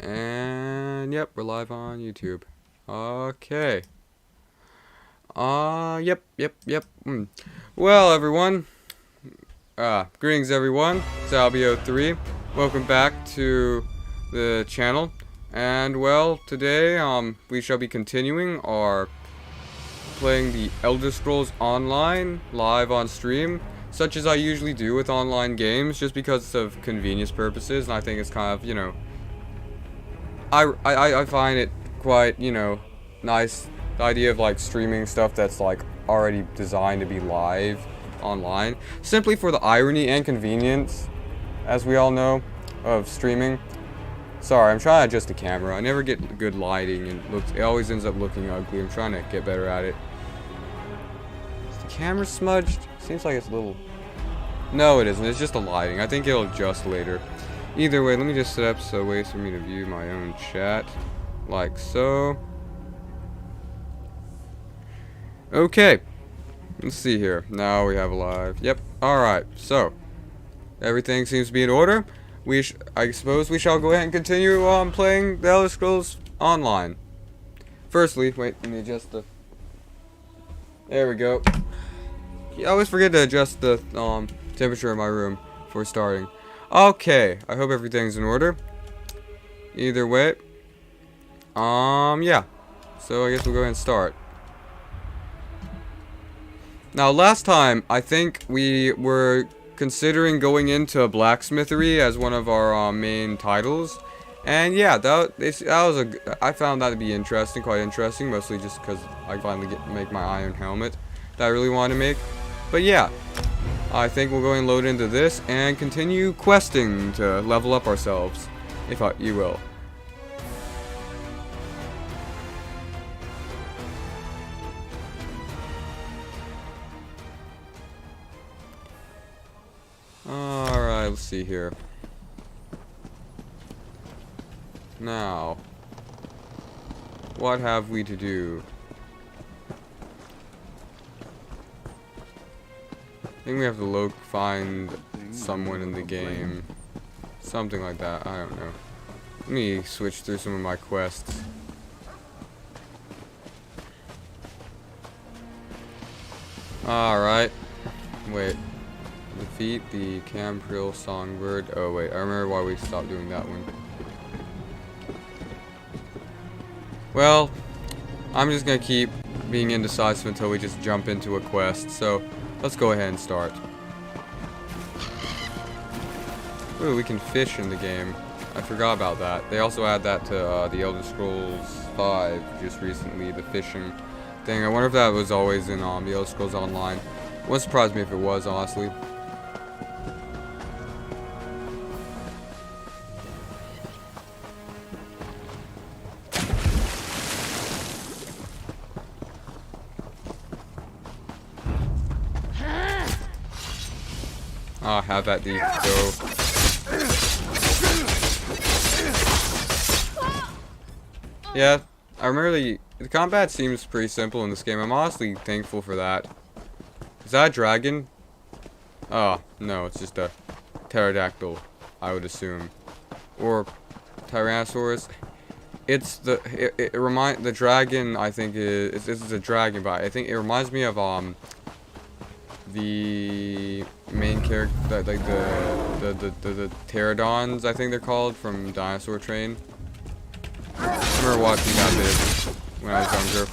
And yep, we're live on YouTube. Okay. Yep. Well, everyone. Greetings, everyone. It's Albio3. Welcome back to the channel. And well, today we shall be continuing our playing the Elder Scrolls Online live on stream, such as I usually do with online games, just because of convenience purposes. And I think it's kind of, you know, I find it quite, you know, nice, the idea of like streaming stuff that's like already designed to be live online, simply for the irony and convenience, as we all know, of streaming. Sorry, I'm trying to adjust the camera. I never get good lighting and it always ends up looking ugly. I'm trying to get better at it. Is the camera smudged? Seems like it's a little... No, it isn't. It's just the lighting. I think it'll adjust later. Either way, let me just set up so ways for me to view my own chat. Like so. Okay. Let's see here. Now we have a live. Yep. Alright. So, everything seems to be in order. I suppose we shall go ahead and continue playing the Elder Scrolls Online. Firstly, wait, let me adjust the... There we go. I always forget to adjust the temperature in my room before starting. Okay, I hope everything's in order. Either way, yeah. So I guess we'll go ahead and start. Now, last time, I think we were considering going into blacksmithery as one of our main titles. And yeah, I found that to be interesting, quite interesting, mostly just because I finally get to make my iron helmet that I really want to make. But yeah, I think we'll go and load into this and continue questing to level up ourselves, if you will. Alright, let's see here. Now, what have we to do? I think we have to find someone in the game. Something like that, I don't know. Let me switch through some of my quests. Alright. Wait. Defeat the Campril Songbird. Oh wait, I remember why we stopped doing that one. Well, I'm just gonna keep being indecisive until we just jump into a quest, so let's go ahead and start. Ooh, we can fish in the game. I forgot about that. They also add that to the Elder Scrolls 5 just recently, the fishing thing. I wonder if that was always in the Elder Scrolls Online. Wouldn't surprise me if it was, honestly. Ah, have at thee, go. Yeah, I remember the combat seems pretty simple in this game. I'm honestly thankful for that. Is that a dragon? Oh, no, it's just a pterodactyl, I would assume. Or Tyrannosaurus. It's the dragon, I think this is a dragon, but I think it reminds me of the main character, like the pterodons, I think they're called, from Dinosaur Train. I remember watching that bit when I was younger.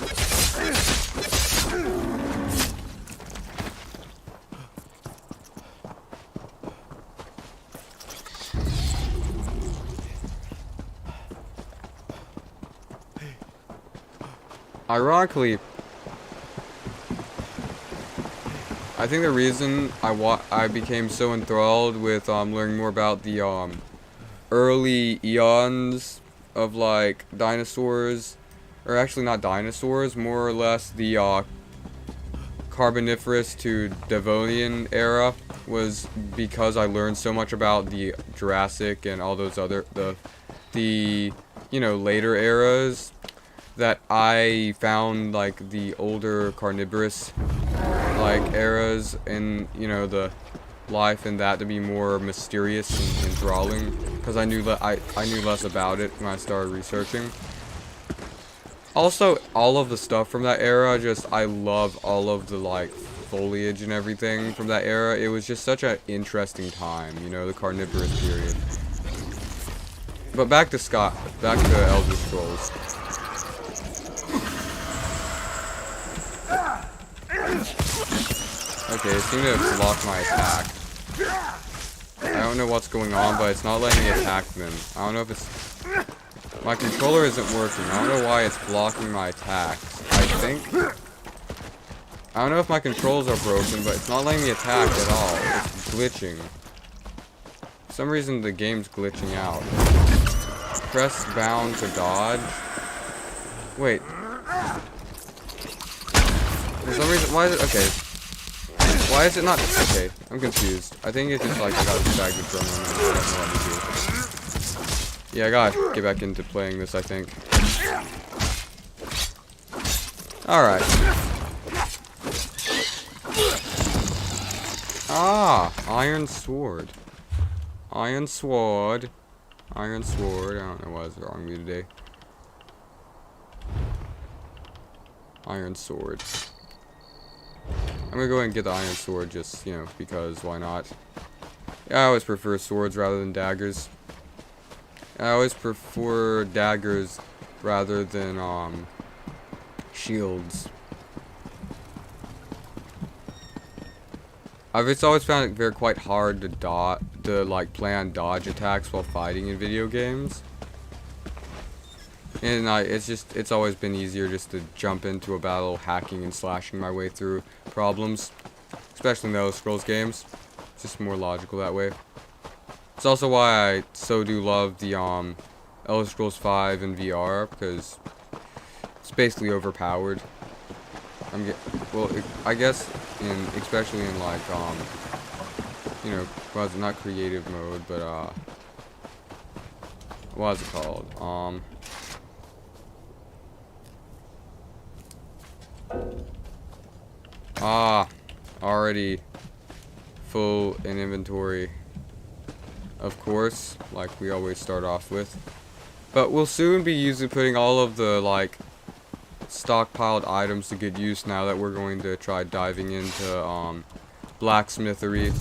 Ironically, I think the reason I became so enthralled with learning more about the early eons of like dinosaurs, or actually not dinosaurs, more or less the Carboniferous to Devonian era, was because I learned so much about the Jurassic and all those other the you know, later eras, that I found like the older carnivorous like eras in, you know, the life in that to be more mysterious and enthralling, because I knew less about it when I started researching. Also, all of the stuff from that era, I love all of the, like, foliage and everything from that era. It was just such an interesting time, you know, the Carnivorous period. But back to Elder Scrolls. Okay, it seemed to block my attack. I don't know what's going on, but it's not letting me attack them. I don't know if it's... My controller isn't working. I don't know why it's blocking my attacks. I don't know if my controls are broken, but it's not letting me attack at all. It's glitching. For some reason, the game's glitching out. Press bound to dodge. Wait. For some reason, why is it... Okay. Why is it not... Okay, I'm confused. I think it's just like I got a stagnant drum on and I don't know what to do. Yeah, I gotta get back into playing this, I think. Alright. Ah! Iron Sword. Iron Sword. Iron Sword. I don't know what's wrong with me today. Iron Sword. I'm gonna go ahead and get the Iron Sword just, you know, because why not? Yeah, I always prefer swords rather than daggers. I always prefer daggers rather than, shields. I've just always found it quite hard to like plan dodge attacks while fighting in video games. And it's always been easier just to jump into a battle hacking and slashing my way through problems. Especially in the Elder Scrolls games. It's just more logical that way. It's also why I so do love the Elder Scrolls 5 in VR, because it's basically overpowered. I guess especially in like you know, well, it's not creative mode, but what is it called? Already full in inventory, of course, like we always start off with. But we'll soon be putting all of the, like, stockpiled items to good use now that we're going to try diving into, blacksmithery.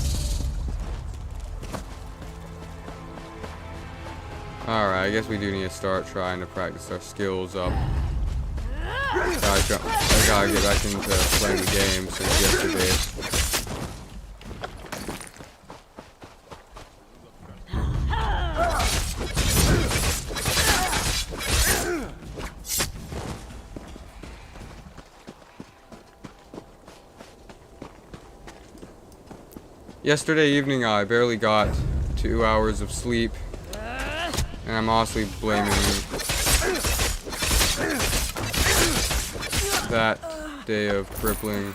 Alright, I guess we do need to start trying to practice our skills up. I gotta get back into playing the game since yesterday. Yesterday evening, I barely got 2 hours of sleep, and I'm honestly blaming that day of crippling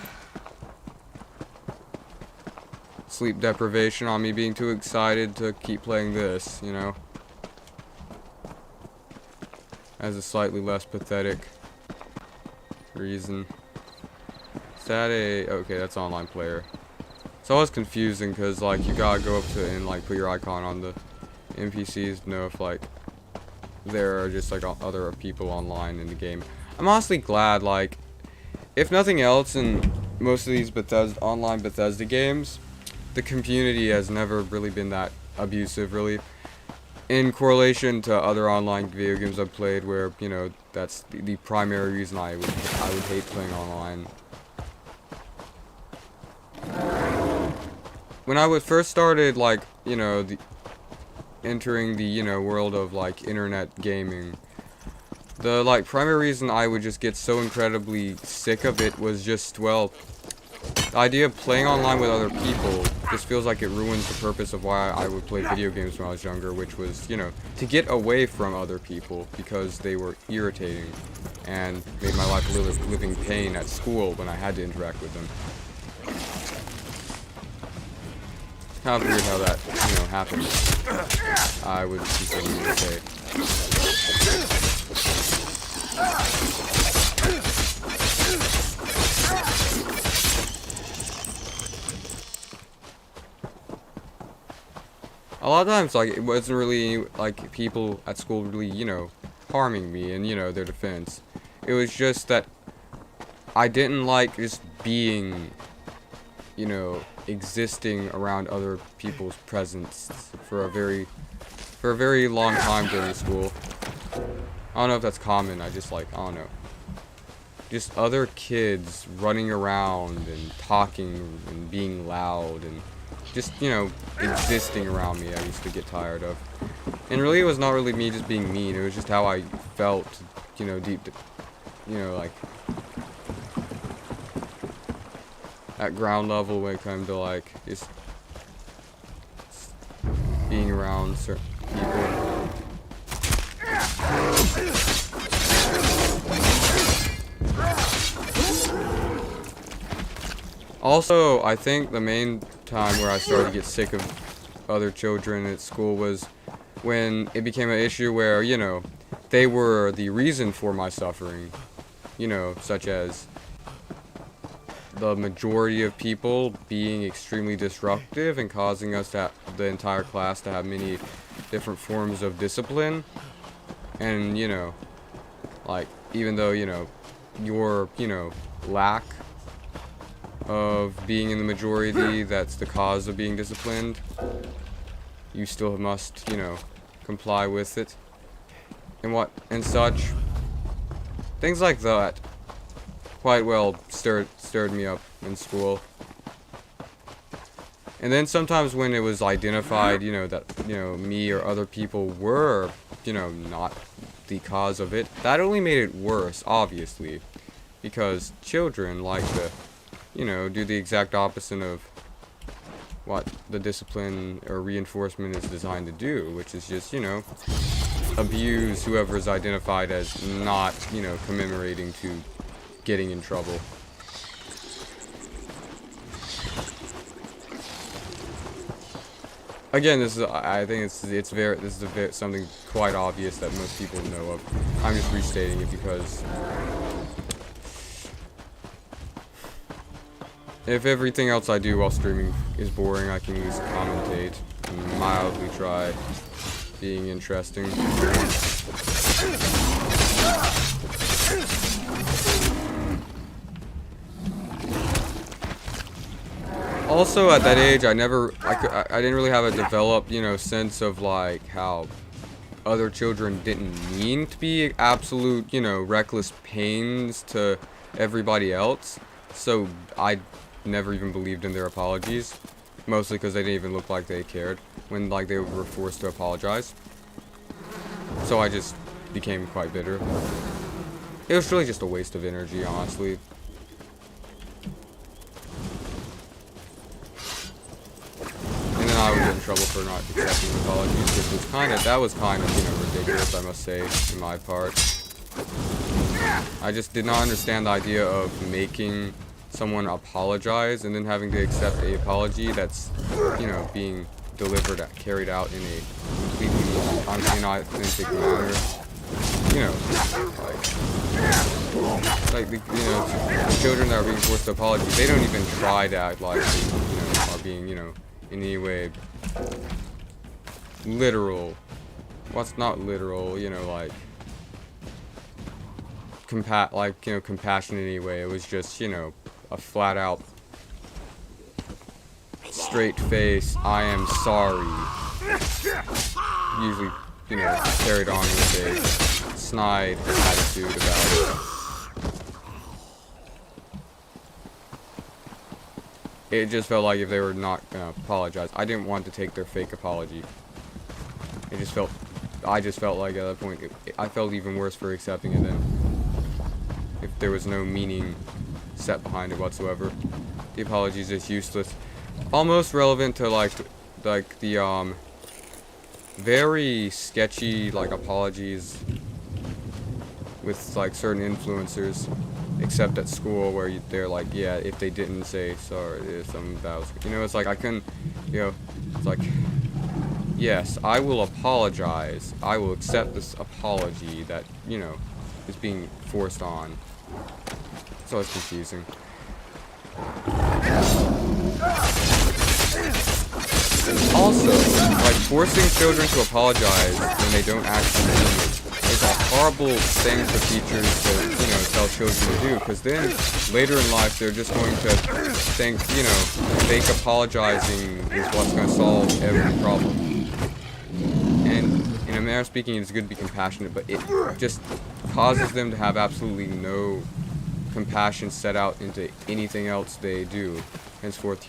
sleep deprivation on me being too excited to keep playing this, you know, as a slightly less pathetic reason. Is that okay, that's online player. It's always confusing because, like, you gotta go up to and, like, put your icon on the NPCs to know if, like, there are just, like, other people online in the game. I'm honestly glad, like, if nothing else, in most of these online Bethesda games, the community has never really been that abusive, really. In correlation to other online video games I've played where, you know, that's the primary reason I would hate playing online. When I first started, like, you know, entering the, you know, world of, like, internet gaming, the, like, primary reason I would just get so incredibly sick of it was just, well, the idea of playing online with other people just feels like it ruins the purpose of why I would play video games when I was younger, which was, you know, to get away from other people because they were irritating and made my life a living pain at school when I had to interact with them. Kind of weird how that, you know, happened. I would continue to say. a lot of times, like, it wasn't really, like, people at school really, harming me in, their defense. It was just that I didn't like just being, existing around other people's presence for a very long time during school. I don't know if that's common. I just, like, I don't know. Just other kids running around and talking and being loud and just, existing around me, I used to get tired of. And really, it was not really me just being mean. It was just how I felt, deep, like, at ground level when it came to, like, just being around certain people. Also, I think the main time where I started to get sick of other children at school was when it became an issue where, they were the reason for my suffering. Such as the majority of people being extremely disruptive and causing us to the entire class to have many different forms of discipline. And, like, even though, your, lack of being in the majority that's the cause of being disciplined, you still must, comply with it. And such. Things like that quite well stirred me up in school. And then sometimes when it was identified, that, me or other people were, not the cause of it, that only made it worse, obviously. Because children like to, do the exact opposite of what the discipline or reinforcement is designed to do, which is just, abuse whoever is identified as not, commemorating to getting in trouble. Again, I think this is something quite obvious that most people know of. I'm just restating it because if everything else I do while streaming is boring, I can at least commentate and mildly try being interesting. Also, at that age, I didn't really have a developed, sense of, like, how other children didn't mean to be absolute, reckless pains to everybody else. So I never even believed in their apologies, mostly because they didn't even look like they cared when, like, they were forced to apologize. So I just became quite bitter. It was really just a waste of energy, honestly. I would get in trouble for not accepting apologies, which was kind of, ridiculous, I must say, in my part. I just did not understand the idea of making someone apologize and then having to accept a apology that's, being carried out in a completely inauthentic manner. The children that are being forced to apologize, they don't even try to act like they, are being, in any way literal. What's not literal, like compassion in any way. It was just, a flat out straight face, I am sorry. Usually, carried on with a snide attitude about it. It just felt like if they were not gonna apologize, I didn't want to take their fake apology. I just felt like at that point, I felt even worse for accepting it than if there was no meaning set behind it whatsoever. The apology is just useless. Almost relevant to like the very sketchy apologies with like certain influencers. Except at school where they're like, yeah, if they didn't say sorry, there's something that was, it's like I couldn't, it's like, yes, I will apologize. I will accept this apology that, is being forced on. So it's confusing. Also, like, forcing children to apologize when they don't actually mean it is a horrible thing for teachers to, tell children to do, because then, later in life, they're just going to think, fake apologizing is what's going to solve every problem. And, in a manner of speaking, it's good to be compassionate, but it just causes them to have absolutely no compassion set out into anything else they do. Henceforth,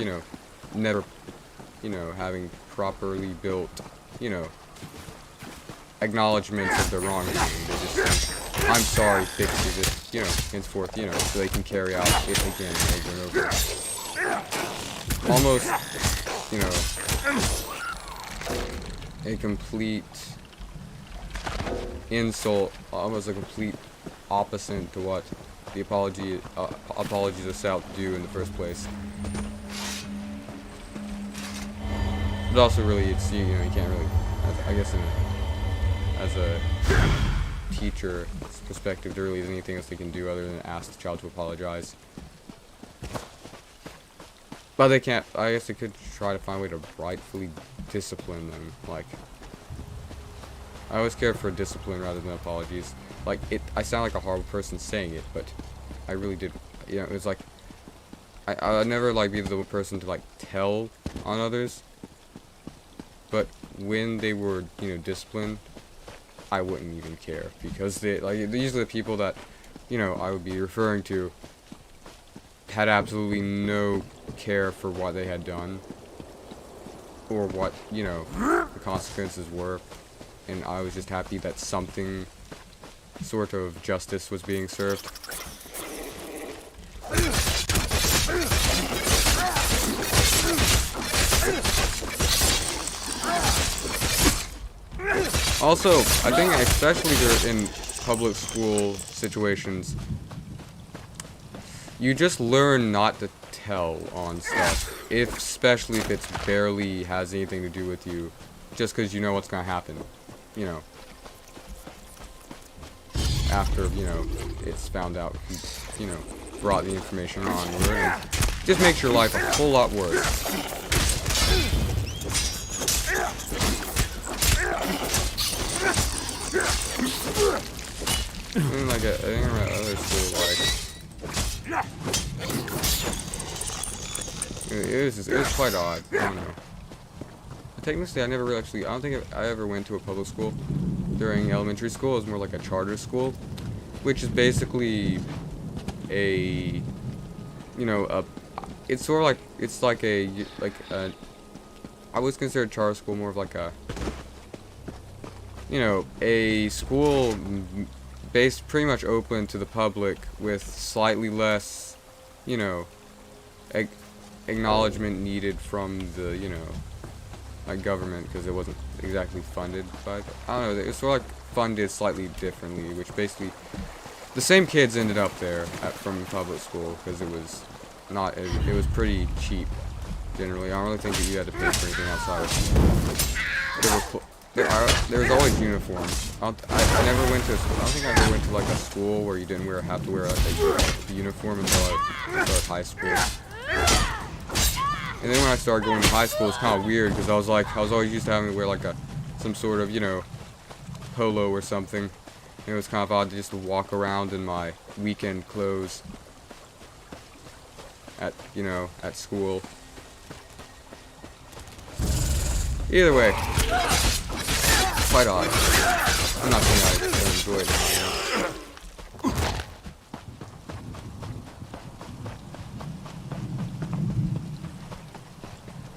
never, having properly built, acknowledgements of their wrongdoing. They just think, I'm sorry, fix it, just, henceforth, so they can carry out it again over and over. Almost, a complete insult, almost a complete opposite to what the apologies are set out to do in the first place. But also, really, it's you can't really, I guess, as a teacher's perspective, there really isn't anything else they can do other than ask the child to apologize. But they can't. I guess they could try to find a way to rightfully discipline them. Like, I always care for discipline rather than apologies. Like, I sound like a horrible person saying it, but I really did. It was like, I'd never, like, be the person to, like, tell on others. But when they were, disciplined, I wouldn't even care. Because these are the people that, I would be referring to had absolutely no care for what they had done. Or what, the consequences were. And I was just happy that something sort of justice was being served. Also, I think especially in public school situations, you just learn not to tell on stuff, especially if it barely has anything to do with you, just because you know what's going to happen, after, it's found out who, brought the information on. It just makes your life a whole lot worse. And like, I think I'm at other school, like, it was quite odd. I don't know. Technically, I never really I don't think I ever went to a public school during elementary school. It was more like a charter school, which is basically a, it's sort of like, it's like a, I was considered charter school more of like a, a school based pretty much open to the public with slightly less, acknowledgement needed from the, like government, because it wasn't exactly funded by, I don't know, it was sort of like funded slightly differently, which basically, the same kids ended up there from public school, because it was not, it was pretty cheap, generally. I don't really think that you had to pay for anything outside. There was always uniforms. I never went to, I don't think I ever went to like a school where you didn't have to wear a uniform until I started high school. And then when I started going to high school, it's kind of weird, because I was always used to having to wear like some sort of, polo or something. And it was kind of odd to just walk around in my weekend clothes at school. Either way, quite odd. I'm not saying I enjoyed it.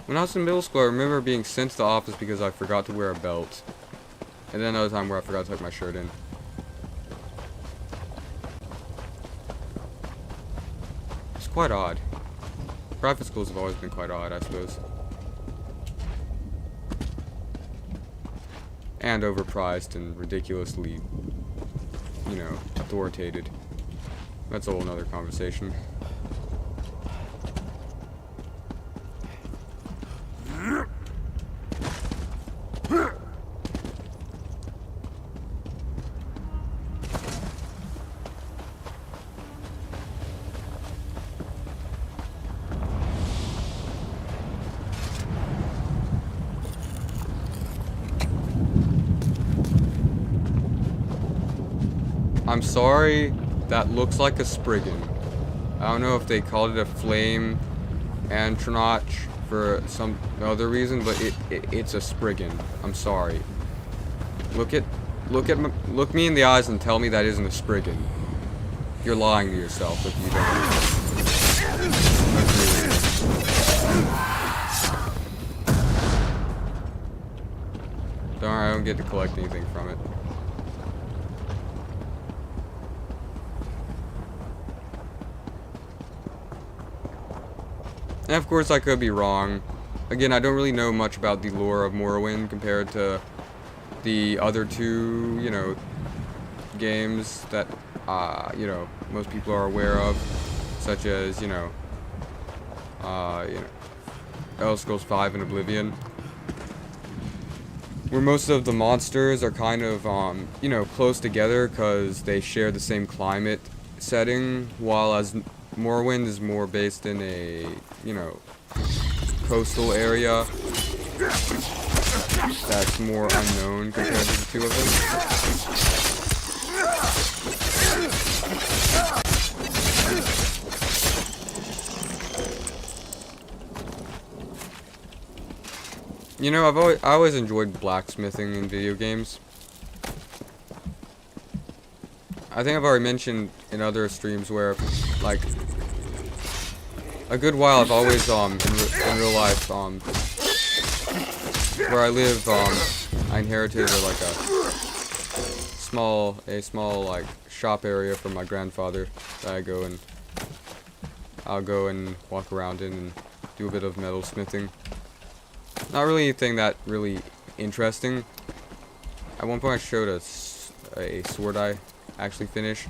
When I was in middle school, I remember being sent to the office because I forgot to wear a belt. And then another time where I forgot to tuck my shirt in. It's quite odd. Private schools have always been quite odd, I suppose. And overpriced and ridiculously, authoritated. That's a whole nother conversation. I'm sorry, that looks like a Spriggan. I don't know if they called it a flame Antronaut for some other reason, but it's a Spriggan. I'm sorry. Look me in the eyes and tell me that isn't a Spriggan. You're lying to yourself if you don't. Darn, I don't get to collect anything from it. And of course I could be wrong. Again, I don't really know much about the lore of Morrowind compared to the other two, you know, games that, you know, most people are aware of, such as, you know, Elder Scrolls V and Oblivion, where most of the monsters are kind of, you know, close together because they share the same climate setting, while as Morrowind is more based in a, you know, coastal area that's more unknown compared to the two of them. You know, I always enjoyed blacksmithing in video games. I think I've already mentioned in other streams where, like, a good while I've always, in real life, where I live, I inherited, like, a small, like, shop area from my grandfather that I'll go and walk around in and do a bit of metal smithing. Not really anything that really interesting. At one point I showed a sword I actually finished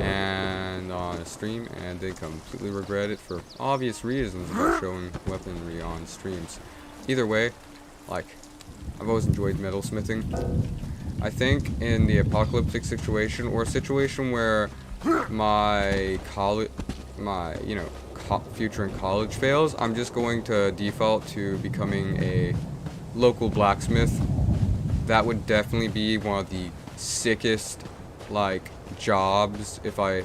and on a stream, and they completely regret it for obvious reasons about showing weaponry on streams. Either way, like, I've always enjoyed metal smithing. I think in the apocalyptic situation, or a situation where my you know, future in college fails, I'm just going to default to becoming a local blacksmith. That would definitely be one of the sickest, like, jobs if the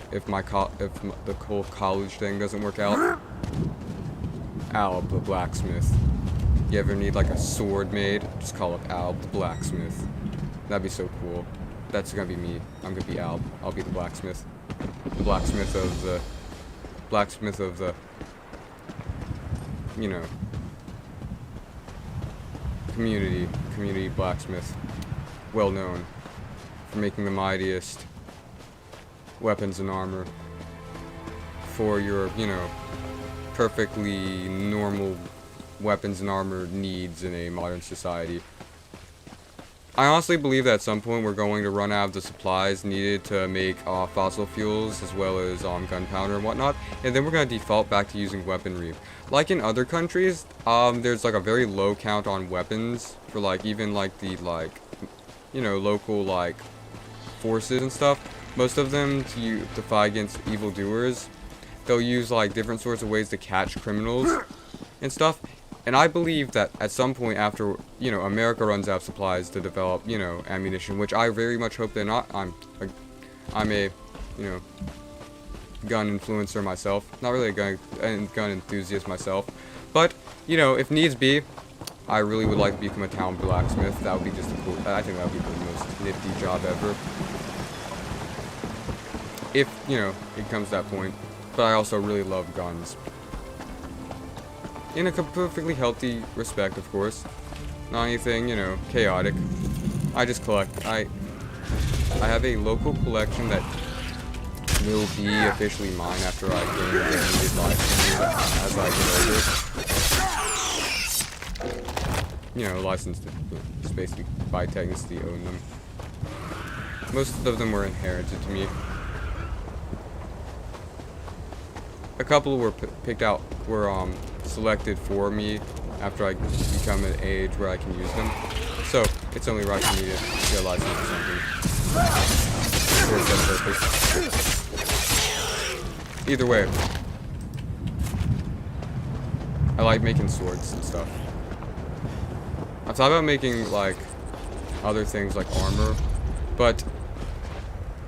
whole college thing doesn't work out. Alb the blacksmith. You ever need like a sword made? Just call up Alb the blacksmith. That'd be so cool. That's gonna be me. I'm gonna be Alb. I'll be the blacksmith. The blacksmith of the, you know, community blacksmith. Well known for making the mightiest weapons and armor for your, you know, perfectly normal weapons and armor needs in a modern society. I honestly believe that at some point we're going to run out of the supplies needed to make fossil fuels as well as gunpowder and whatnot, and then we're going to default back to using weaponry. Like in other countries, there's like a very low count on weapons for like even like the you know, local like forces and stuff. Most of them to fight against evildoers, they'll use like different sorts of ways to catch criminals and stuff. And I believe that at some point after, you know, America runs out of supplies to develop, you know, ammunition, which I very much hope they're not. I'm a, you know, gun influencer myself. Not really a gun enthusiast myself. But, you know, if needs be, I really would like to become a town blacksmith. That would be just a cool, I think that would be the most nifty job ever. If, you know, it comes to that point. But I also really love guns. In a perfectly healthy respect, of course. Not anything, you know, chaotic. I just collect. I have a local collection that will be officially mine after I gain the needed license as I get older. You know, licensed to just basically by technically own them. Most of them were inherited to me. A couple were selected for me after I become an age where I can use them. So, it's only right for me to get a license or something. For that purpose. Either way, I like making swords and stuff. I've thought about making, like, other things like armor, but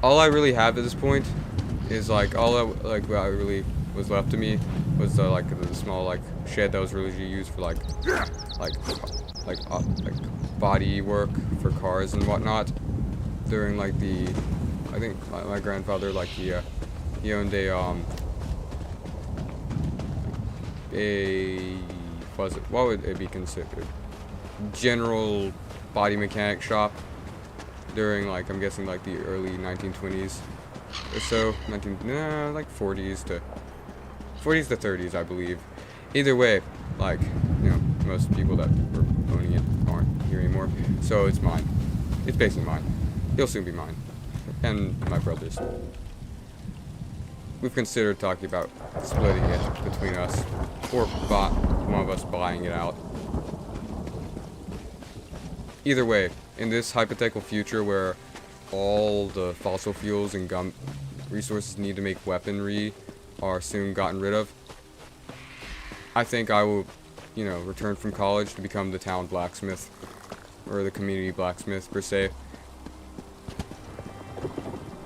all I really have at this point is like what I really was left to me was like the small like shed that was really used for like body work for cars and whatnot during like the I think my grandfather like he owned a what would it be considered, general body mechanic shop during like I'm guessing like the early 1920s or so, like 40s to 30s I believe. Either way, like, you know, most people that were owning it aren't here anymore, so it's mine. It's basically mine. It'll soon be mine, and my brother's. We've considered talking about splitting it between us, or one of us buying it out. Either way, in this hypothetical future where all the fossil fuels and gum resources needed to make weaponry are soon gotten rid of, I think I will, you know, return from college to become the town blacksmith, or the community blacksmith per se.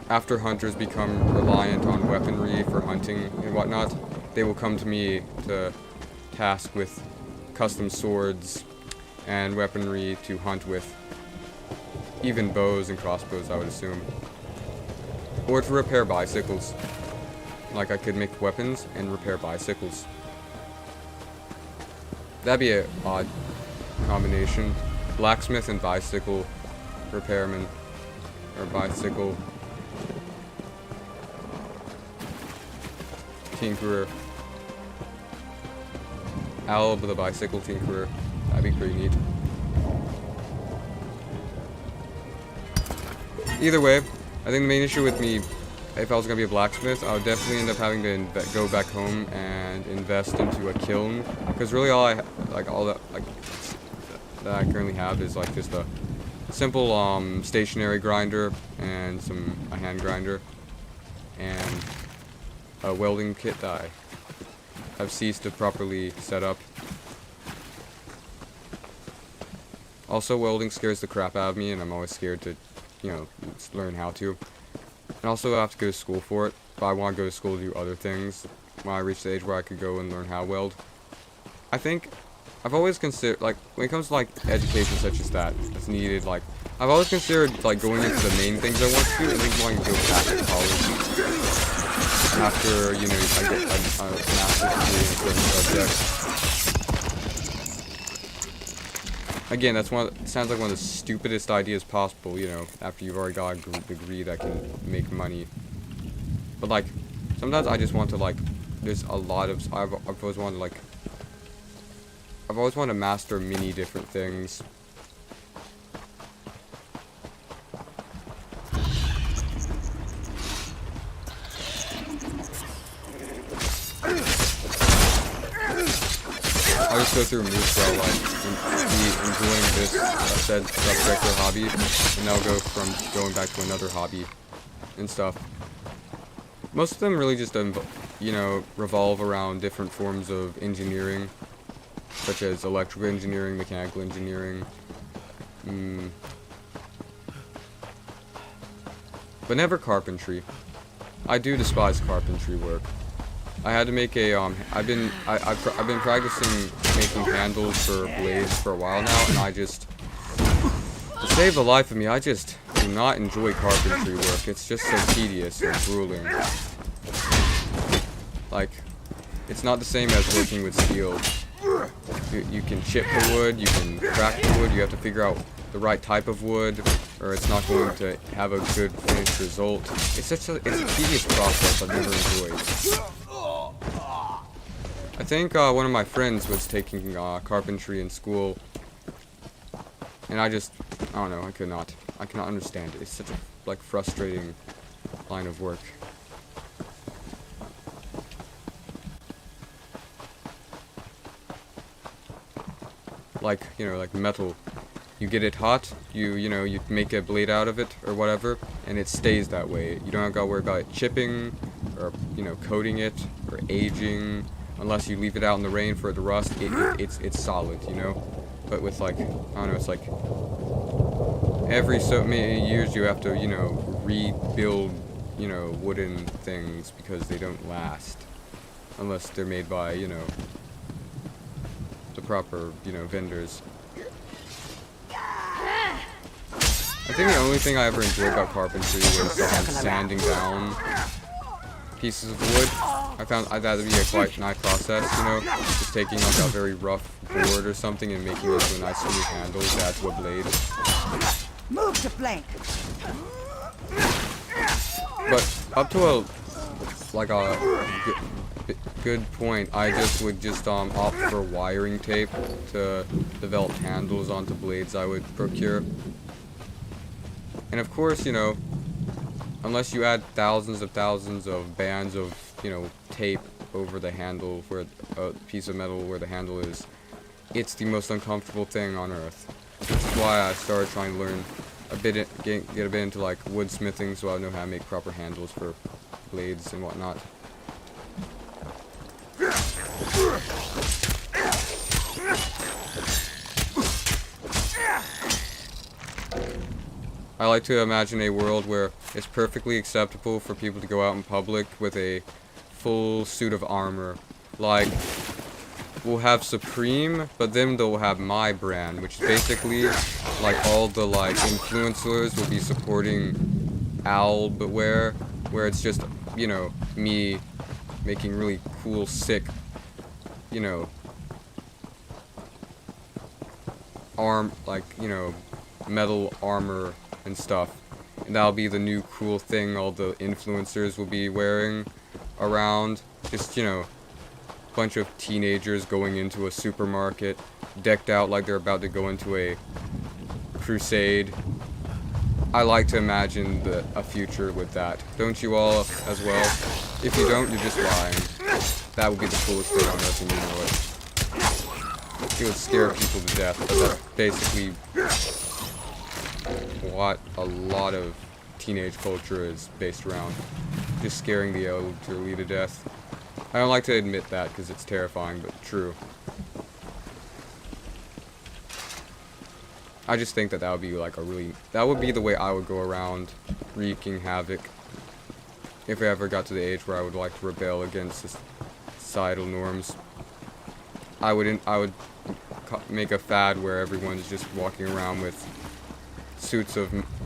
After hunters become reliant on weaponry for hunting and whatnot, they will come to me to task with custom swords and weaponry to hunt with. Even bows and crossbows, I would assume. Or to repair bicycles. Like I could make weapons and repair bicycles. That'd be an odd combination. Blacksmith and bicycle repairman. Or bicycle tinkerer. Al the bicycle tinkerer. That'd be pretty neat. Either way, I think the main issue with me, if I was gonna be a blacksmith, I would definitely end up having to go back home and invest into a kiln, because really all that I currently have is like just a simple stationary grinder and a hand grinder and a welding kit that I have ceased to properly set up. Also, welding scares the crap out of me, and I'm always scared to, you know, learn how to. And also I have to go to school for it, but I want to go to school to do other things when I reach the age where I could go and learn how to weld. I think I've always considered, like, when it comes to, like, education such as that's needed, like, I've always considered, like, going into the main things I want to do and then wanting to go back to college after, you know, I get a master's degree in a certain subject. Again, sounds like one of the stupidest ideas possible, you know, after you've already got a degree that can make money. But, like, sometimes I just want to, like, there's a lot of, I've always wanted to master many different things. I'll just go through moves where I'll, like, be enjoying this said subject or hobby, and I'll go from going back to another hobby and stuff. Most of them really just, you know, revolve around different forms of engineering, such as electrical engineering, mechanical engineering, but never carpentry. I do despise carpentry work. I had to make a I've been practicing making handles for blades for a while now, and I just, to save the life of me, I just do not enjoy carpentry work. It's just so tedious and grueling. Like, it's not the same as working with steel. You can chip the wood, you can crack the wood, you have to figure out the right type of wood, or it's not going to have a good finished result. It's a tedious process I've never enjoyed. I think one of my friends was taking carpentry in school, and I don't know, I cannot understand it. It's such a, like, frustrating line of work. Like, you know, like metal. You get it hot, you know, you make a blade out of it or whatever, and it stays that way. You don't gotta worry about it chipping, or, you know, coating it, or aging. Unless you leave it out in the rain for it to rust, it's solid, you know? But with, like, I don't know, it's like, every so many years you have to, you know, rebuild, you know, wooden things because they don't last. Unless they're made by, you know, the proper, you know, vendors. I think the only thing I ever enjoyed about carpentry was sanding down pieces of wood. I found that to be a quite nice process, you know, just taking like a very rough board or something and making it into a nice smooth handle to add to a blade. Move to flank. But up to a good point, I just would just opt for wiring tape to develop handles onto blades I would procure. And of course, you know, unless you add thousands of bands of, you know, tape over the handle where a piece of metal where the handle is, it's the most uncomfortable thing on earth. That's why I started trying to learn a bit, get a bit into like woodsmithing, so I know how to make proper handles for blades and whatnot. I like to imagine a world where it's perfectly acceptable for people to go out in public with a full suit of armor. Like, we'll have Supreme, but then they'll have my brand, which is basically like all the like influencers will be supporting Owlbear, where it's just, you know, me making really cool, sick, you know, metal armor and stuff. And that'll be the new cool thing all the influencers will be wearing around. Just, you know, a bunch of teenagers going into a supermarket, decked out like they're about to go into a crusade. I like to imagine a future with that. Don't you all as well? If you don't, you're just lying. That would be the coolest thing on earth, and you know it. It would scare people to death, but that's basically what a lot of teenage culture is based around. Just scaring the elderly to death. I don't like to admit that because it's terrifying, but true. I just think that would be like that would be the way I would go around wreaking havoc if I ever got to the age where I would like to rebel against societal norms. I would make a fad where everyone's just walking around with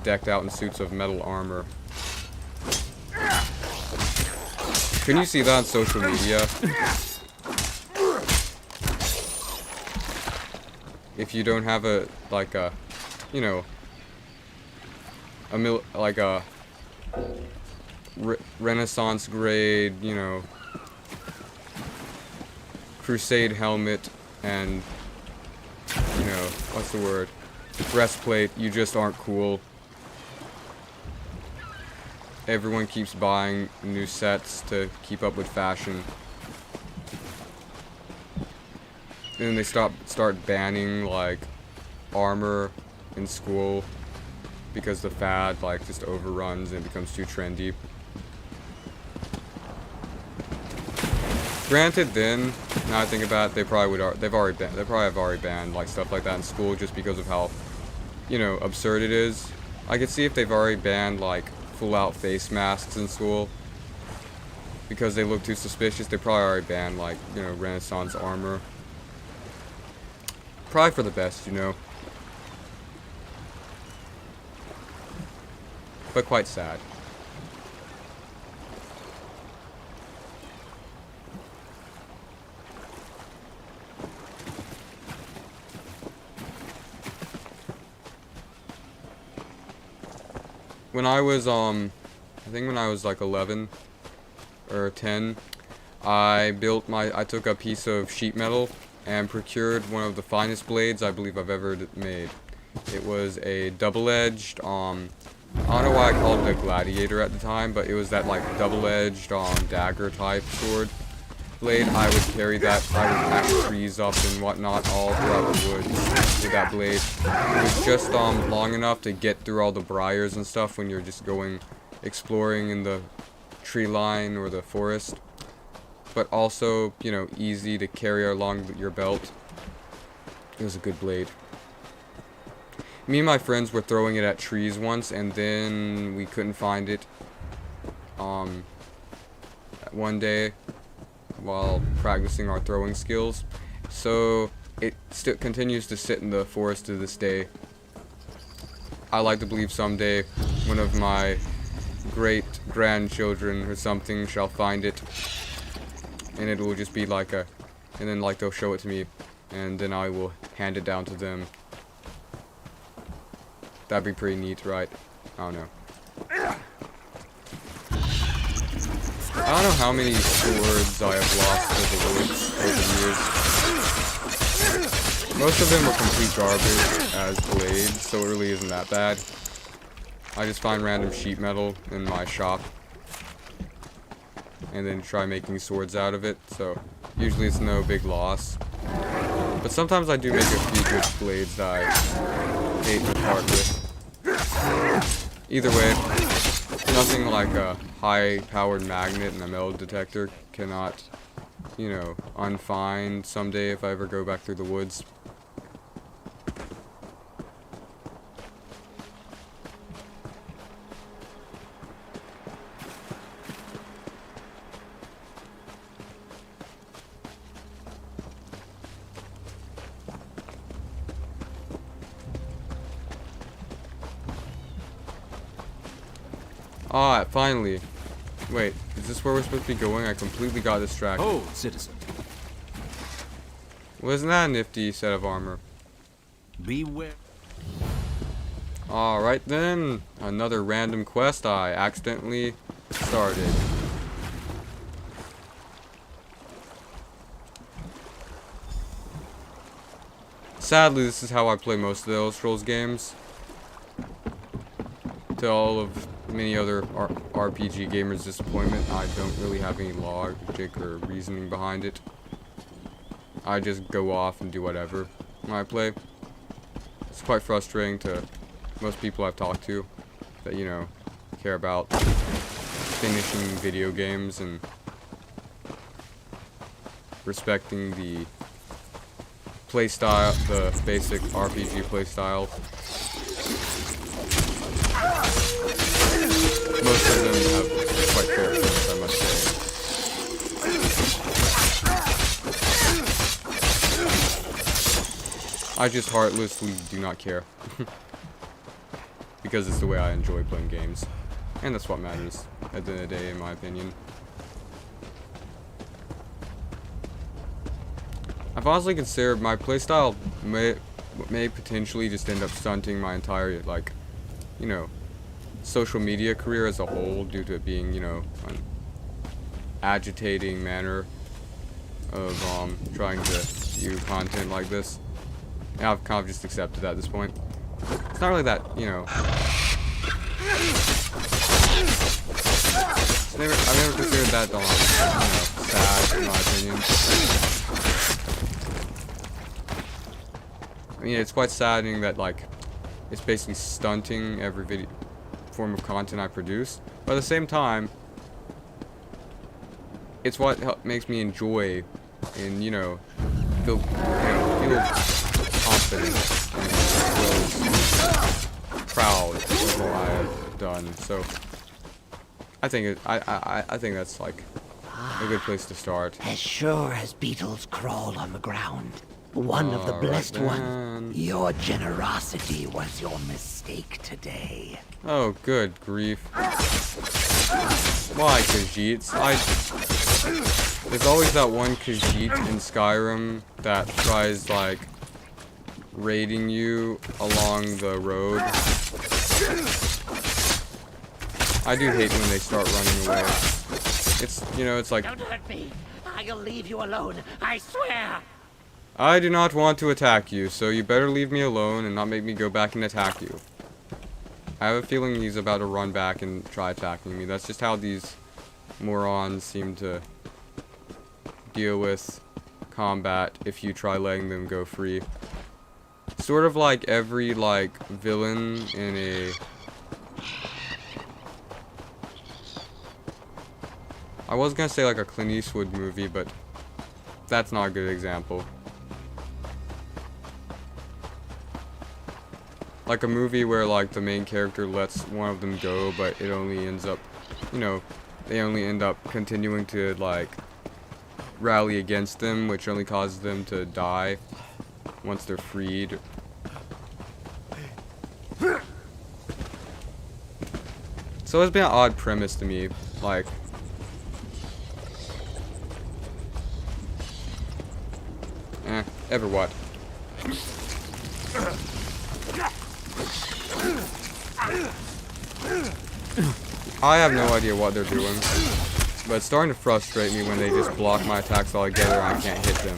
decked out in suits of metal armor. Can you see that on social media? If you don't have you know, Renaissance grade, you know, crusade helmet and, you know, what's the word? Breastplate, you just aren't cool. Everyone keeps buying new sets to keep up with fashion. And then they start banning like armor in school because the fad like just overruns and becomes too trendy. Granted, then now I think about it, they probably have already banned like stuff like that in school just because of how, you know, absurd it is. I could see if they've already banned like full-out face masks in school because they look too suspicious. They probably already banned like, you know, Renaissance armor. Probably for the best, you know. But quite sad. When I was, I think when I was like 11 or 10, I took a piece of sheet metal and procured one of the finest blades I believe I've ever made. It was a double-edged, I don't know why I called it a gladiator at the time, but it was that like double-edged, dagger type sword blade. I would carry that, I would hack trees up and whatnot all throughout the woods with that blade. It was just long enough to get through all the briars and stuff when you're just going exploring in the tree line or the forest, but also, you know, easy to carry along your belt. It was a good blade. Me and my friends were throwing it at trees once, and then we couldn't find it. One day while practicing our throwing skills, so it still continues to sit in the forest to this day. I like to believe someday one of my great grandchildren or something shall find it, and it will just be like a, and then like they'll show it to me, and then I will hand it down to them. That'd be pretty neat, right? I don't know. I don't know how many swords I have lost to the woods over the years. Most of them are complete garbage as blades, so it really isn't that bad. I just find random sheet metal in my shop and then try making swords out of it, so usually it's no big loss. But sometimes I do make a few good blades that I hate to part with. Either way, nothing like a high-powered magnet and a metal detector cannot, you know, unfind someday if I ever go back through the woods. Ah, finally. Wait, is this where we're supposed to be going? I completely got distracted. Oh, citizen. Wasn't that a nifty set of armor? Beware. Alright then, another random quest I accidentally started. Sadly, this is how I play most of the Elder Scrolls games. To all of many other RPG gamers' disappointment, I don't really have any logic or reasoning behind it. I just go off and do whatever when I play. It's quite frustrating to most people I've talked to that, you know, care about finishing video games and respecting the playstyle, the basic RPG playstyle. Most of them have quite fair points, I must say. I just heartlessly do not care. Because it's the way I enjoy playing games. And that's what matters at the end of the day, in my opinion. I've honestly considered my playstyle may potentially just end up stunting my entire, like, you know, social media career as a whole due to it being, you know, an agitating manner of trying to do content like this. And I've kind of just accepted that at this point. It's not really that, you know, I've never considered that, you know, sad in my opinion. I mean, it's quite saddening that, like, it's basically stunting every video form of content I produce, but at the same time, it's what makes me enjoy and, you know, feel confident and proud of what I have done. So I think I think that's like a good place to start. As sure as beetles crawl on the ground, one of the blessed ones, your generosity was your mistake today. Oh, good grief. Why, Khajiits? There's always that one Khajiit in Skyrim that tries, like, raiding you along the road. I do hate when they start running away. It's, you know, it's like... Don't hurt me. I'll leave you alone. I swear. I do not want to attack you, so you better leave me alone and not make me go back and attack you. I have a feeling he's about to run back and try attacking me. That's just how these morons seem to deal with combat if you try letting them go free. Sort of like every, like, villain in a... I was gonna say like a Clint Eastwood movie, but that's not a good example. like a movie where like the main character lets one of them go, but it only ends up, you know, they only end up continuing to like rally against them, which only causes them to die once they're freed. So it's been an odd premise to me, like, ever what? I have no idea what they're doing, but it's starting to frustrate me when they just block my attacks altogether and I can't hit them.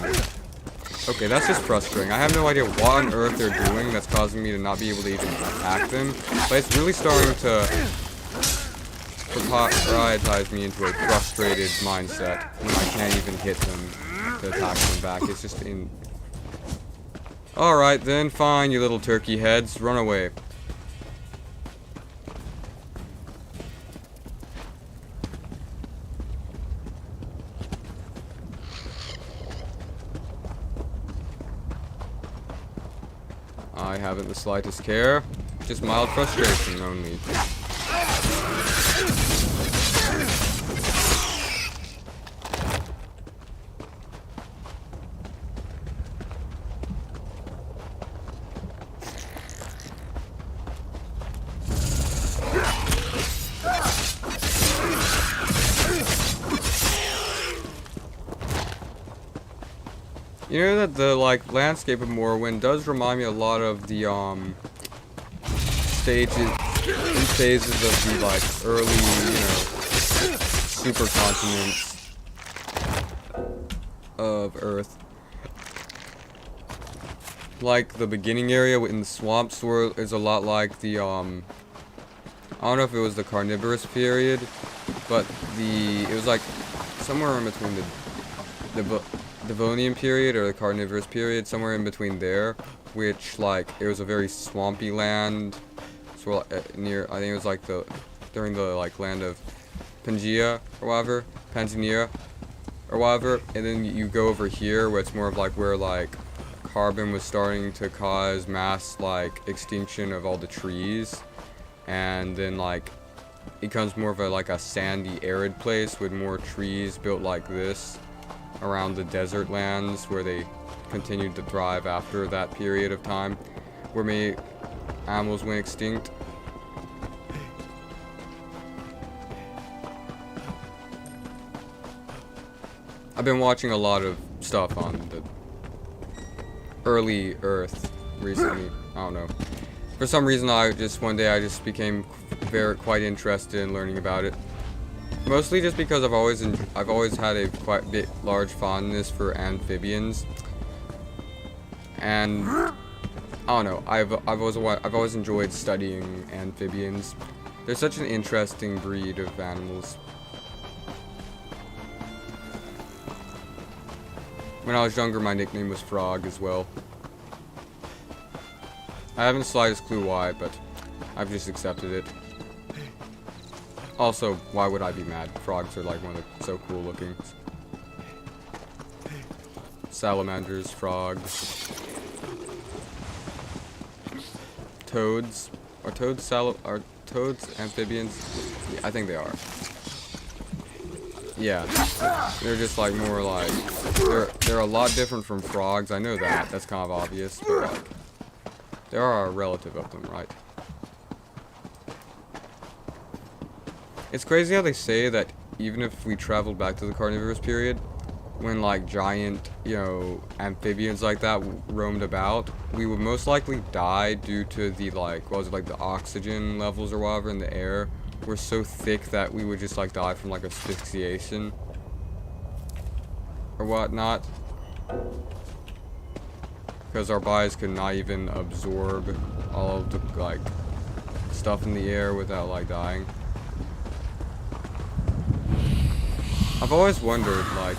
Okay, that's just frustrating. I have no idea what on earth they're doing that's causing me to not be able to even attack them, but it's really starting to prioritize me into a frustrated mindset when I can't even hit them to attack them back. It's just in... Alright then, fine, you little turkey heads, run away. I haven't the slightest care, just mild frustration only. You know that the like landscape of Morrowind does remind me a lot of the stages and phases of the like early, you know, supercontinents of Earth. Like the beginning area in the swamps where is a lot like the I don't know if it was the Carnivorous period, but it was like somewhere in between the Devonian period or the Carnivorous period, somewhere in between there, which like it was a very swampy land, so near, I think it was like during the like land of Pangea or whatever, Panzania or whatever, and then you go over here where it's more of like where like carbon was starting to cause mass like extinction of all the trees, and then like it becomes more of a like a sandy arid place with more trees built like this around the desert lands where they continued to thrive after that period of time where many animals went extinct. I've been watching a lot of stuff on the early Earth recently. I don't know. For some reason, one day I just became quite interested in learning about it. Mostly just because I've always had a quite bit large fondness for amphibians, and I don't know. I've always enjoyed studying amphibians. They're such an interesting breed of animals. When I was younger, my nickname was Frog as well. I haven't the slightest clue why, but I've just accepted it. Also, why would I be mad? Frogs are like so cool looking. Salamanders, frogs, toads. Are toads amphibians? Yeah, I think they are. Yeah, they're just like more like they're a lot different from frogs. I know that. That's kind of obvious, but like there are a relative of them, right? It's crazy how they say that even if we traveled back to the Carnivorous period, when like giant, you know, amphibians like that roamed about, we would most likely die due to the like, what was it, like the oxygen levels or whatever in the air were so thick that we would just like die from like asphyxiation or whatnot, because our bodies could not even absorb all of the like stuff in the air without like dying. I've always wondered, like,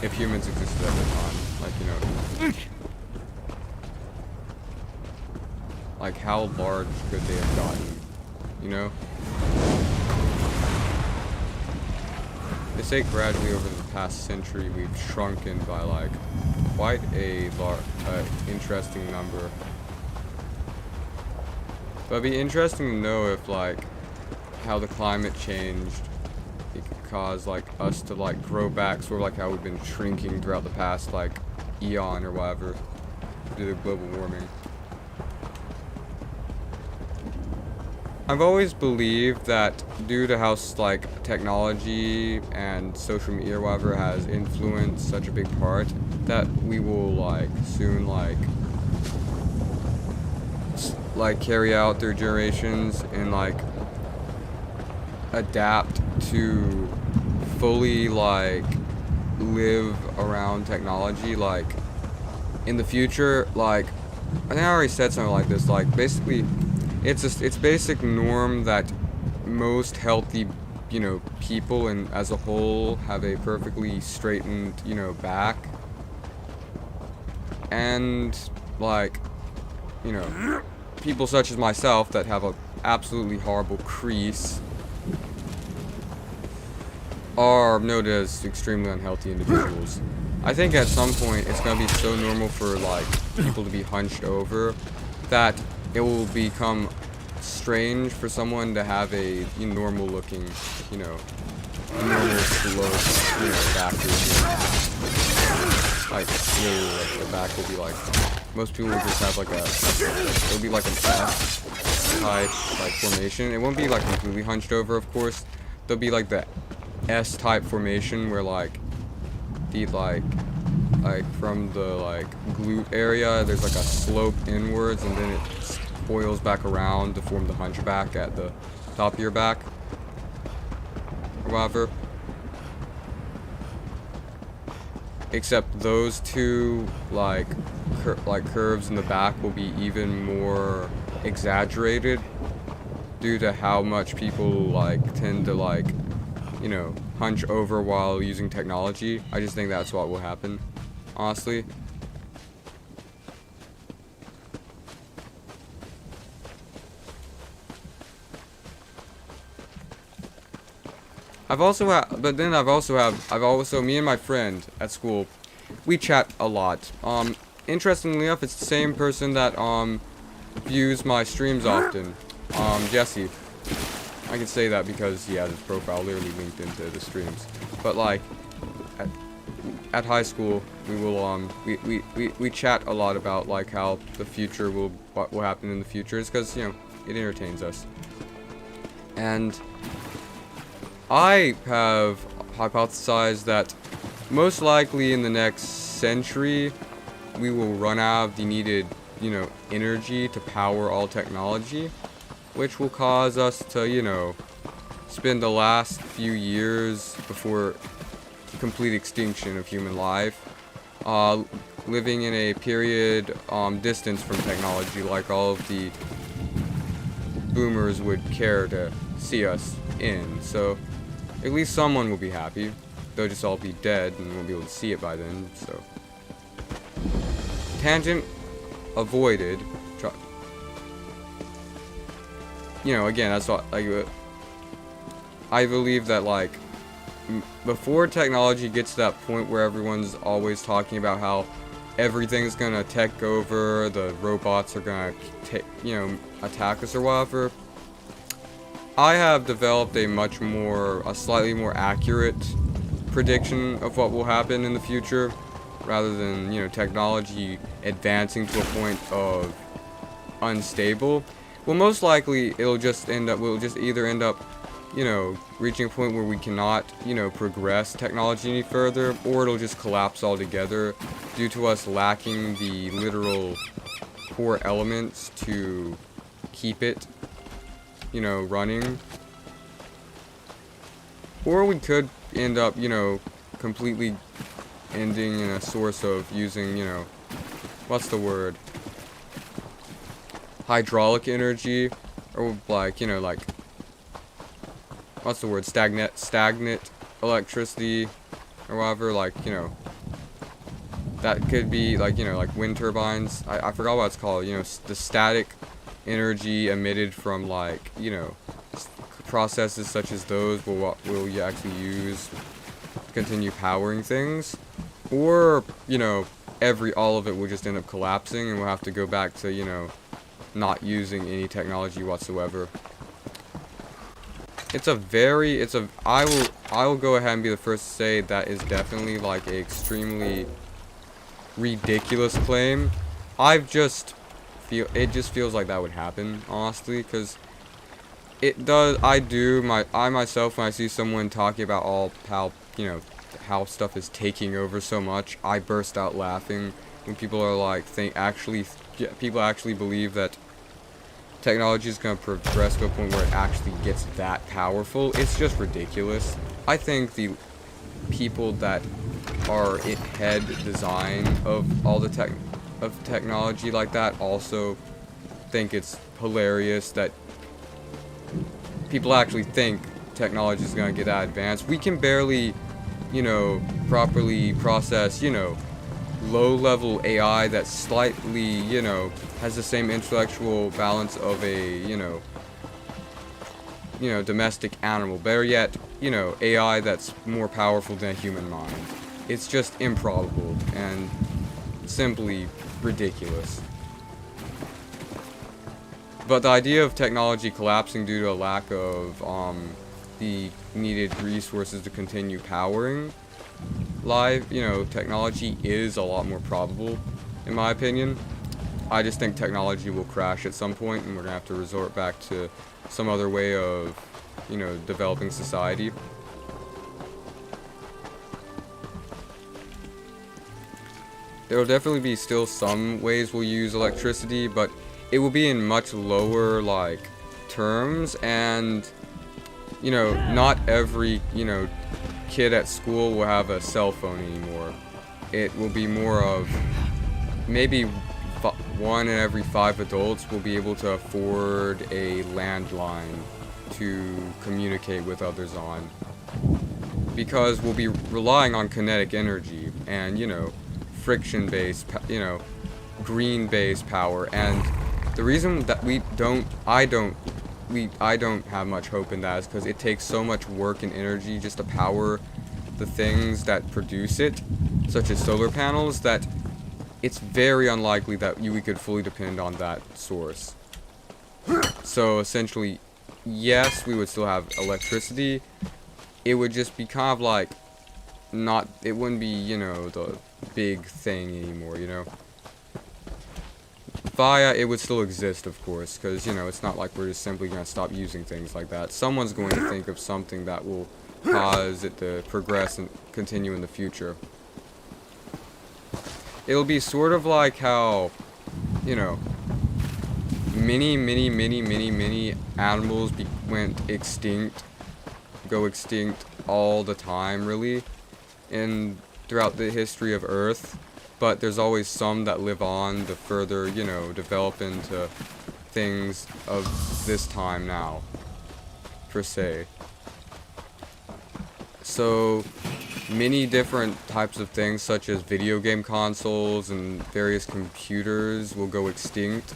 if humans existed at the time. Like, you know, like, how large could they have gotten, you know? They say gradually over the past century we've shrunken by, like, quite a interesting number. But it'd be interesting to know if, like, how the climate changed, it could cause, like, us to, like, grow back, sort of like how we've been shrinking throughout the past, like, eon or whatever, due to global warming. I've always believed that due to how, like, technology and social media or whatever has influenced such a big part, that we will, like, soon, like, carry out through generations and, like, adapt to fully, like, live around technology. Like, in the future, like, I think I already said something like this, like, basically, it's basic norm that most healthy, you know, people and as a whole have a perfectly straightened, you know, back. And, like, you know, people such as myself that have a absolutely horrible crease are noted as extremely unhealthy individuals. I think at some point it's gonna be so normal for, like, people to be hunched over that it will become strange for someone to have a normal looking, you know, normal slope, you know, back routine. Like, literally, like, the back will be like, most people will just have like it'll be like an S type, like, formation. It won't be like completely hunched over, of course. There'll be like the S type formation where, like, the, like from the, like, glute area, there's like a slope inwards and then it coils back around to form the hunchback at the top of your back or whatever. Except those two, like, curves in the back will be even more exaggerated due to how much people, like, tend to, like, you know, hunch over while using technology. I just think that's what will happen, honestly. Me and my friend at school, we chat a lot. Interestingly enough, it's the same person that, views my streams often. Jesse. I can say that because he has his profile literally linked into the streams. But, like, at high school, we will, we chat a lot about, like, how the future what will happen in the future. It's because, you know, it entertains us. And I have hypothesized that most likely in the next century, we will run out of the needed, you know, energy to power all technology, which will cause us to, you know, spend the last few years before complete extinction of human life, living in a period distance from technology, like all of the boomers would care to see us in. So at least someone will be happy. They'll just all be dead and won't be able to see it by then. So tangent avoided. You know, again, that's what, like, I believe that, like, before technology gets to that point where everyone's always talking about how everything's gonna take over, the robots are gonna you know, attack us or whatever, I have developed a slightly more accurate prediction of what will happen in the future, rather than, you know, technology advancing to a point of unstable. Well, most likely we'll just either end up, you know, reaching a point where we cannot, you know, progress technology any further, or it'll just collapse altogether due to us lacking the literal core elements to keep it, you know, running. Or we could end up, you know, completely ending in a source of using, you know, what's the word? Hydraulic energy, or, like, you know, like, what's the word? Stagnant electricity, or whatever, like, you know, that could be, like, you know, like wind turbines. I forgot what it's called, you know, the static energy emitted from, like, you know, processes such as those will you actually use to continue powering things. Or, you know, all of it will just end up collapsing and we'll have to go back to, you know, not using any technology whatsoever. I will go ahead and be the first to say that is definitely like a extremely ridiculous claim. It just feels like that would happen, honestly, because it does. I myself, when I see someone talking about how stuff is taking over so much, I burst out laughing when people are like people actually believe that technology is going to progress to a point where it actually gets that powerful. It's just ridiculous. I think the people that are head design of all the technology like that also think it's hilarious that people actually think technology is going to get that advanced. We can barely, properly process, low-level AI that slightly, has the same intellectual balance of a, domestic animal. Better yet, AI that's more powerful than a human mind. It's just improbable and simply ridiculous. But the idea of technology collapsing due to a lack of the needed resources to continue powering technology is a lot more probable, in my opinion. I just think technology will crash at some point, and we're gonna have to resort back to some other way of, developing society. There will definitely be still some ways we'll use electricity, but it will be in much lower, terms, and, not every, kid at school will have a cell phone anymore. It will be more of maybe 1 in every 5 adults will be able to afford a landline to communicate with others on, because we'll be relying on kinetic energy and, friction-based, green-based power. And the reason that I don't have much hope in that is because it takes so much work and energy just to power the things that produce it, such as solar panels, that it's very unlikely that we could fully depend on that source. So essentially, yes, we would still have electricity. It would just be kind of like it wouldn't be, the big thing anymore, Fire, it would still exist, of course, because, it's not like we're just simply going to stop using things like that. Someone's going to think of something that will cause it to progress and continue in the future. It'll be sort of like how, many animals go extinct all the time, really, throughout the history of Earth. But there's always some that live on to further, develop into things of this time now, per se. So, many different types of things, such as video game consoles and various computers, will go extinct.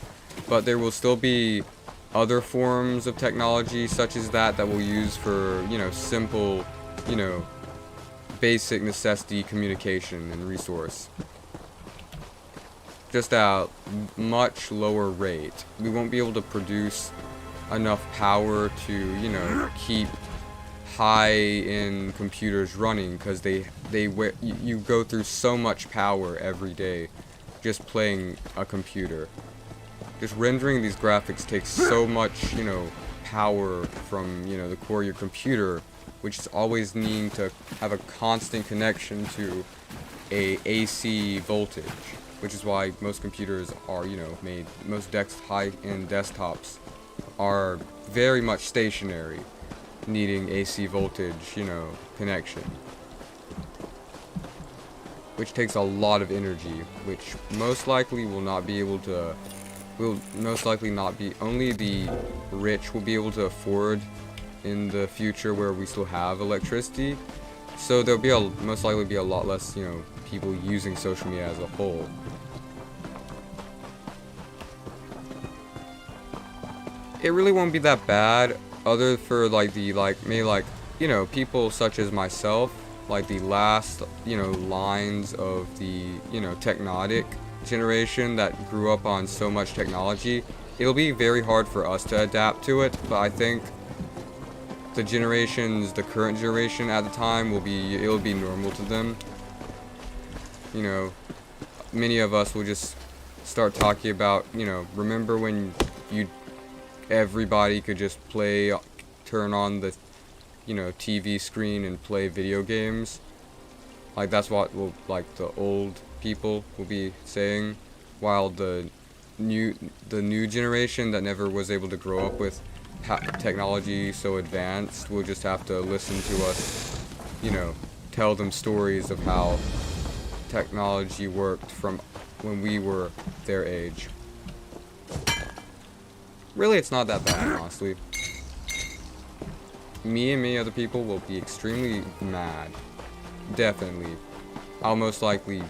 But there will still be other forms of technology, such as that we'll use for, simple, basic necessity communication and resource. Just at a much lower rate. We won't be able to produce enough power to, keep high-end computers running, because you go through so much power every day just playing a computer. Just rendering these graphics takes so much, power from, the core of your computer, which is always needing to have a constant connection to a AC voltage. Which is why most computers are, most high-end desktops are very much stationary, needing AC voltage, connection. Which takes a lot of energy, which most likely will not be, only the rich will be able to afford in the future where we still have electricity. So there'll be most likely be a lot less, people using social media as a whole. It really won't be that bad, other for people such as myself, like the last, lines of the, technotic generation that grew up on so much technology. it'll be very hard for us to adapt to it, but I think the current generation at the time it'll be normal to them. You know, many of us will just start talking about, you know, remember when everybody could just turn on the, you know, TV screen and play video games? Like, that's what the old people will be saying, while the new generation that never was able to grow up with technology so advanced will just have to listen to us, you know, tell them stories of how technology worked from when we were their age. Really, it's not that bad, honestly. Me and many other people will be extremely mad. Definitely. I'll most likely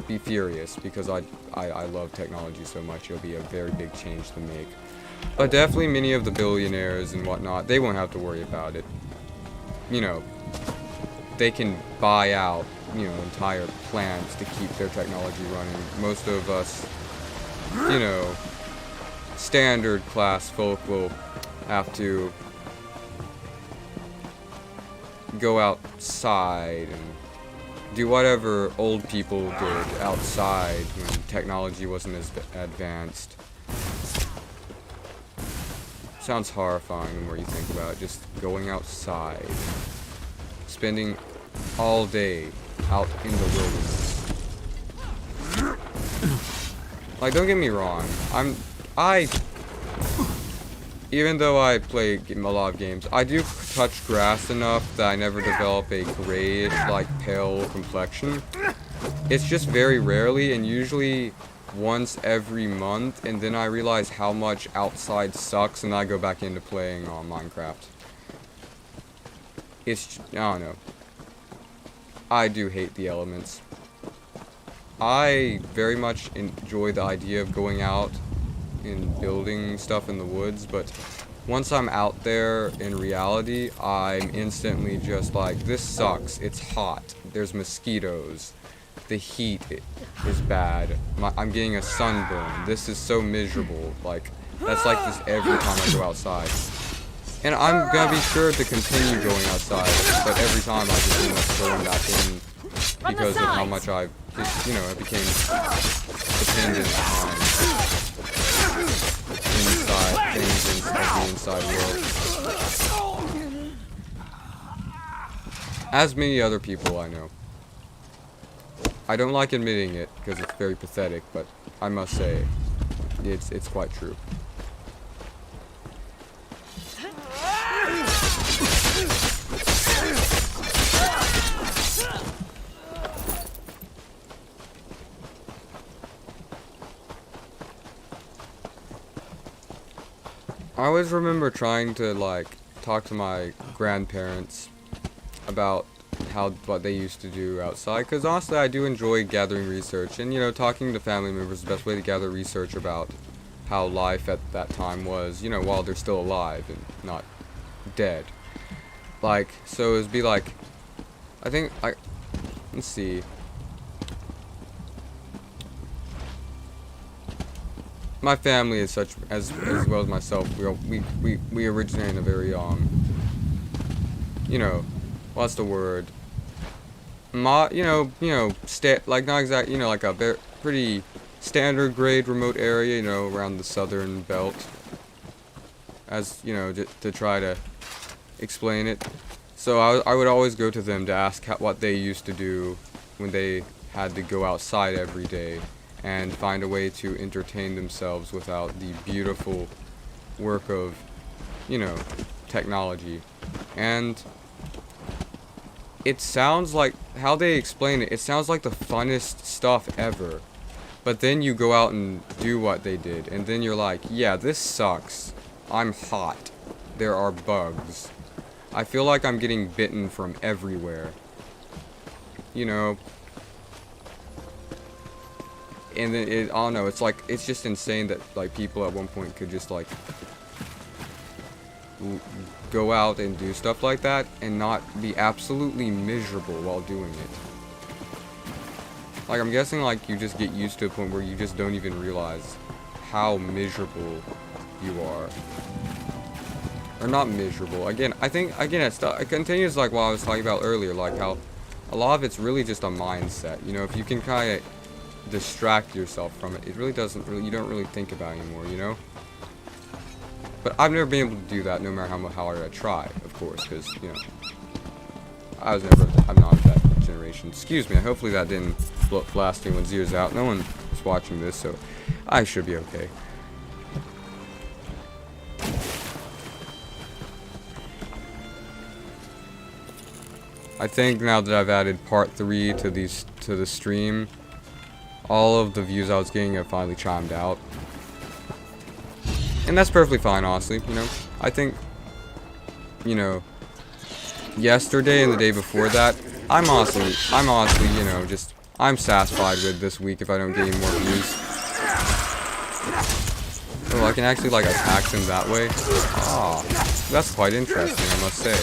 be furious because I love technology so much. It'll be a very big change to make. But definitely many of the billionaires and whatnot, they won't have to worry about it. You know, they can buy out, you know, entire plants to keep their technology running. Most of us, you know, standard class folk will have to go outside and do whatever old people did outside when technology wasn't as advanced. Sounds horrifying the more you think about it. Just going outside, spending all day out in the wilderness. Like, don't get me wrong, even though I play a lot of games, I do touch grass enough that I never develop a grayish, like, pale complexion. It's just very rarely, and usually once every month, and then I realize how much outside sucks, and I go back into playing on Minecraft. I don't know. I do hate the elements. I very much enjoy the idea of going out and building stuff in the woods, but once I'm out there in reality, I'm instantly just like, this sucks. It's hot. There's mosquitoes. The heat is bad. I'm getting a sunburn. This is so miserable. Like, that's like this every time I go outside. And I'm gonna be sure to continue going outside, but every time I just end up going back in because of how much I became dependent on things of the inside world. As many other people I know. I don't like admitting it because it's very pathetic, but I must say, it's quite true. I always remember trying to, like, talk to my grandparents about what they used to do outside, because honestly I do enjoy gathering research, and, you know, talking to family members is the best way to gather research about how life at that time was, you know, while they're still alive and not dead. Like, so it'd be like, let's see. My family is such, as well as myself, we originate in a very, you know, what's the word? Not exact, you know, like a pretty standard grade remote area, you know, around the southern belt. As, you know, to try to explain it. So I would always go to them to ask what they used to do when they had to go outside every day and find a way to entertain themselves without the beautiful work of, you know, technology. And it sounds like, how they explain it, it sounds like the funnest stuff ever. But then you go out and do what they did, and then you're like, yeah, this sucks. I'm hot. There are bugs. I feel like I'm getting bitten from everywhere. You know. And then I don't know, it's like, it's just insane that, like, people at one point could just, like, go out and do stuff like that and not be absolutely miserable while doing it. Like, I'm guessing, like, you just get used to a point where you just don't even realize how miserable you are. Or not miserable. Again, I think, again, it continues like what I was talking about earlier, like how a lot of it's really just a mindset. You know, if you can kind of distract yourself from it, it really doesn't really, you don't really think about it anymore, you know? But I've never been able to do that no matter how hard I try, of course, because, you know, I'm not of that generation. Excuse me, hopefully that didn't blast anyone's ears out. No one is watching this, so I should be okay. I think now that I've added part 3 to the stream, all of the views I was getting have finally chimed out. And that's perfectly fine, honestly, you know. I think, you know, yesterday and the day before that, I'm honestly, you know, just, I'm satisfied with this week if I don't get any more views. Oh, I can actually, like, attack them that way. Ah, that's quite interesting, I must say.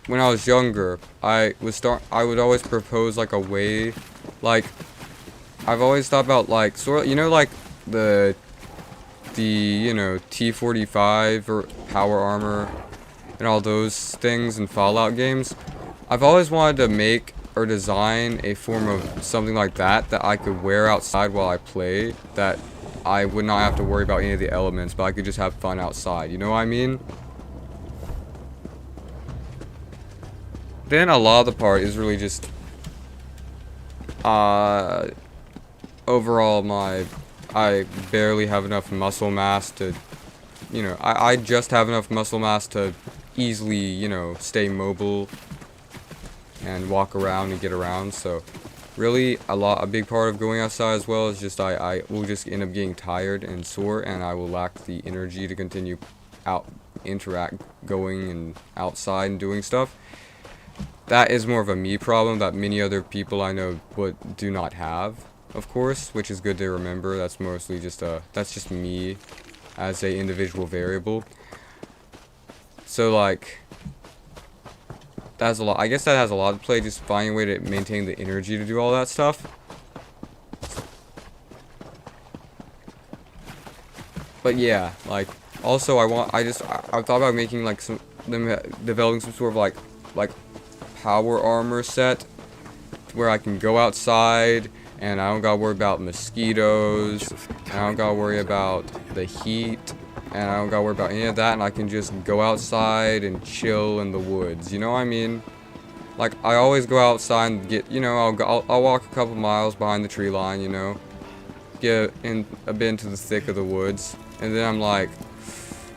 When I was younger, I would always propose, like, a way, like, I've always thought about, like, sort of, you know, like, the, you know, T-45 or power armor and all those things in Fallout games. I've always wanted to make or design a form of something like that that I could wear outside while I play, that I would not have to worry about any of the elements, but I could just have fun outside, you know what I mean? Then a lot of the part is really just, overall I barely have enough muscle mass to, you know, I just have enough muscle mass to easily, you know, stay mobile and walk around and get around. So really a big part of going outside as well is just I will just end up getting tired and sore, and I will lack the energy to continue going and outside and doing stuff. That is more of a me problem that many other people I know do not have, of course, which is good to remember. That's mostly just that's just me as a individual variable. So like, that's a lot. I guess that has a lot to play, just finding a way to maintain the energy to do all that stuff. But yeah, like, also I've thought about making like developing some sort of like power armor set where I can go outside and I don't gotta worry about mosquitoes, and I don't gotta worry about the heat, and I don't gotta worry about any of that, and I can just go outside and chill in the woods, you know what I mean? Like, I always go outside and get, you know, I'll walk a couple miles behind the tree line, you know, get a bit into the thick of the woods, and then I'm like,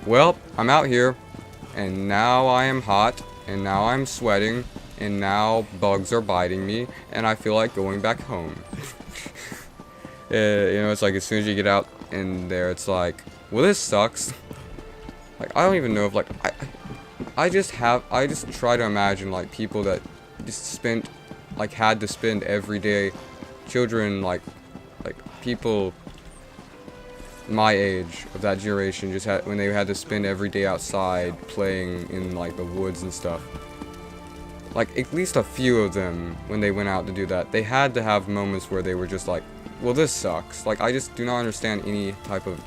well, I'm out here, and now I am hot, and now I'm sweating, and now bugs are biting me, and I feel like going back home. You know, it's like as soon as you get out in there, it's like, well, this sucks. Like, I don't even know if, like, I just try to imagine, like, people that just had to spend every day, children, like people my age of that generation when they had to spend every day outside playing in, like, the woods and stuff. Like, at least a few of them, when they went out to do that, they had to have moments where they were just like, well, this sucks. Like, I just do not understand any type of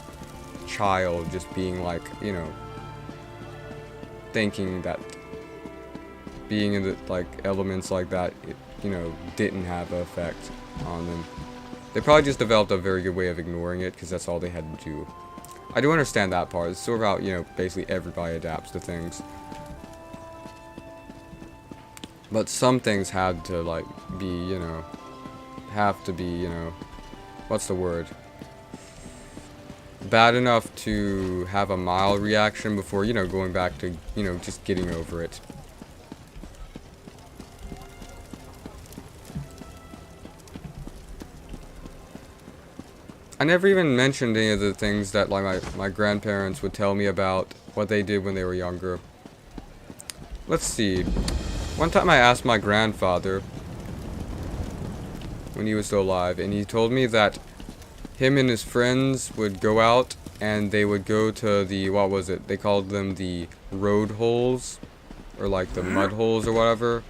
child just being like, you know, thinking that being in the, like, elements like that, you know, didn't have an effect on them. They probably just developed a very good way of ignoring it, because that's all they had to do. I do understand that part. It's sort of how, you know, basically everybody adapts to things. But some things had to, like, be, you know, what's the word? Bad enough to have a mild reaction before, you know, going back to, you know, just getting over it. I never even mentioned any of the things that, like, my grandparents would tell me about what they did when they were younger. Let's see. One time I asked my grandfather, when he was still alive, and he told me that him and his friends would go out and they would go to the, what was it? They called them the road holes, or like the mud holes or whatever.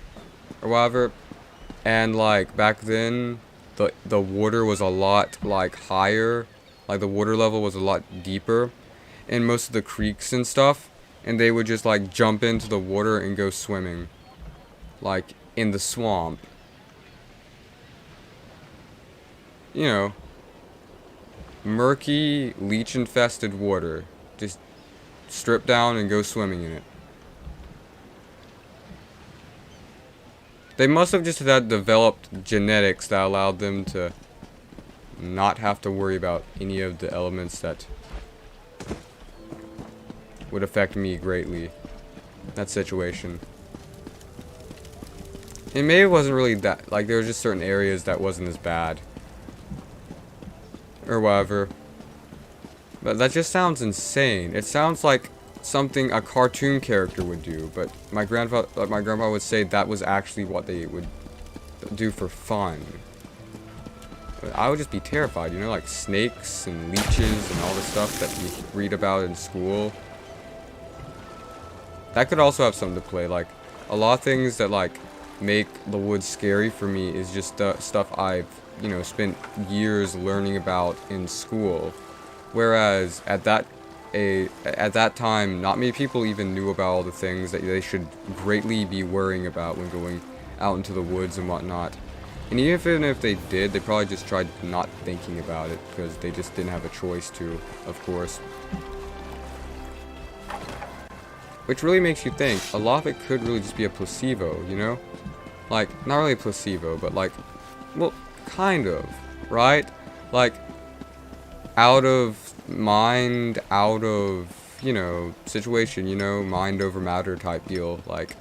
And like back then, the water was a lot like higher, like the water level was a lot deeper in most of the creeks and stuff, and they would just like jump into the water and go swimming, like in the swamp. You know, murky, leech-infested water. Just strip down and go swimming in it. They must have just had developed genetics that allowed them to not have to worry about any of the elements that would affect me greatly. That situation. And maybe it wasn't really that, like there were just certain areas that wasn't as bad. Or whatever. But that just sounds insane. It sounds like something a cartoon character would do, but my grandpa would say that was actually what they would do for fun. But I would just be terrified, you know, like snakes and leeches and all the stuff that you read about in school. That could also have something to play. Like a lot of things that like make the woods scary for me is just stuff I've, you know, spent years learning about in school. Whereas at that time, not many people even knew about all the things that they should greatly be worrying about when going out into the woods and whatnot. And even if they did, they probably just tried not thinking about it because they just didn't have a choice to, of course. Which really makes you think, a lot of it could really just be a placebo, you know? Like, not really a placebo, but like, well, kind of, right? Like, out of mind, out of, you know, situation, you know, mind over matter type deal. Like,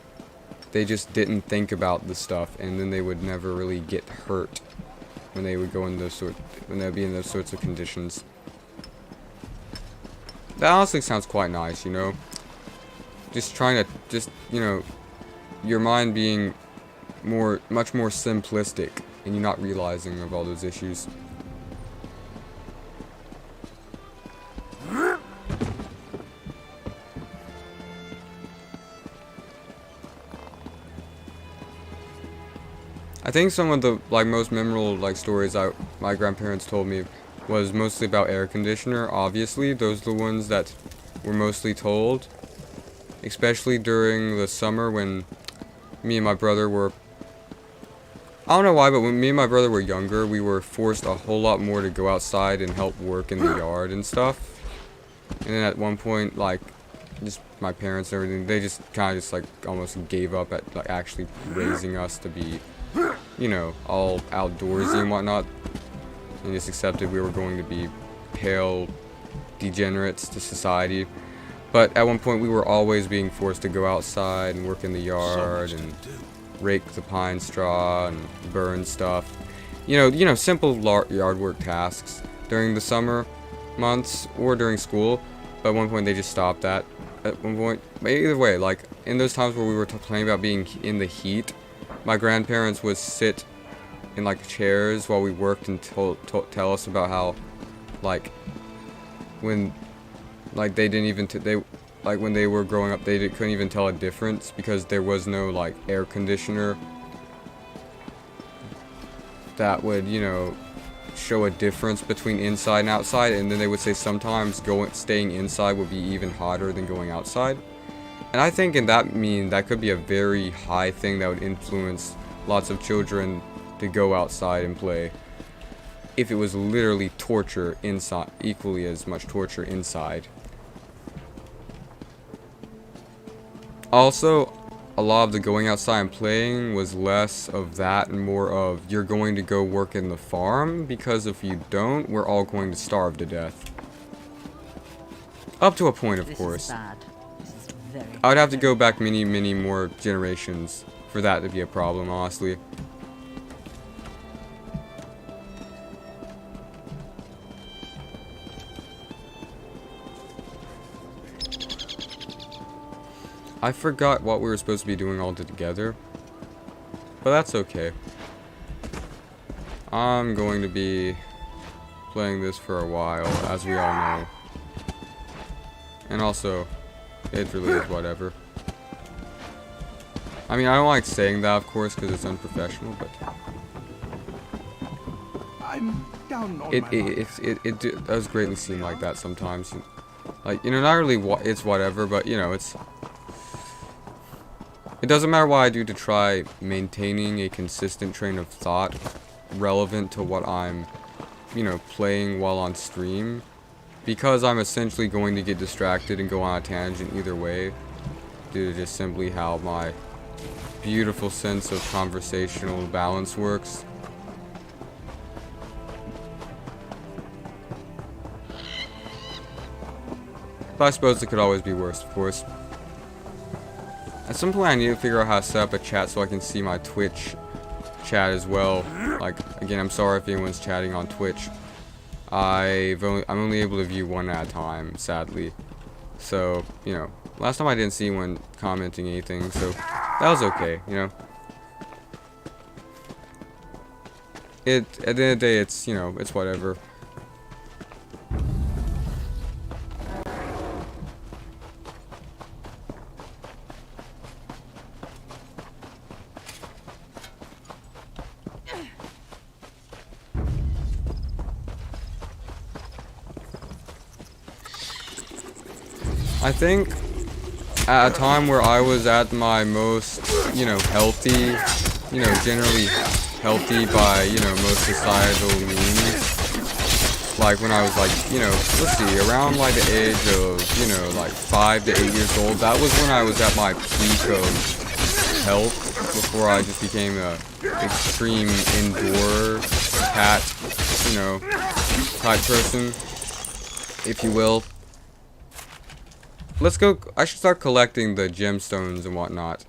they just didn't think about the stuff, and then they would never really get hurt when they would go in when they would be in those sorts of conditions. That honestly sounds quite nice, you know? Just trying to, you know, your mind being much more simplistic, and you not realizing of all those issues. I think some of the like most memorable like stories my grandparents told me was mostly about air conditioner. Obviously, those are the ones that were mostly told, especially during the summer when me and my brother were, I don't know why, but when me and my brother were younger, we were forced a whole lot more to go outside and help work in the yard and stuff. And then at one point, like, just my parents and everything, they just kind of just like almost gave up at like actually raising us to be, you know, all outdoorsy and whatnot, and just accepted we were going to be pale degenerates to society. But at one point we were always being forced to go outside and work in the yard and rake the pine straw and burn stuff. You know, simple yard work tasks during the summer months or during school. But at one point they just stopped that. At one point, but either way, like in those times where we were complaining about being in the heat, my grandparents would sit in like chairs while we worked and tell us about how, like, when, like they didn't even like when they were growing up, they couldn't even tell a difference because there was no like air conditioner that would, you know, show a difference between inside and outside. And then they would say sometimes staying inside would be even hotter than going outside. And I think that could be a very high thing that would influence lots of children to go outside and play. If it was literally torture inside, equally as much torture inside. Also, a lot of the going outside and playing was less of that and more of you're going to go work in the farm, because if you don't, we're all going to starve to death. Up to a point, of course. I would have to go back many, many more generations for that to be a problem, honestly. I forgot what we were supposed to be doing all together, but that's okay. I'm going to be playing this for a while, as we all know. And also, it really is whatever. I mean, I don't like saying that, of course, because it's unprofessional, but I'm down on it does greatly seem like that sometimes. Like, you know, not really it's whatever, but, you know, it doesn't matter what I do to try maintaining a consistent train of thought relevant to what I'm, you know, playing while on stream, because I'm essentially going to get distracted and go on a tangent either way, due to just simply how my beautiful sense of conversational balance works. But I suppose it could always be worse, of course. At some point I need to figure out how to set up a chat so I can see my Twitch chat as well. Like, again, I'm sorry if anyone's chatting on Twitch. I'm only able to view one at a time, sadly. So, you know, last time I didn't see anyone commenting anything, so that was okay, you know. At the end of the day, it's, you know, it's whatever. I think at a time where I was at my most, you know, healthy, you know, generally healthy by, you know, most societal means, like when I was like, you know, let's see, around like the age of, you know, like 5 to 8 years old, that was when I was at my peak of health, before I just became a extreme indoor cat, you know, type person, if you will. Let's go. I should start collecting the gemstones and whatnot.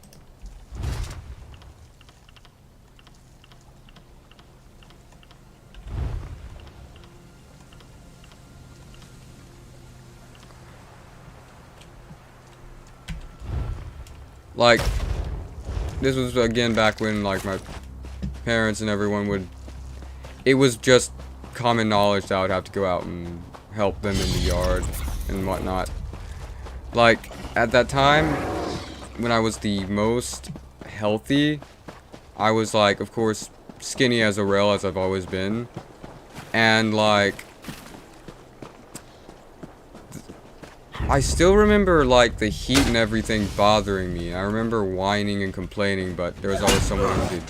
Like, this was again back when like my parents and everyone would. It was just common knowledge that I would have to go out and help them in the yard and whatnot. Like, at that time, when I was the most healthy, I was, like, of course, skinny as a rail, as I've always been. And, like, I still remember, like, the heat and everything bothering me. I remember whining and complaining, but there was always someone who could,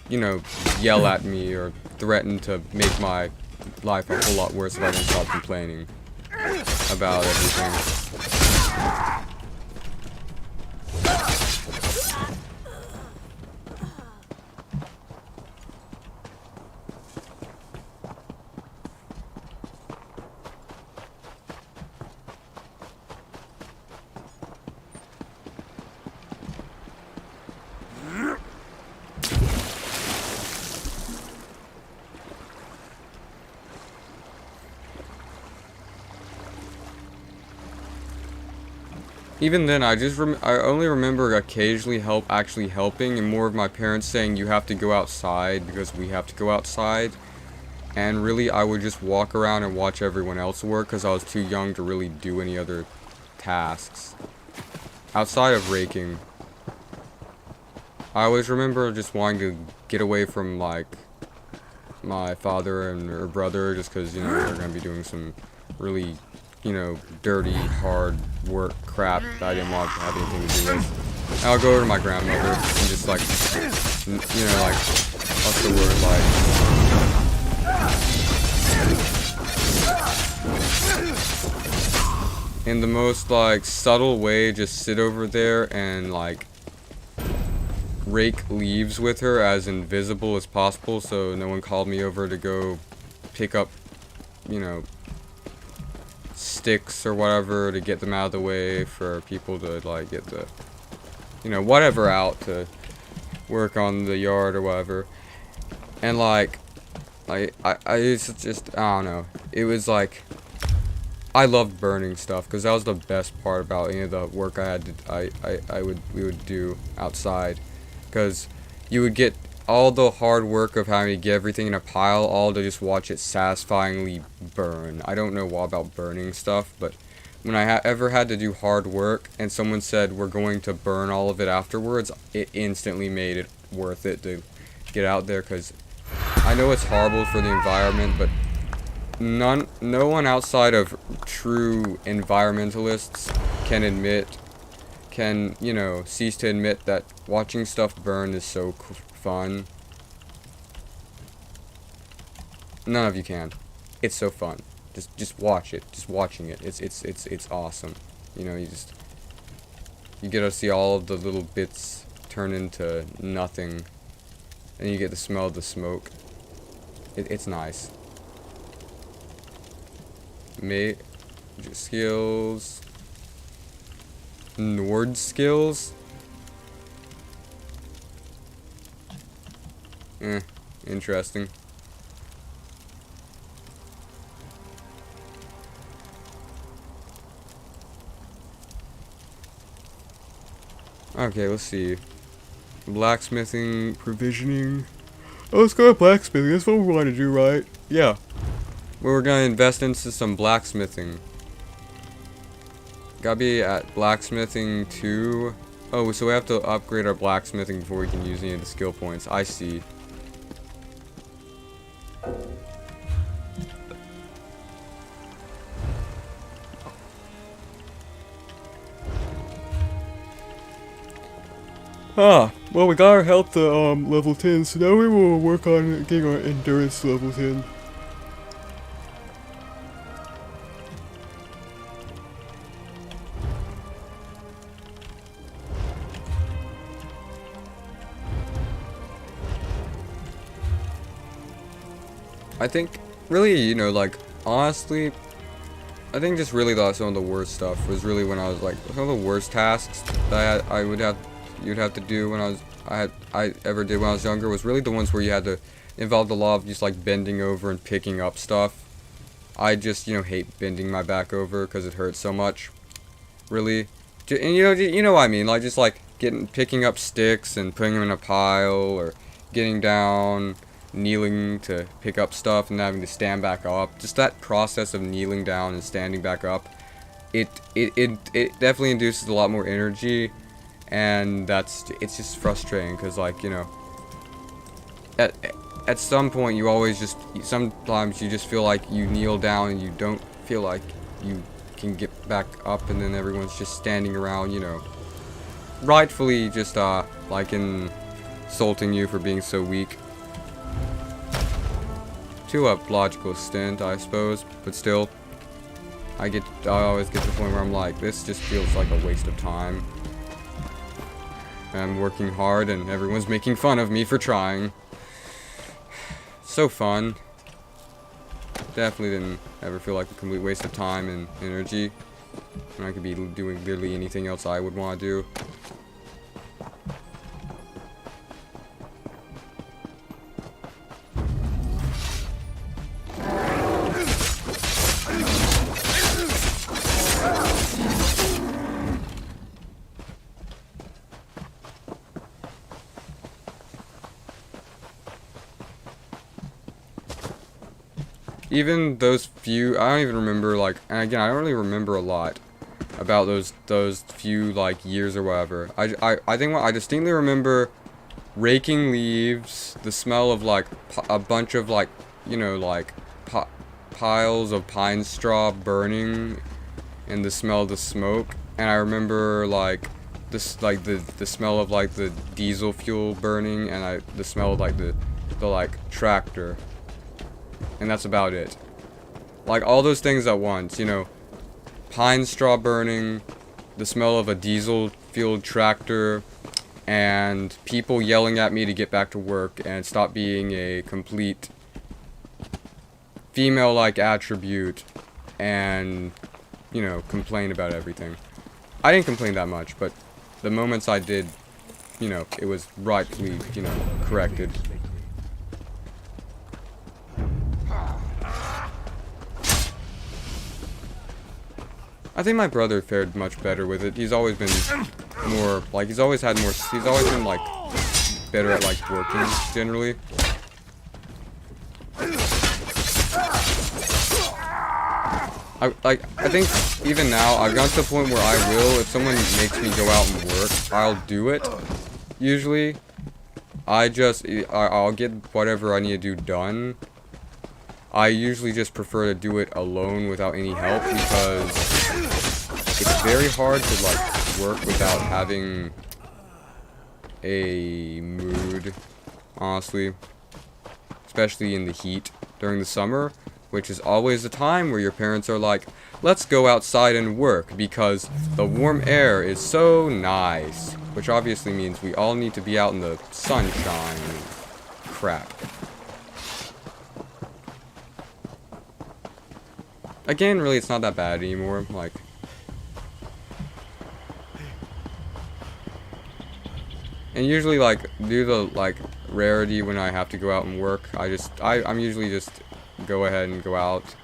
you know, yell at me or threaten to make my life a whole lot worse if I didn't stop complaining about everything. Even then, I only remember occasionally actually helping, and more of my parents saying you have to go outside because we have to go outside. And really, I would just walk around and watch everyone else work because I was too young to really do any other tasks outside of raking. I always remember just wanting to get away from like my father and or brother, just because, you know, they're gonna be doing some really, you know, dirty, hard work crap that I didn't want to have anything to do with. And I'll go over to my grandmother and just like, you know, like, what's the word, like, in the most like subtle way, just sit over there and like rake leaves with her as invisible as possible, so no one called me over to go pick up, you know, sticks or whatever to get them out of the way for people to like get the, you know, whatever out to work on the yard or whatever. And like I it's just, I don't know, it was like I loved burning stuff because that was the best part about any of the work I had to we would do outside, because you would get all the hard work of having to get everything in a pile, all to just watch it satisfyingly burn. I don't know what about burning stuff, but when I ever had to do hard work and someone said we're going to burn all of it afterwards, it instantly made it worth it to get out there, because I know it's horrible for the environment, but no one outside of true environmentalists can, you know, cease to admit that watching stuff burn is so fun. None of you can. It's so fun. Just watch it. Just watching it. It's awesome. You know, you get to see all of the little bits turn into nothing, and you get to smell the smoke. It's nice. Skills. Nord skills. Interesting. Okay, let's see. Blacksmithing, provisioning. Oh, let's go to blacksmithing. That's what we want to do, right? Yeah. We're gonna invest into some blacksmithing. Gotta be at blacksmithing 2. Oh, so we have to upgrade our blacksmithing before we can use any of the skill points. I see. Well, we got our health to level 10, so now we will work on getting our endurance to level 10. I think, really, you know, like, honestly, I think just really some of the worst stuff was really when I was, like, some of the worst tasks that you'd have to do when I ever did when I was younger was really the ones where you had to involve a lot of just, like, bending over and picking up stuff. I just, you know, hate bending my back over because it hurts so much, really. And, you know what I mean, like, just, like, picking up sticks and putting them in a pile, or getting down, kneeling to pick up stuff and having to stand back up. Just that process of kneeling down and standing back up, it definitely induces a lot more energy, and it's just frustrating because, like, you know, at some point sometimes you just feel like you kneel down and you don't feel like you can get back up, and then everyone's just standing around, you know, rightfully just like insulting you for being so weak. To a logical extent, I suppose, but still, I always get to the point where I'm like, this just feels like a waste of time. I'm working hard and everyone's making fun of me for trying. So fun. Definitely didn't ever feel like a complete waste of time and energy. And I could be doing literally anything else I would want to do. Even those few, I don't even remember, like, and again, I don't really remember a lot about those few, like, years or whatever. I think I distinctly remember raking leaves, the smell of, like, a bunch of, like, you know, like, piles of pine straw burning, and the smell of the smoke. And I remember, like, this, like, the smell of, like, the diesel fuel burning, and the smell of, like, the like, tractor. And that's about it. Like, all those things at once, you know. Pine straw burning, the smell of a diesel-fueled tractor, and people yelling at me to get back to work and stop being a complete female-like attribute and, you know, complain about everything. I didn't complain that much, but the moments I did, you know, it was rightfully, you know, corrected. I think my brother fared much better with it. He's always been more, like, he's always been, like, better at, like, working, generally. I think even now I've gotten to the point where I will, if someone makes me go out and work, I'll do it. Usually, I'll get whatever I need to do done. I usually just prefer to do it alone without any help because it's very hard to like work without having a mood, honestly, especially in the heat during the summer, which is always the time where your parents are like, let's go outside and work because the warm air is so nice, which obviously means we all need to be out in the sunshine. Crap. Again, really, it's not that bad anymore, like, and usually, like, due to, like, rarity when I have to go out and work, I'm usually just go ahead and go out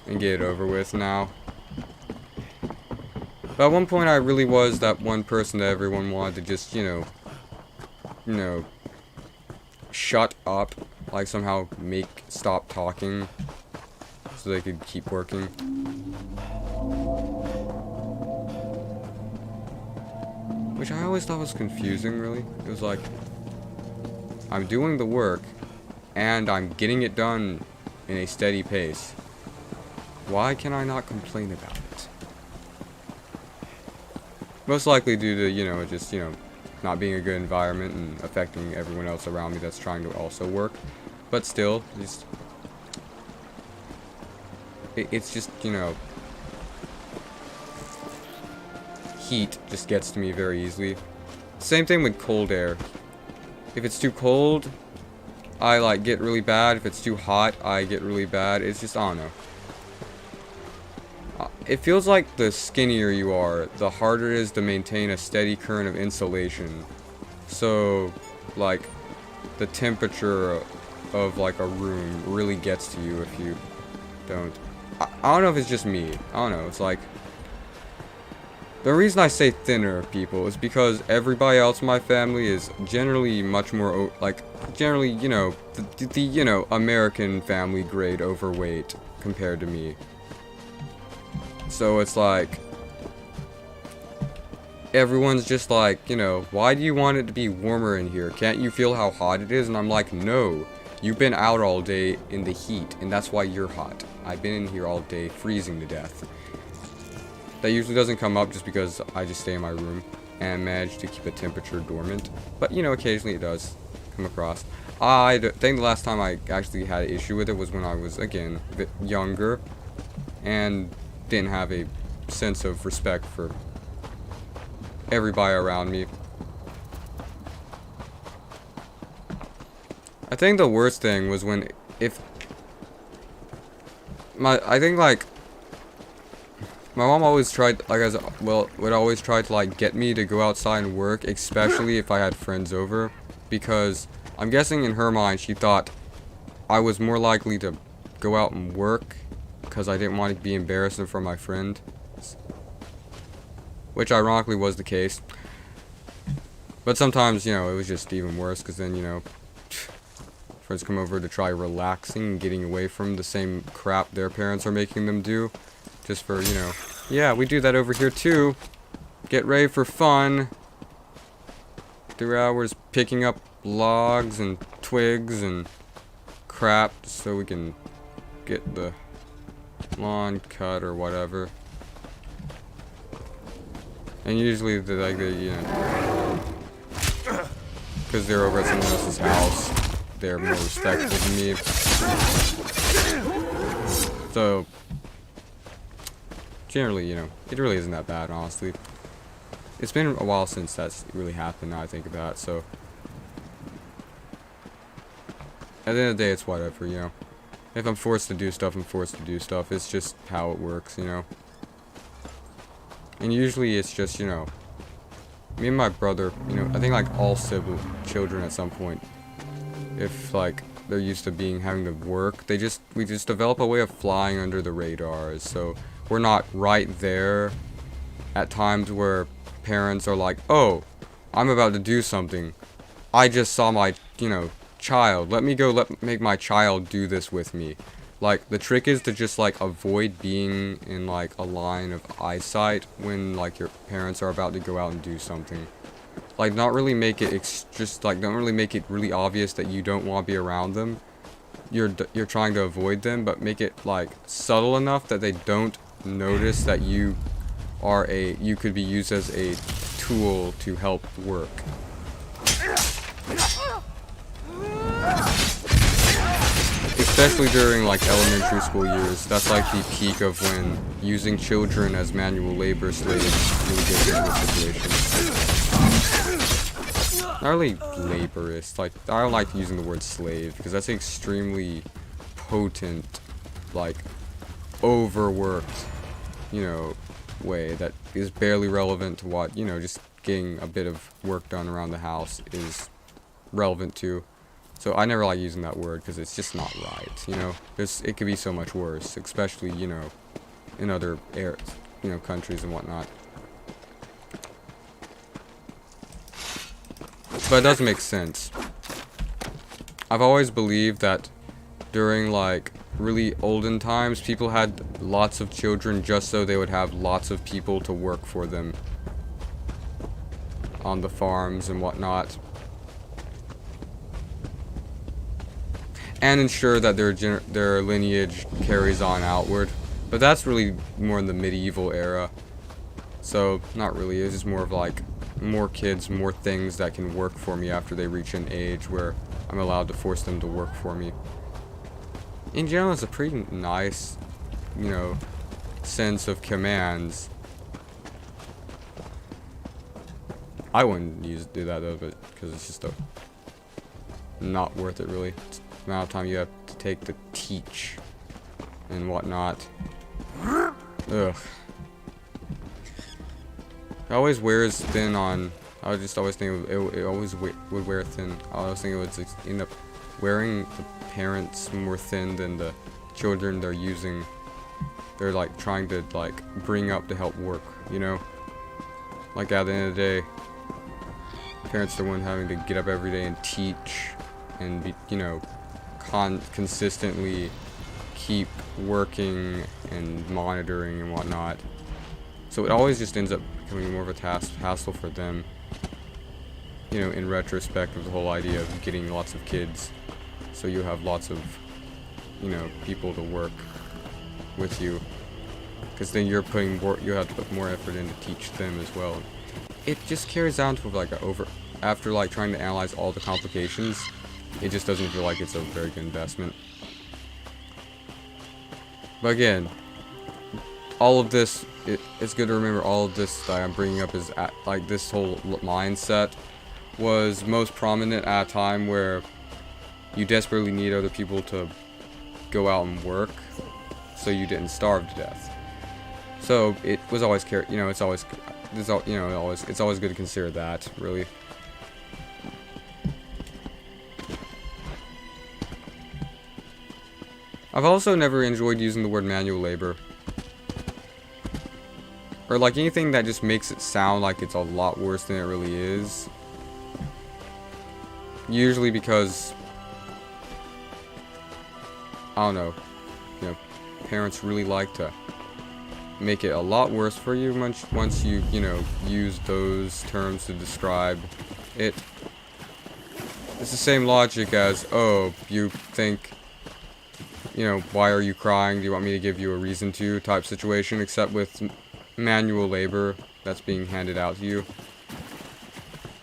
and get it over with now. But at one point, I really was that one person that everyone wanted to just, you know, shut up, like, somehow stop talking so they could keep working. Which I always thought was confusing, really. It was like, I'm doing the work, and I'm getting it done in a steady pace. Why can I not complain about it? Most likely due to, you know, just, you know, not being a good environment and affecting everyone else around me that's trying to also work. But still, just... It's just, you know... heat just gets to me very easily. Same thing with cold air. If it's too cold, I like get really bad. If it's too hot, I get really bad. It's just, I don't know. It feels like the skinnier you are, the harder it is to maintain a steady current of insulation. So, like, the temperature of like a room really gets to you if you don't. I don't know if it's just me. I don't know. It's like, the reason I say thinner people is because everybody else in my family is generally much more, like, generally, you know, the you know, American family grade overweight compared to me. So it's like, everyone's just like, you know, why do you want it to be warmer in here? Can't you feel how hot it is? And I'm like, no, you've been out all day in the heat, and that's why you're hot. I've been in here all day freezing to death. That usually doesn't come up just because I just stay in my room and manage to keep a temperature dormant. But, you know, occasionally it does come across. I think the last time I actually had an issue with it was when I was, again, a bit younger and didn't have a sense of respect for everybody around me. I think the worst thing was when, I think, like, my mom always tried, like, would always try to, like, get me to go outside and work, especially if I had friends over, because I'm guessing in her mind she thought I was more likely to go out and work because I didn't want to be embarrassed in front of my friend, which ironically was the case. But sometimes, you know, it was just even worse, because then, you know, friends come over to try relaxing and getting away from the same crap their parents are making them do. Just for, you know, yeah, we do that over here too. Get ready for fun. 3 hours picking up logs and twigs and crap so we can get the lawn cut or whatever. And usually, you know, because they're over at someone else's house, they're more respectful than me. So, generally, you know, it really isn't that bad, honestly. It's been a while since that's really happened, now I think about it, so. At the end of the day, it's whatever, you know. If I'm forced to do stuff, I'm forced to do stuff. It's just how it works, you know. And usually it's just, you know, me and my brother, you know, I think like all children at some point, if like they're used to having to work, we just develop a way of flying under the radars. So we're not right there at times where parents are like, oh, I'm about to do something. I just saw my, you know, child. Let me go make my child do this with me. Like, the trick is to just, like, avoid being in, like, a line of eyesight when, like, your parents are about to go out and do something. Like, not really make it, just, like, don't really make it really obvious that you don't want to be around them. You're trying to avoid them, but make it, like, subtle enough that they don't notice that you could be used as a tool to help work. Especially during, like, elementary school years, that's like the peak of when using children as manual labor slaves really gets into a situation. Not really laborist, like, I don't like using the word slave, because that's an extremely potent, like, overworked, you know, way that is barely relevant to what, you know, just getting a bit of work done around the house is relevant to. So I never like using that word because it's just not right, you know. It could be so much worse, especially, you know, in other countries and whatnot. But it does make sense. I've always believed that during, like, really olden times, people had lots of children just so they would have lots of people to work for them on the farms and whatnot. And ensure that their lineage carries on outward. But that's really more in the medieval era. So, not really. It's just more of like, more kids, more things that can work for me after they reach an age where I'm allowed to force them to work for me. In general, it's a pretty nice, you know, sense of commands. I wouldn't do that though, but because it's just not worth it really. It's the amount of time you have to take to teach and whatnot. Ugh. It always wears thin on. I just always think it always would wear thin. I always think it would end up wearing the parents more thin than the children they're using. They're like trying to like bring up to help work, you know. Like at the end of the day, parents are the one having to get up every day and teach and be, you know, consistently keep working and monitoring and whatnot. So it always just ends up becoming more of a hassle for them. You know, in retrospect of the whole idea of getting lots of kids, so you have lots of, you know, people to work with you, because then you have to put more effort in to teach them as well. It just carries down to like after like trying to analyze all the complications, it just doesn't feel like it's a very good investment. But again, all of this, it's good to remember all of this that I'm bringing up is like this whole mindset was most prominent at a time where you desperately need other people to go out and work so you didn't starve to death. So it was always it's always good to consider that, really. I've also never enjoyed using the word manual labor. Or like anything that just makes it sound like it's a lot worse than it really is. Usually because, I don't know, you know, parents really like to make it a lot worse for you once you, you know, use those terms to describe it. It's the same logic as, oh, you think, you know, why are you crying? Do you want me to give you a reason to type situation, except with manual labor that's being handed out to you.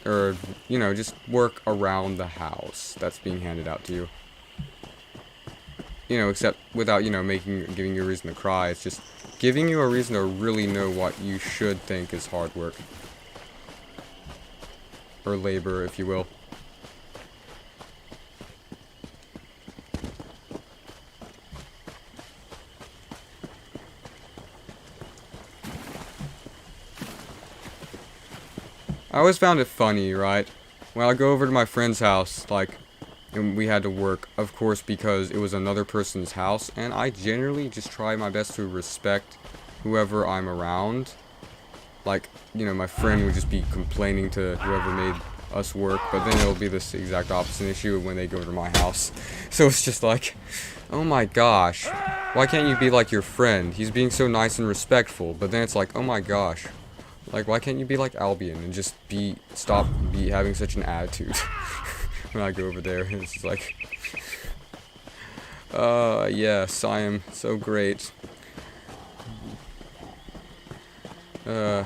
Or, you know, just work around the house that's being handed out to you. You know, except without, you know, giving you a reason to cry. It's just giving you a reason to really know what you should think is hard work. Or labor, if you will. I always found it funny, right? When I go over to my friend's house, like, and we had to work, of course, because it was another person's house, and I generally just try my best to respect whoever I'm around. Like, you know, my friend would just be complaining to whoever made us work, but then it'll be this exact opposite issue when they go to my house. So it's just like, oh my gosh, why can't you be like your friend? He's being so nice and respectful. But then it's like, oh my gosh, like, why can't you be like Albion and just stop having such an attitude? When I go over there, it's just like, yes, I am so great. I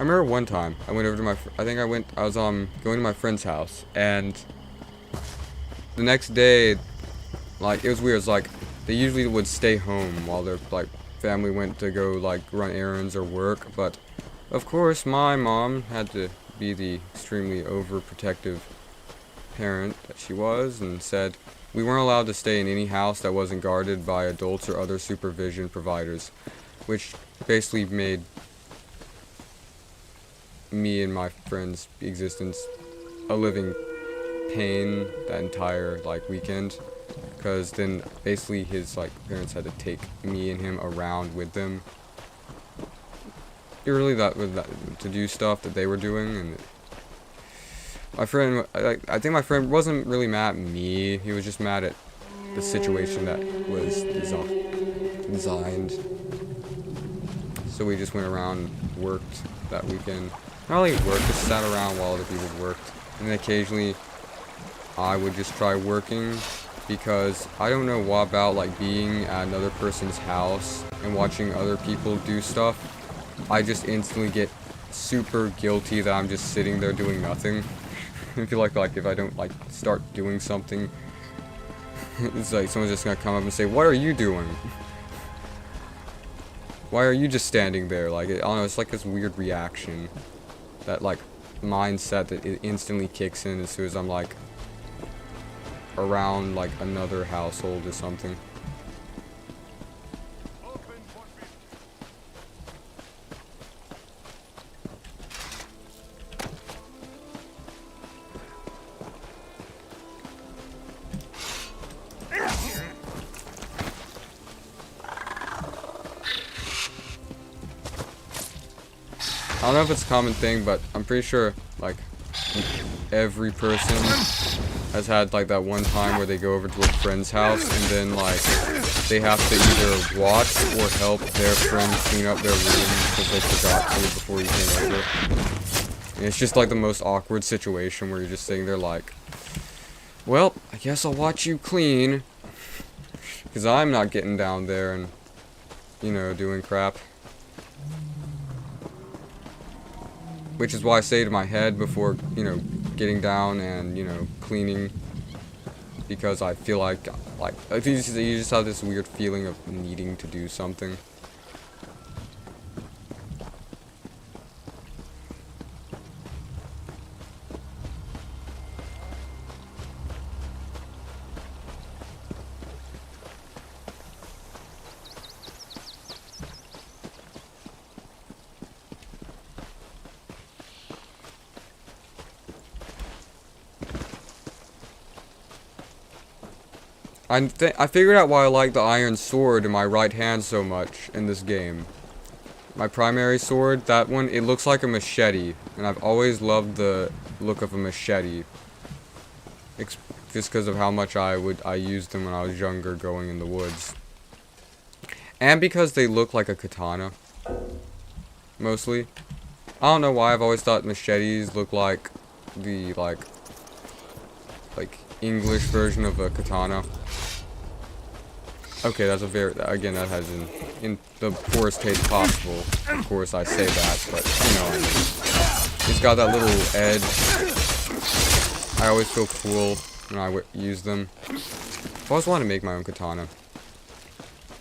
remember one time I went over to I was going to my friend's house, and the next day, like, it was weird. It's like they usually would stay home while their like family went to go like run errands or work, but of course my mom had to be the extremely overprotective parent that she was, and said we weren't allowed to stay in any house that wasn't guarded by adults or other supervision providers, which basically made me and my friend's existence a living pain that entire like weekend, because then basically his like parents had to take me and him around with them. It really to do stuff that they were doing, and my friend, I think my friend wasn't really mad at me. He was just mad at the situation that was designed. So we just went around and worked that weekend. Not really worked, just sat around while other people worked. And then occasionally I would just try working, because I don't know what about like being at another person's house and watching other people do stuff. I just instantly get super guilty that I'm just sitting there doing nothing. I feel like if I don't like start doing something, it's like someone's just gonna come up and say, "What are you doing? Why are you just standing there?" Like, I don't know, it's like this weird reaction, that like mindset that it instantly kicks in as soon as I'm like around like another household or something. I don't know if it's a common thing, but I'm pretty sure like every person has had like that one time where they go over to a friend's house and then like they have to either watch or help their friend clean up their room because they forgot to before you came over. And it's just like the most awkward situation where you're just sitting there like, well, I guess I'll watch you clean, because I'm not getting down there and, you know, doing crap. Which is why I say to my head before, you know, getting down and, you know, cleaning. Because I feel like you just have this weird feeling of needing to do something. I figured out why I like the iron sword in my right hand so much in this game. My primary sword, that one, it looks like a machete, and I've always loved the look of a machete. Just because of how much I used them when I was younger going in the woods. And because they look like a katana. Mostly. I don't know why I've always thought machetes look like the, like English version of a katana. Okay, that's a again, that has in the poorest taste possible. Of course, I say that, but you know what I mean. It's got that little edge. I always feel cool when I use them. I always want to make my own katana.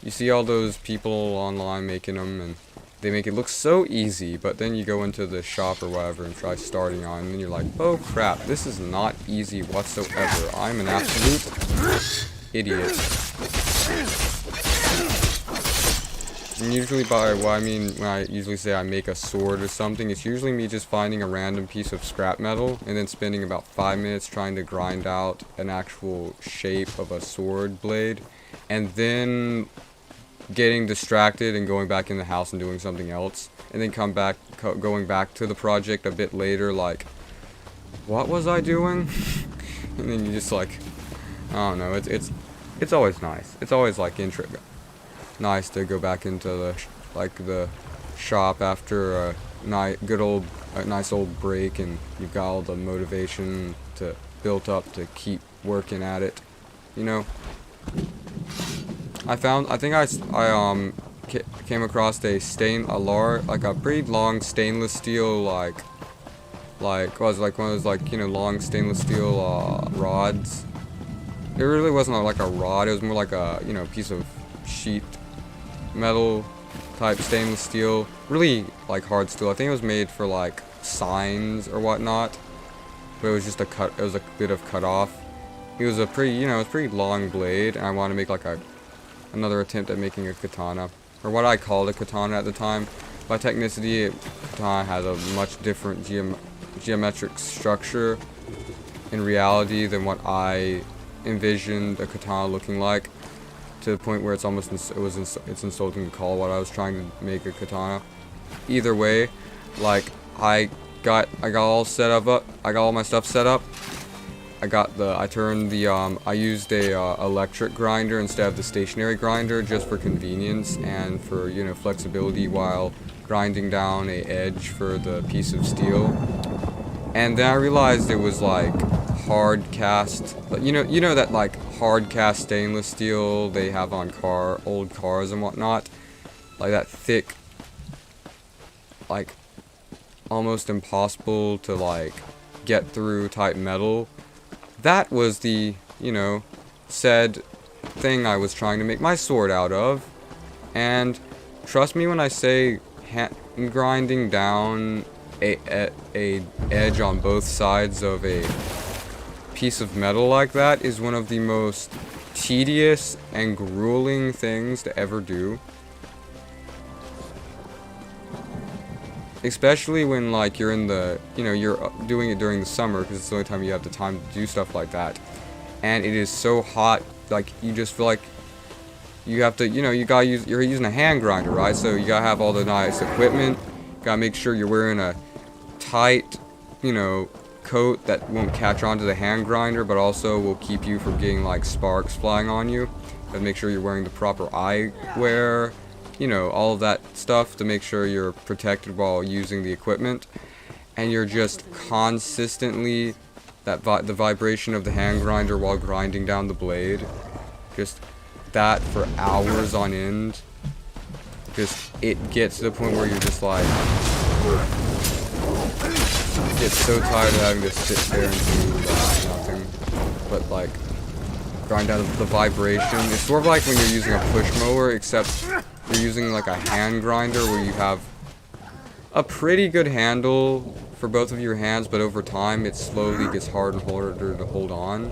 You see all those people online making them, and they make it look so easy, but then you go into the shop or whatever and try starting on, and then you're like, oh crap, this is not easy whatsoever. I'm an absolute idiot. And usually by what I mean when I usually say I make a sword or something, it's usually me just finding a random piece of scrap metal and then spending about 5 minutes trying to grind out an actual shape of a sword blade, and then getting distracted and going back in the house and doing something else, and then going back to the project a bit later, like, what was I doing? And then you just like, I don't know. It's always nice. It's always like nice to go back into the shop after a nice old break, and you've got all the motivation to built up to keep working at it, you know. I came across a pretty long stainless steel like it was like one of those like, you know, long stainless steel rods. It really wasn't like a rod, it was more like a, you know, piece of sheet metal type stainless steel, really like hard steel. I think it was made for like signs or whatnot, but it was just it was a bit of cut off. It was a pretty, you know, it was a pretty long blade, and I wanted to make like another attempt at making a katana, or what I called a katana at the time. By technicity, katana has a much different geometric structure in reality than what I envisioned a katana looking like, to the point where it's almost it's insulting to call what I was trying to make a katana. Either way, like I got all set up. I got all my stuff set up. I used a electric grinder instead of the stationary grinder, just for convenience and for, you know, flexibility while grinding down a edge for the piece of steel. And then I realized it was like hard cast, you know that like hard cast stainless steel they have on old cars and whatnot, like that thick, like almost impossible to like get through type metal. That was the, you know, said thing I was trying to make my sword out of. And trust me when I say grinding down a edge on both sides of a piece of metal like that is one of the most tedious and grueling things to ever do. Especially when like you're in the, you know, you're doing it during the summer, because it's the only time you have the time to do stuff like that. And it is so hot, like you just feel like you have to, you know, you're using a hand grinder, right? So you gotta have all the nice equipment. You gotta make sure you're wearing a tight, you know, coat that won't catch onto the hand grinder, but also will keep you from getting like sparks flying on you. Gotta make sure you're wearing the proper eyewear, you know, all of that stuff to make sure you're protected while using the equipment. And you're just consistently, the vibration of the hand grinder while grinding down the blade, just that for hours on end. Just, it gets to the point where you're just like, you get so tired of having to sit there and do nothing but like grind out the vibration. It's sort of like when you're using a push mower, except you're using like a hand grinder where you have a pretty good handle for both of your hands, but over time it slowly gets harder and harder to hold on.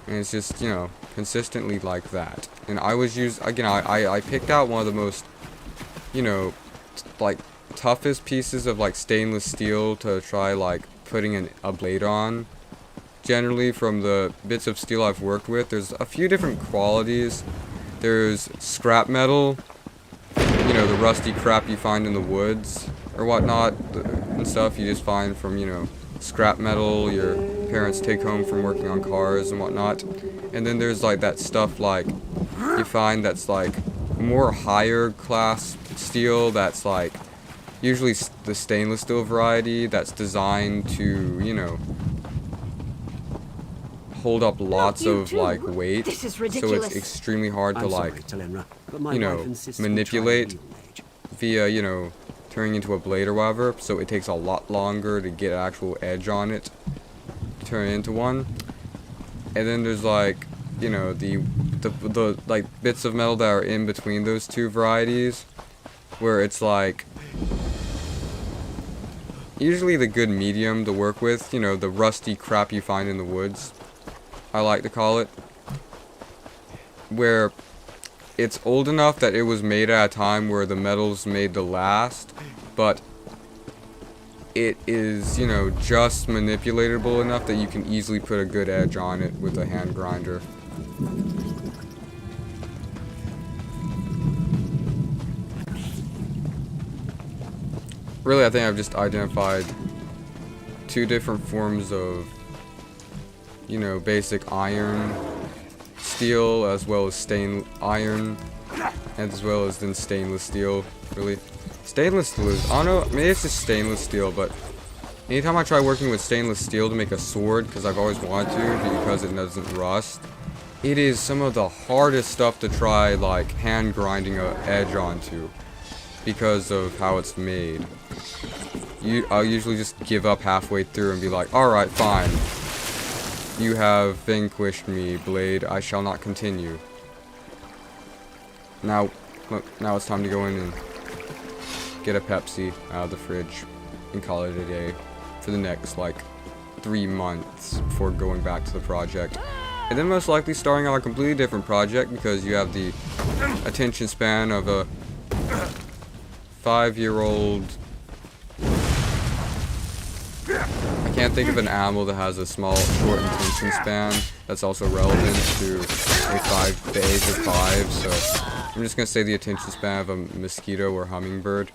And it's just, you know, consistently like that. And I picked out one of the most, you know, like toughest pieces of like stainless steel to try like putting a blade on. Generally, from the bits of steel I've worked with, there's a few different qualities. There's scrap metal, you know, the rusty crap you find in the woods or whatnot, and stuff you just find from, you know, scrap metal your parents take home from working on cars and whatnot. And then there's like that stuff like you find that's like more higher class steel, that's like usually the stainless steel variety, that's designed to, you know, hold up lots of like weight, so it's extremely hard to like, you know, manipulate via, you know, turning into a blade or whatever. So it takes a lot longer to get actual edge on it to turn it into one. And then there's like, you know, the like bits of metal that are in between those two varieties, where it's like usually the good medium to work with, you know, the rusty crap you find in the woods, I like to call it, where it's old enough that it was made at a time where the metal's made to last, but it is, you know, just manipulatable enough that you can easily put a good edge on it with a hand grinder. really, I think I've just identified two different forms of, you know, basic iron, steel, as well as iron, as well as then stainless steel, really. Stainless steel is, I don't know, maybe it's just stainless steel, but anytime I try working with stainless steel to make a sword, because I've always wanted to, because it doesn't rust, it is some of the hardest stuff to try, like, hand grinding an edge onto, because of how it's made. I'll usually just give up halfway through and be like, alright, fine. You have vanquished me, blade. I shall not continue. Now it's time to go in and get a Pepsi out of the fridge and call it a day for the next, like, 3 months before going back to the project. And then most likely starting on a completely different project because you have the attention span of a 5-year-old. I can't think of an animal that has a small, short attention span that's also relevant to the age of 5, so I'm just gonna say the attention span of a mosquito or hummingbird.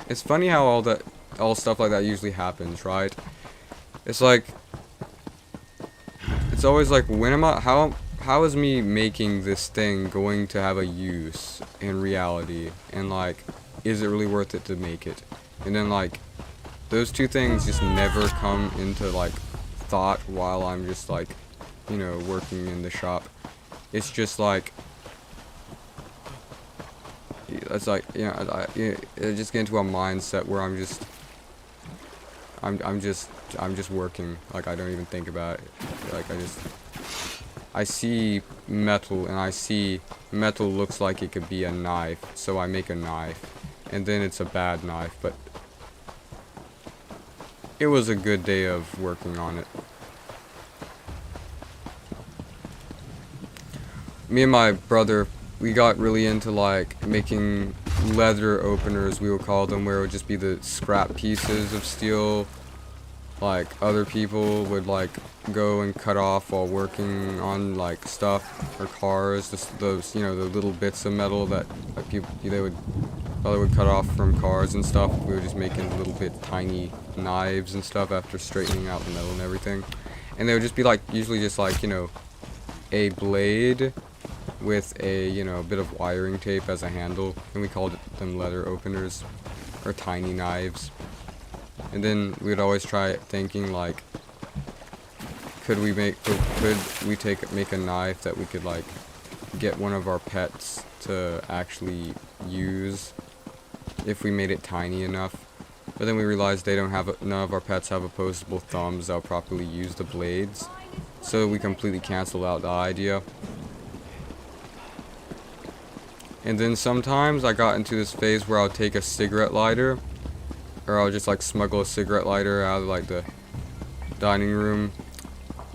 It's funny how all stuff like that usually happens, right? It's like, it's always like, when am I, how is me making this thing going to have a use in reality? And like, is it really worth it to make it? And then like, those two things just never come into like thought while I'm just like, you know, working in the shop. It's just like, it's like, you know, I just get into a mindset where I'm just working. Like, I don't even think about it. Like, I see metal, and I see metal looks like it could be a knife, so I make a knife. And then it's a bad knife, but it was a good day of working on it. Me and my brother, we got really into like making leather openers, we would call them, where it would just be the scrap pieces of steel like other people would like go and cut off while working on like stuff or cars, just those, you know, the little bits of metal that people they would cut off from cars and stuff. We would just make into little bit tiny knives and stuff after straightening out the metal and everything, and they would just be like usually just like, you know, a blade with a, you know, a bit of wiring tape as a handle, and we called them leather openers or tiny knives. And then we'd always try thinking like, could we make a knife that we could like get one of our pets to actually use if we made it tiny enough. But then we realized none of our pets have opposable thumbs that'll properly use the blades, so we completely canceled out the idea. And then sometimes I got into this phase where I'll take a cigarette lighter, or I'll just like smuggle a cigarette lighter out of like the dining room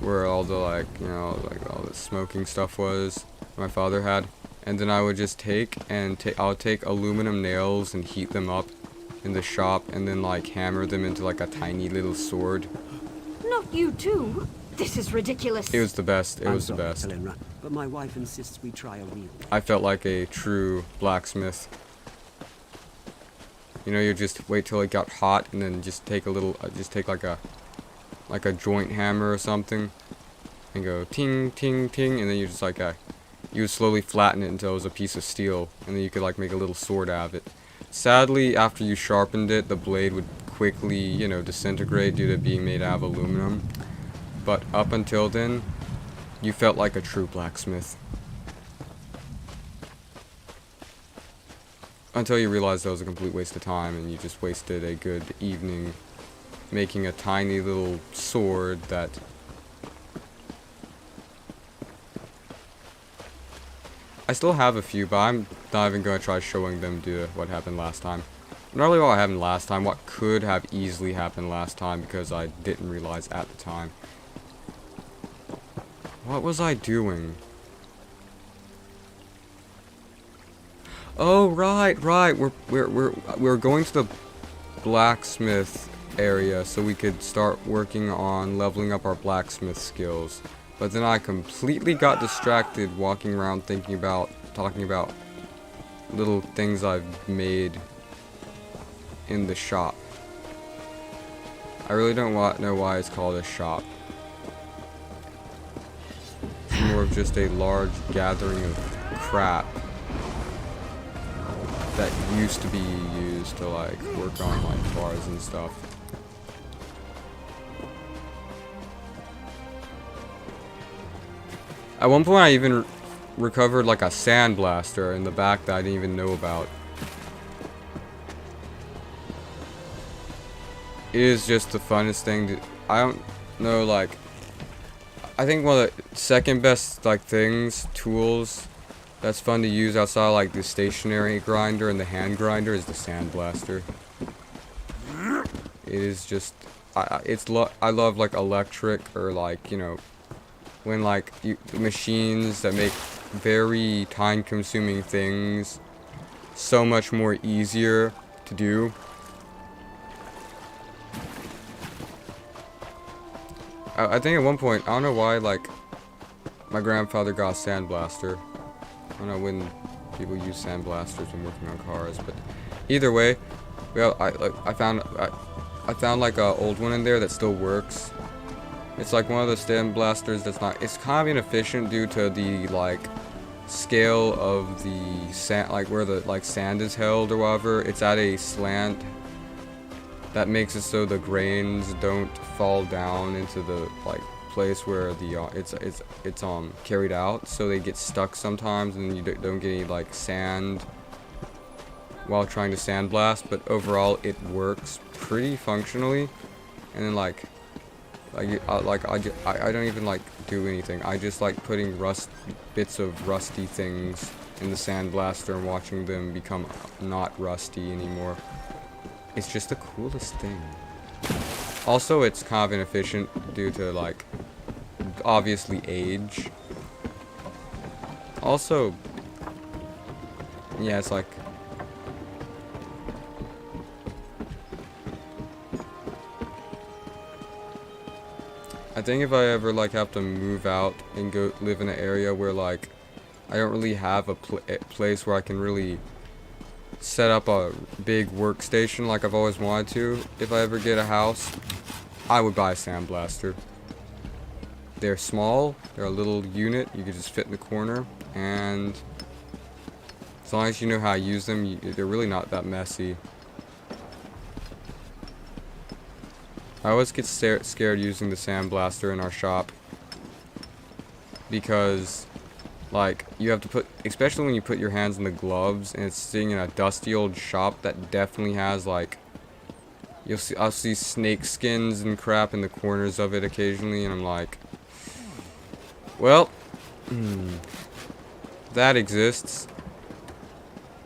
where all the like, you know, like all the smoking stuff was my father had, and then I would just I'll take aluminum nails and heat them up in the shop and then like hammer them into like a tiny little sword. Not you too. This is ridiculous. It was the best. It was the sorry, best. Kalenra, but my wife insists we try a real. I felt like a true blacksmith. You know, you just wait till it got hot and then just take a little, like a joint hammer or something and go ting, ting, ting, and then you just like, you would slowly flatten it until it was a piece of steel, and then you could like make a little sword out of it. Sadly, after you sharpened it, the blade would quickly, you know, disintegrate due to being made out of aluminum. But up until then, you felt like a true blacksmith. Until you realized that was a complete waste of time and you just wasted a good evening making a tiny little sword that... I still have a few, but I'm not even going to try showing them due to what happened last time. Not really what happened last time, what could have easily happened last time because I didn't realize at the time. What was I doing? Oh, right. We're going to the blacksmith area so we could start working on leveling up our blacksmith skills. But then I completely got distracted walking around talking about little things I've made in the shop. I really don't know why it's called a shop. It's more of just a large gathering of crap that used to be used to like work on like cars and stuff. At one point I even recovered like a sandblaster in the back that I didn't even know about. It is just the funnest thing to, I don't know, like, I think one of the second best like tools that's fun to use outside like the stationary grinder and the hand grinder is the sandblaster. It is just, I love like electric or like, you know, when like machines that make very time consuming things so much more easier to do. I think at one point, I don't know why, like, my grandfather got a sandblaster. I don't know when people use sandblasters when working on cars, but either way, well, I found like a old one in there that still works. It's like one of the sandblasters that's not. It's kind of inefficient due to the like scale of the sand, like where the like sand is held or whatever. It's at a slant that makes it so the grains don't fall down into the like place where the it's carried out, so they get stuck sometimes and you don't get any like sand while trying to sandblast. But overall it works pretty functionally. And then like I don't even like do anything. I just like putting bits of rusty things in the sandblaster and watching them become not rusty anymore. It's just the coolest thing. Also, it's kind of inefficient due to, like, obviously age. Also, yeah, it's like... I think if I ever, like, have to move out and go live in an area where, like, I don't really have a place where I can really set up a big workstation like I've always wanted to. If I ever get a house, I would buy a sandblaster. They're small, they're a little unit, you can just fit in the corner, and as long as you know how to use them, they're really not that messy. I always get scared using the sandblaster in our shop because like, you have to put, especially when you put your hands in the gloves and it's sitting in a dusty old shop that definitely has, like, I'll see snake skins and crap in the corners of it occasionally, and I'm like, well, that exists.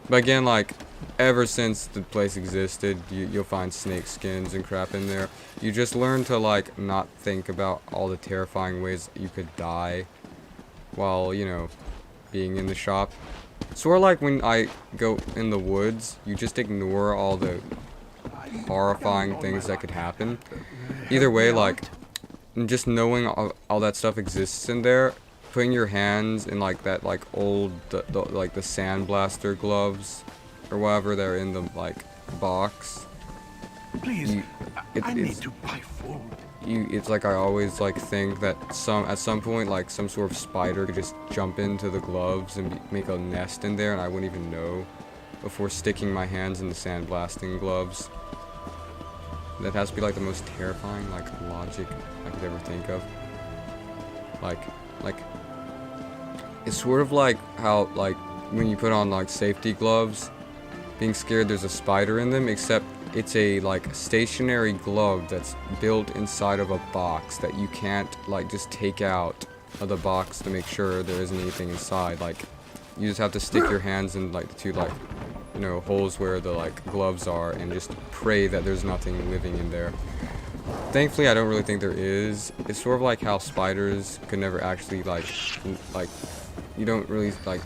But again, like, ever since the place existed, you'll find snake skins and crap in there. You just learn to, like, not think about all the terrifying ways that you could die while, you know, being in the shop. Sort of like when I go in the woods, you just ignore all the horrifying things that could happen. Either way, like, just knowing all that stuff exists in there, putting your hands in like that like old like the sandblaster gloves or whatever they're in the like box. Please, I need to buy food. It's like I always like think that at some point like some sort of spider could just jump into the gloves and make a nest in there and I wouldn't even know before sticking my hands in the sandblasting gloves. That has to be like the most terrifying like logic I could ever think of. Like it's sort of like how like when you put on like safety gloves, being scared there's a spider in them, except it's a like stationary glove that's built inside of a box that you can't like just take out of the box to make sure there isn't anything inside. Like you just have to stick your hands in like the two like, you know, holes where the like gloves are and just pray that there's nothing living in there. Thankfully I don't really think there is. It's sort of like how spiders could never actually like you don't really like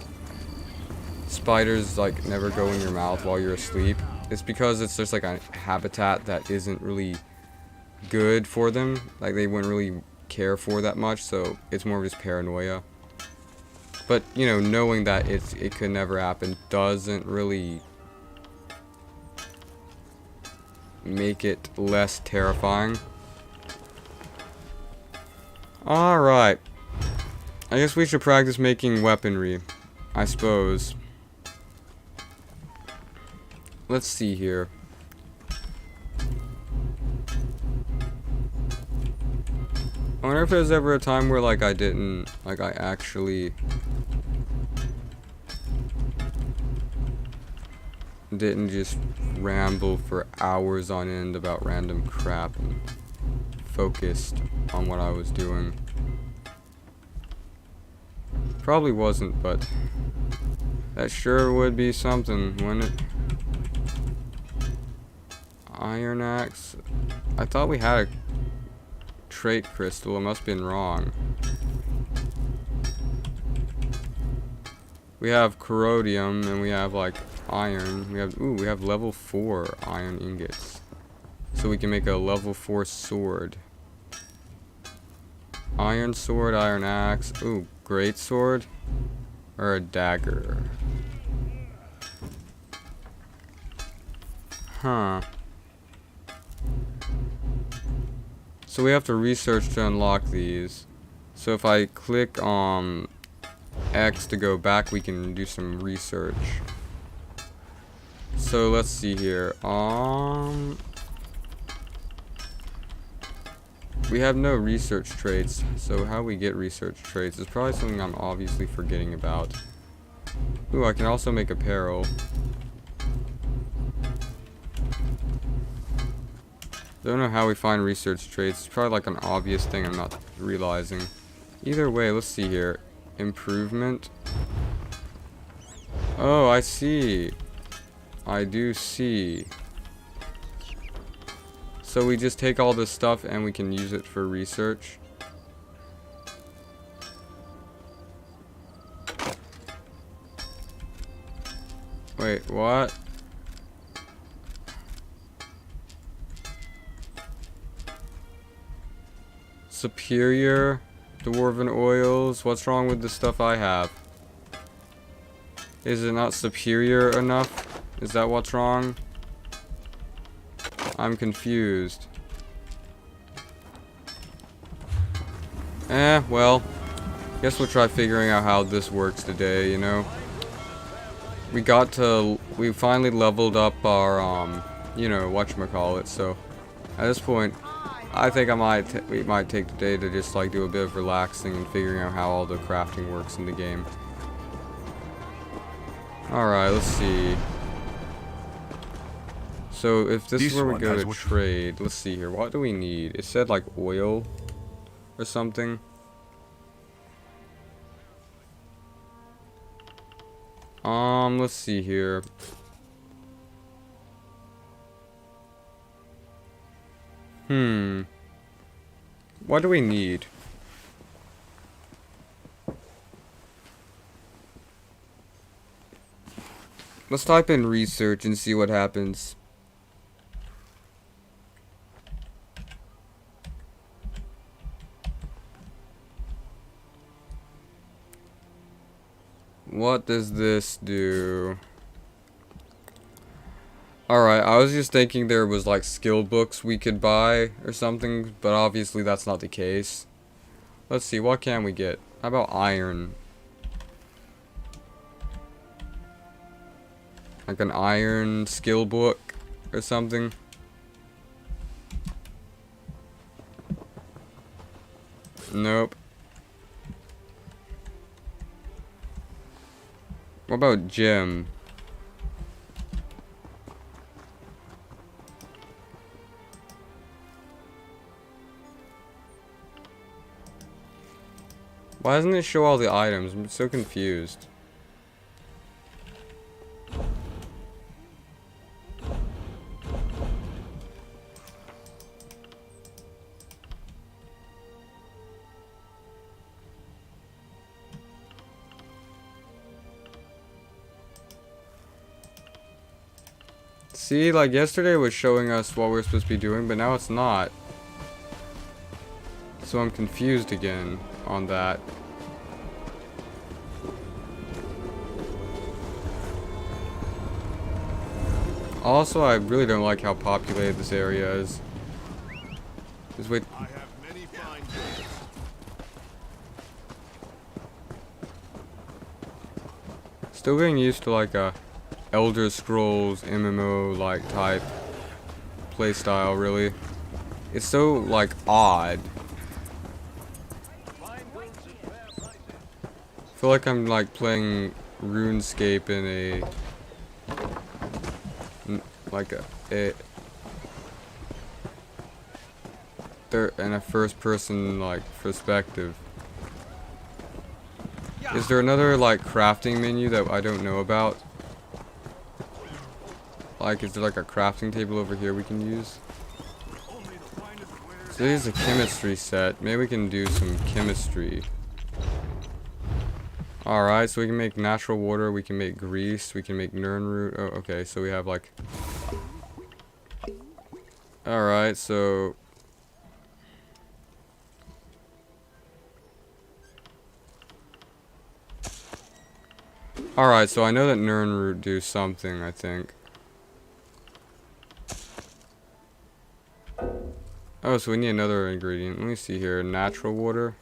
spiders never go in your mouth while you're asleep. It's because it's just like a habitat that isn't really good for them. Like, they wouldn't really care for that much, so it's more of just paranoia. But, you know, knowing that it could never happen doesn't really make it less terrifying. Alright. I guess we should practice making weaponry, I suppose. Let's see here. I wonder if there's ever a time where, like, I actually didn't just ramble for hours on end about random crap and focused on what I was doing. Probably wasn't, but that sure would be something, wouldn't it? Iron axe. I thought we had a trait crystal. It must have been wrong. We have corrodium and we have like iron. We have level 4 iron ingots. So we can make a level 4 sword. Iron sword, iron axe. Ooh, great sword or a dagger. Huh. So we have to research to unlock these. So if I click on X to go back, we can do some research. So let's see here. We have no research traits. So how we get research traits is probably something I'm obviously forgetting about. Ooh, I can also make apparel. Don't know how we find research traits. It's probably like an obvious thing I'm not realizing. Either way, let's see here. Improvement. Oh, I see. I do see. So we just take all this stuff and we can use it for research. Wait, what? Superior dwarven oils. What's wrong with the stuff I have? Is it not superior enough? Is that what's wrong? I'm confused. Well, guess we'll try figuring out how this works today, you know? We finally leveled up our, you know, whatchamacallit, so at this point, I think we might take the day to just like do a bit of relaxing and figuring out how all the crafting works in the game. Alright, let's see. So if this is where we go to trade, let's see here. What do we need? It said like oil or something. Let's see here. What do we need? Let's type in research and see what happens. What does this do? Alright, I was just thinking there was like skill books we could buy or something, but obviously that's not the case. Let's see, what can we get? How about iron? Like an iron skill book or something? Nope. What about gem? Why doesn't it show all the items? I'm so confused. See, like yesterday was showing us what we're supposed to be doing, but now it's not. So I'm confused again on that. Also, I really don't like how populated this area is. Just wait. I have many fine days. Still getting used to like a Elder Scrolls MMO like type playstyle, really. It's so like odd. I feel like I'm like playing RuneScape in a in a first person like perspective. Is there another like crafting menu that I don't know about? Like, is there like a crafting table over here we can use? So this is a chemistry set. Maybe we can do some chemistry. Alright, so we can make natural water, we can make grease, we can make Nirnroot. Oh, okay, so we have like... Alright, so... Alright, so I know that Nirnroot do something, I think. Oh, so we need another ingredient. Let me see here. Natural water.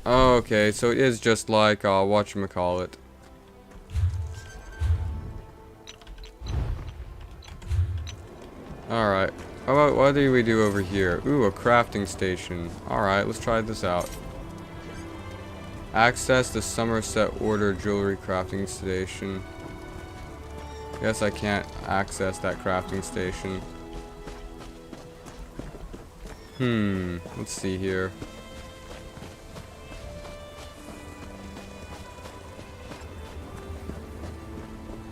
Oh, okay, so it is just like, whatchamacallit. Alright. What do we do over here? Ooh, a crafting station. Alright, let's try this out. Access the Somerset Order Jewelry Crafting Station. Guess I can't access that crafting station. Let's see here.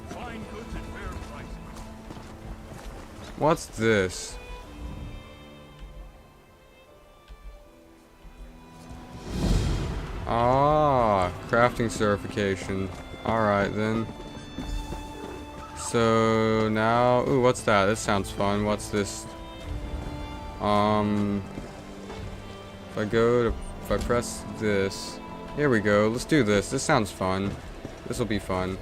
Fine goods at fair prices. What's this? Ah, crafting certification. Alright then. So now, ooh, what's that? This sounds fun. What's this? If I press this, here we go. Let's do this. This sounds fun. This will be fun.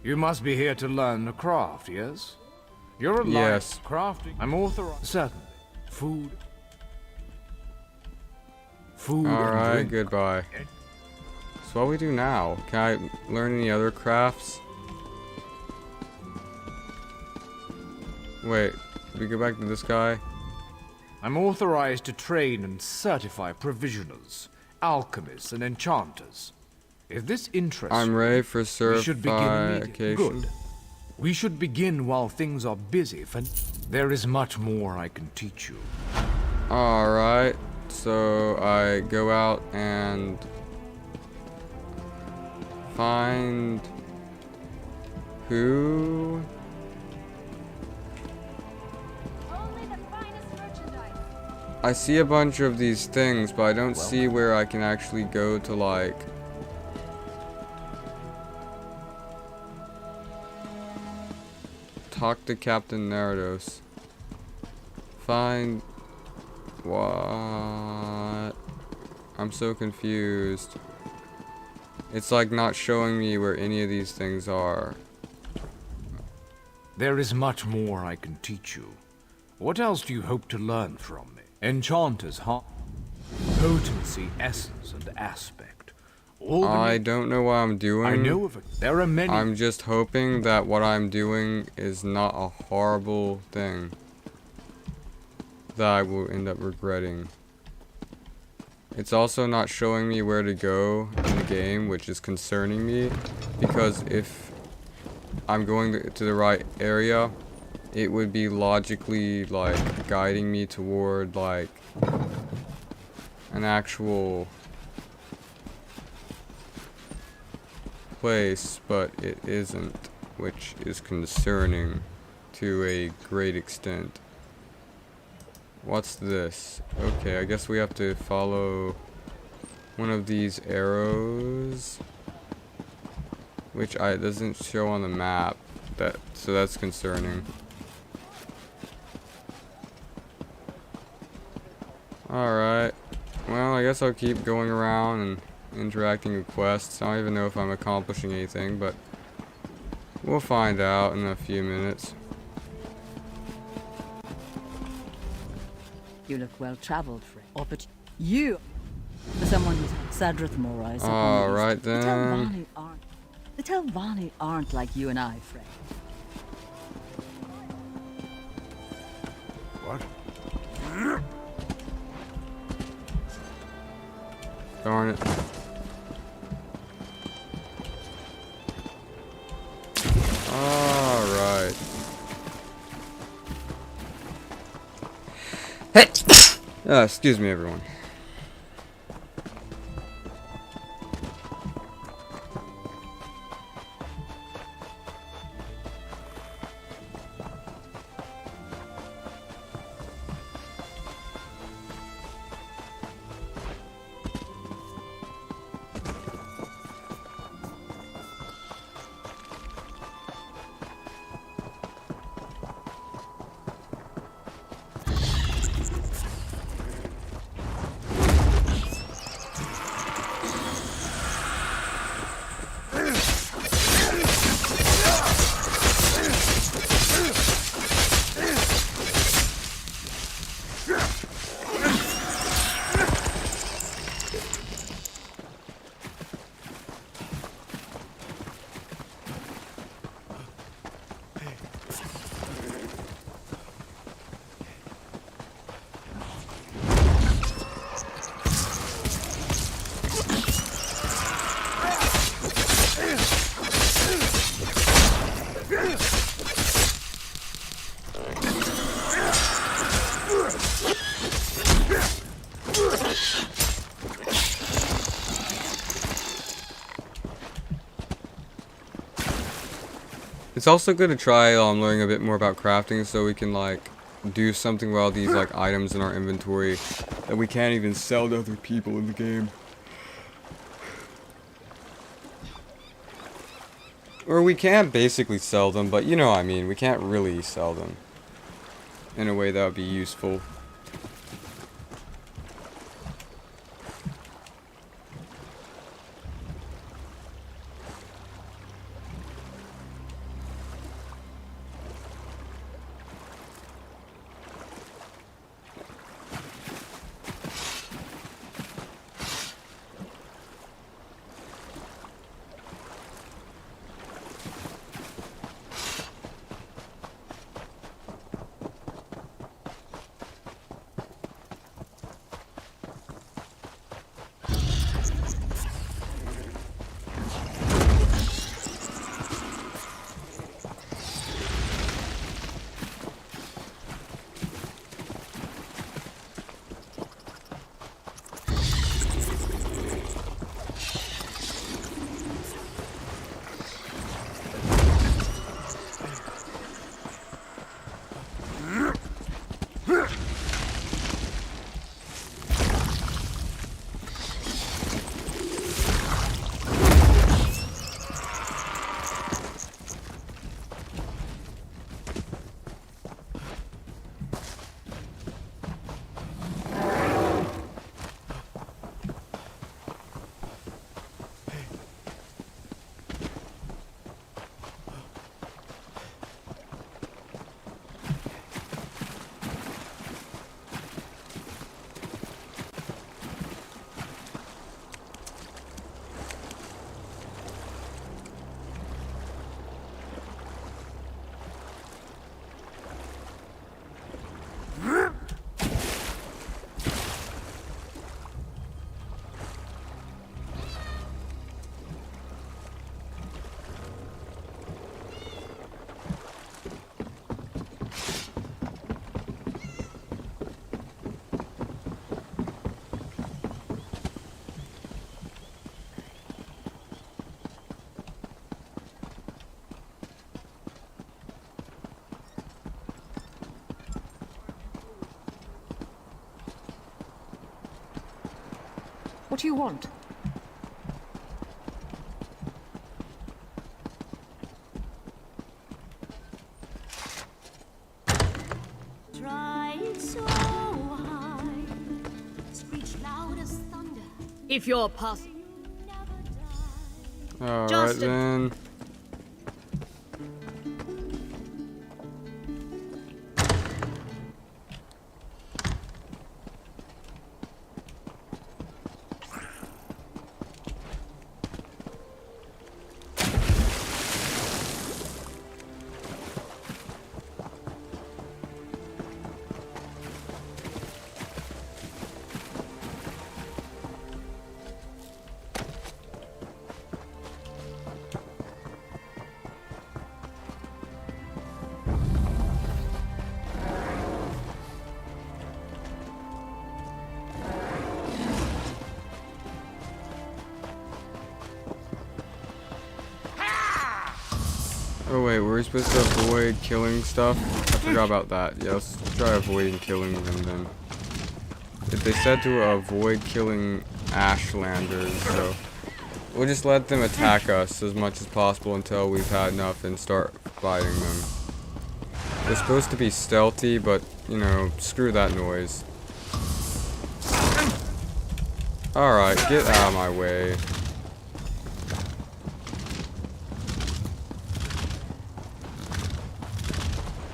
You must be here to learn the craft, yes? You're a Yes. crafting. I'm authorized. Certainly. Food. Food and Alright, drink. goodbye. So what do we do now? Can I learn any other crafts? Wait, did we go back to this guy? I'm authorized to train and certify provisioners, alchemists, and enchanters. If this interests I'm ready for we should begin immediately. certification. Good. We should begin while things are busy, for there is much more I can teach you. Alright, so I go out and find who? Only the finest merchandise. I see a bunch of these things, but I don't see where I can actually go to like talk to Captain Narados. Find what? I'm so confused. It's like not showing me where any of these things are. There is much more I can teach you. What else do you hope to learn from me? Enchanters, huh? Potency, essence, and aspect. All the I don't know what I'm doing. I know of it. There are many. I'm just hoping that what I'm doing is not a horrible thing. that I will end up regretting. It's also not showing me where to go in the game, which is concerning me, because if I'm going to the right area, it would be logically like guiding me toward like an actual place, but it isn't, which is concerning to a great extent. What's this? Okay, I guess we have to follow one of these arrows, which doesn't show on the map. So that's concerning. Alright. Well, I guess I'll keep going around and interacting with quests. I don't even know if I'm accomplishing anything, but we'll find out in a few minutes. You look well traveled, friend. You, for someone who's Sadrith Mora is Alright then. The Telvanni aren't like you and I, friend. What? Darn it. Alright. Hey! Excuse me, everyone. It's also good to try learning a bit more about crafting so we can like do something with all these like items in our inventory that we can't even sell to other people in the game. Or we can basically sell them, but you know what I mean, we can't really sell them in a way that would be useful. What do you want? Trying so high, screech loud as thunder. If you're passing. Alright Justin. then. Oh wait, were we supposed to avoid killing stuff? I forgot about that. Yeah, let's try avoiding killing them then. If they said to avoid killing Ashlanders, so we'll just let them attack us as much as possible until we've had enough and start fighting them. They're supposed to be stealthy, but, you know, screw that noise. Alright, get out of my way.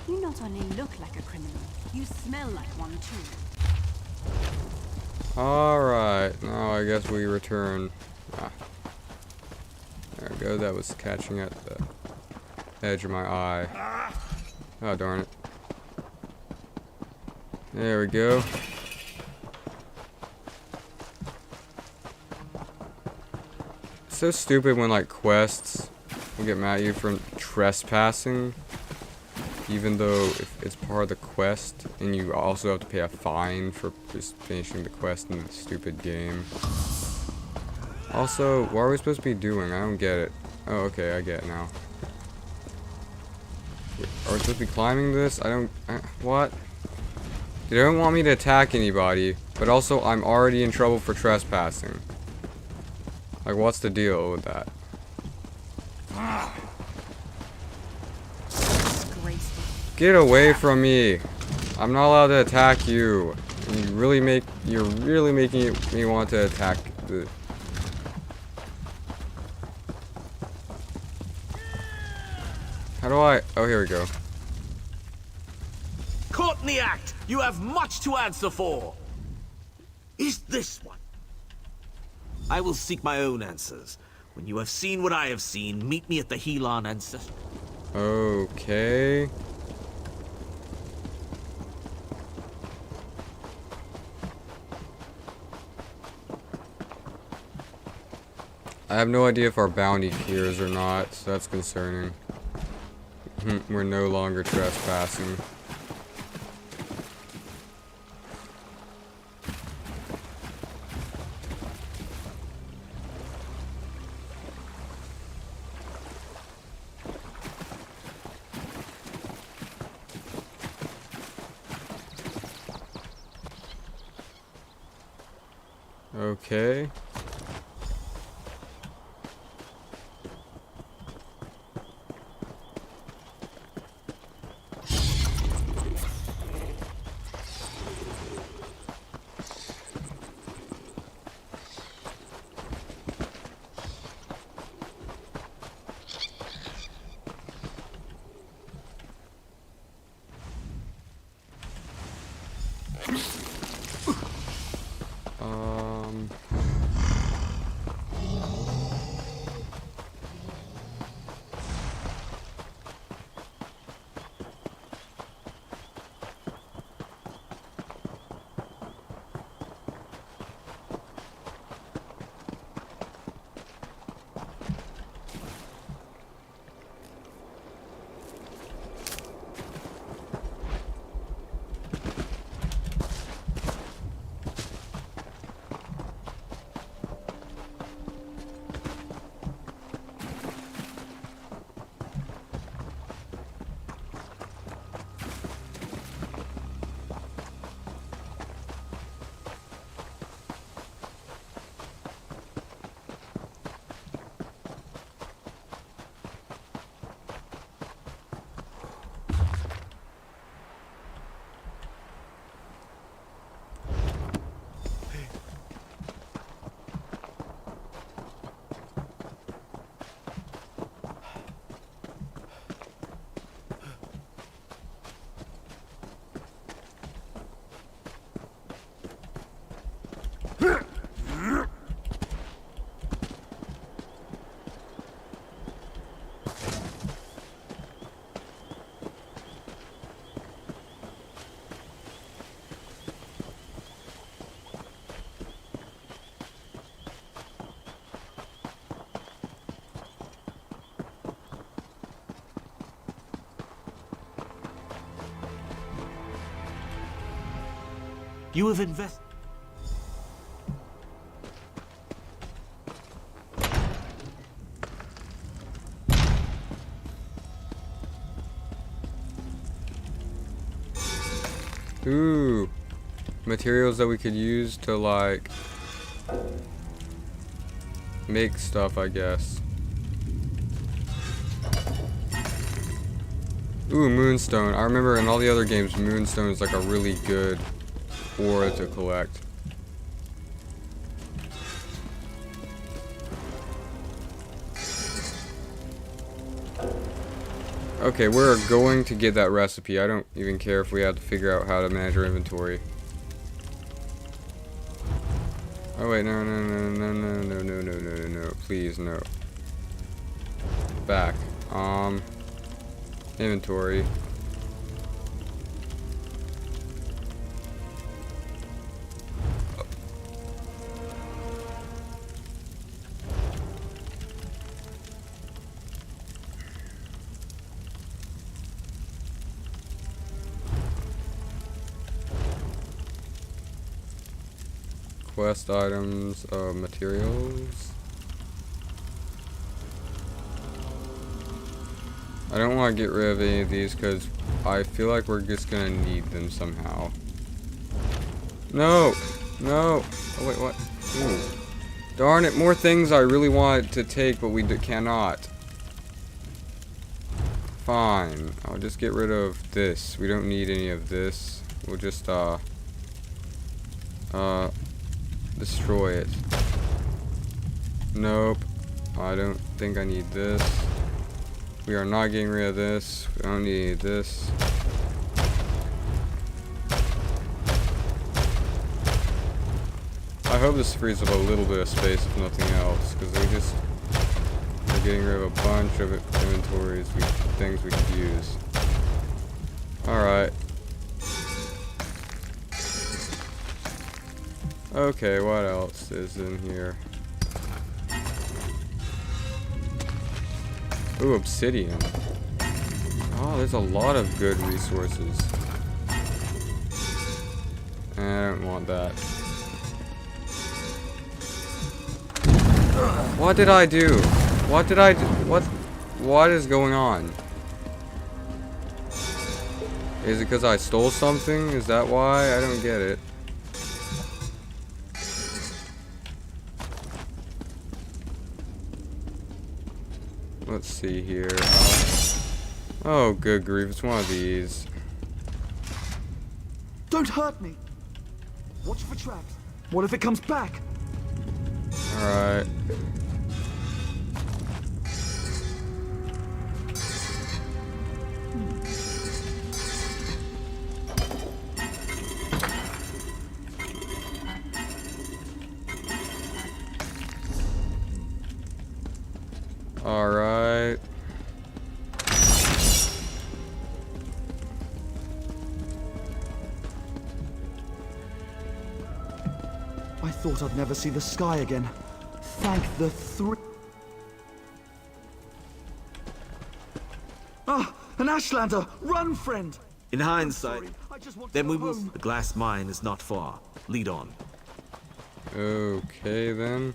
You not only look like a criminal, you smell like one too. Alright, now I guess we return. Ah. There we go, that was catching at the edge of my eye. Oh, darn it. There we go. It's so stupid when, like, quests will get mad at you for trespassing. Even though if it's part of the quest, and you also have to pay a fine for just finishing the quest in the stupid game. Also, what are we supposed to be doing? I don't get it. Oh, okay, I get it now. Are we supposed to be climbing this? I don't... what? They don't want me to attack anybody, but also I'm already in trouble for trespassing. Like, what's the deal with that? Get away from me! I'm not allowed to attack you. And you're really making me want to attack the... How do I... oh, here we go. Caught in the act! You have much to answer for! Is this one? I will seek my own answers. When you have seen what I have seen, meet me at the Helon Ancestral. Okay. I have no idea if our bounty clears or not, so that's concerning. We're no longer trespassing. Okay. You have invested. Ooh, materials that we could use to like make stuff, I guess. Ooh, Moonstone. I remember in all the other games, Moonstone is like a really good ore to collect. Okay, we're going to get that recipe. I don't even care if we have to figure out how to manage our inventory. Oh wait, no, please, no. Back. Inventory. Quest items, materials. I don't want to get rid of any of these because I feel like we're just gonna need them somehow. No! No! Oh wait, what? Ooh. Darn it, more things I really want to take, but we cannot. Fine. I'll just get rid of this. We don't need any of this. We'll just, destroy it. Nope. I don't think I need this. We are not getting rid of this. We don't need this. I hope this frees up a little bit of space if nothing else, because we're getting rid of a bunch of inventories, things we could use. Alright. Okay, what else is in here? Ooh, obsidian. Oh, there's a lot of good resources. I don't want that. What did I do? What did I do? What is going on? Is it because I stole something? Is that why? I don't get it. Let's see here. Oh, good grief. It's one of these. Don't hurt me. Watch for traps. What if it comes back? Alright. Alright. I thought I'd never see the sky again. Thank the Ah, an Ashlander! Run, friend! In hindsight, Sorry, I just want to then go we will. home. The glass mine is not far. Lead on. Okay then.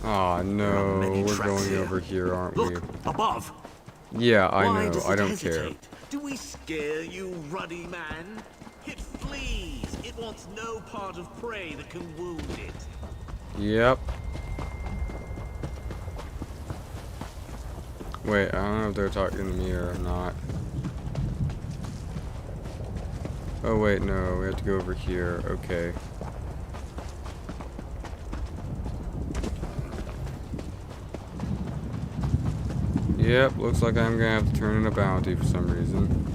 Oh no, many we're traps going here. over here, aren't we? Look, above. Yeah, I Why know. does I it don't care. hesitate? Do we scare you, ruddy man? It flees. It wants no part of prey that can wound it. Yep. Wait, I don't know if they're talking to me or not. Oh wait, no, we have to go over here. Okay. Yep, looks like I'm gonna have to turn in a bounty for some reason.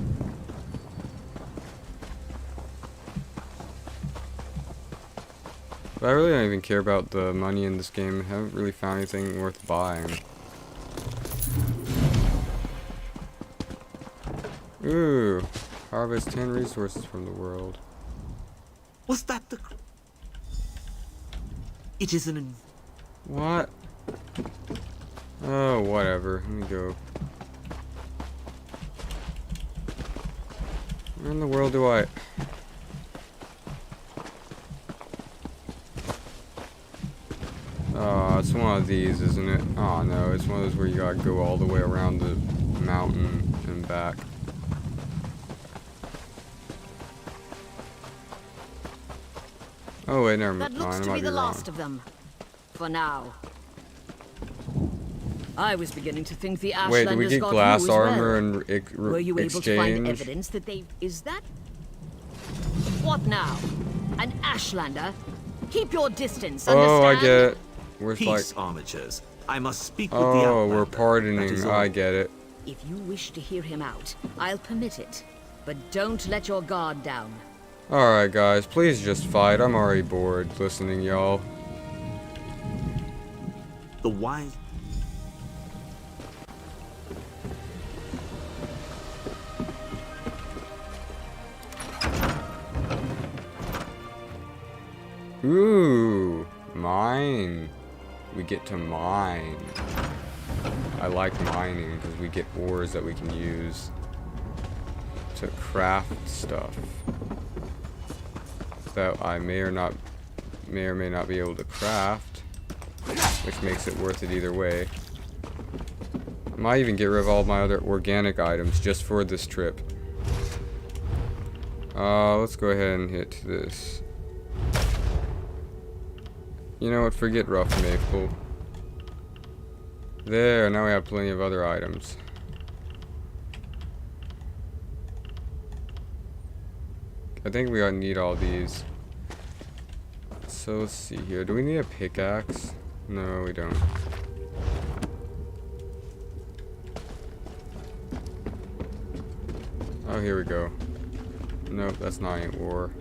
But I really don't even care about the money in this game. I haven't really found anything worth buying. Ooh, harvest 10 resources from the world. Was that the... It is an... What? Oh, whatever. Let me go. Where in the world do I... Oh, it's one of these, isn't it? Oh, no, it's one of those where you gotta go all the way around the mountain and back. Oh, wait, never mind. That looks to be the last of them. For now. I was beginning to think the Ashlanders Wait, do we get got glass you as armor well. and Were you able to find exchange? evidence that they... Is that... What now? An Ashlander? Keep your distance, understand? Oh, I get it. We're Peace, like... armatures. I must speak with the Oh, we're Outlander. That is pardoning. all. I get it. If you wish to hear him out, I'll permit it. But don't let your guard down. Alright, guys. Please just fight. I'm already bored listening, y'all. The wise... Ooh, mine. We get to mine. I like mining because we get ores that we can use to craft stuff that I may or may not be able to craft, which makes it worth it either way. I might even get rid of all my other organic items just for this trip. Let's go ahead and hit this. You know what, forget rough maple. There, now we have plenty of other items. I think we need all these. So let's see here. Do we need a pickaxe? No, we don't. Oh, here we go. Nope, that's not any ore.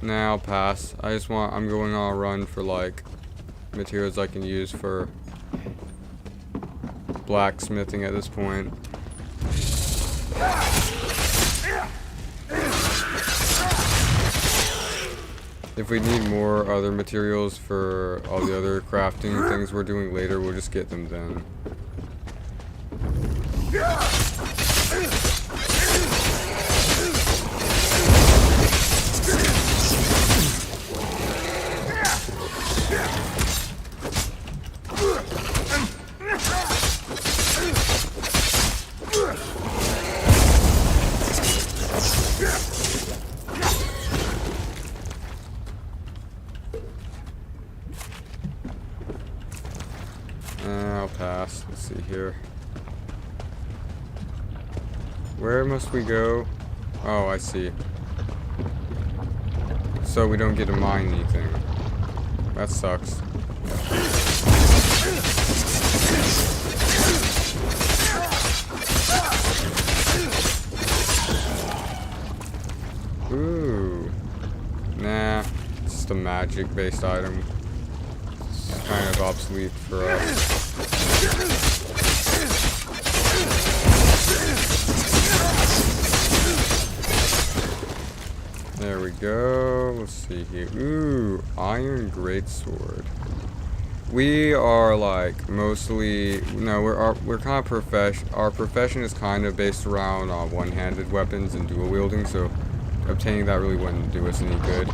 Nah, I'll pass. I'm going on a run for like materials I can use for blacksmithing at this point. If we need more other materials for all the other crafting things we're doing later, we'll just get them then. I'll pass. Let's see here. Where must we go? Oh, I see. So we don't get to mine anything. That sucks. Ooh. Nah. It's just a magic-based item. It's kind of obsolete for us. There we go. Let's see here. Ooh, iron greatsword. We are like mostly we're kind of our profession is kind of based around one-handed weapons and dual wielding, so obtaining that really wouldn't do us any good.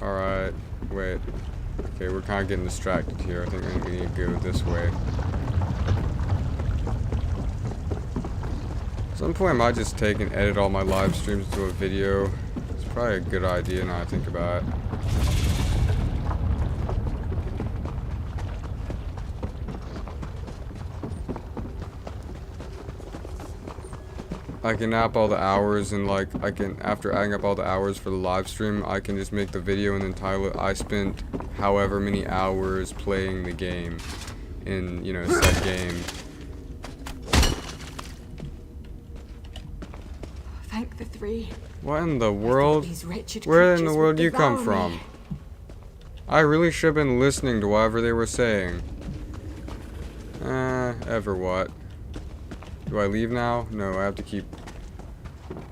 Alright, wait. Okay, we're kind of getting distracted here. I think we need to go this way. At some point I might just take and edit all my live streams into a video. It's Probably a good idea now I think about it. I can add all the hours and like I can, after adding up all the hours for the live stream, I can just make the video and then title it I spent however many hours playing the game in, you know, said game. Thank the three. What in the world? These wretched Where in the creatures world would you come devour from? me. I really should have been listening to whatever they were saying. Ever what? Do I leave now? No, I have to keep...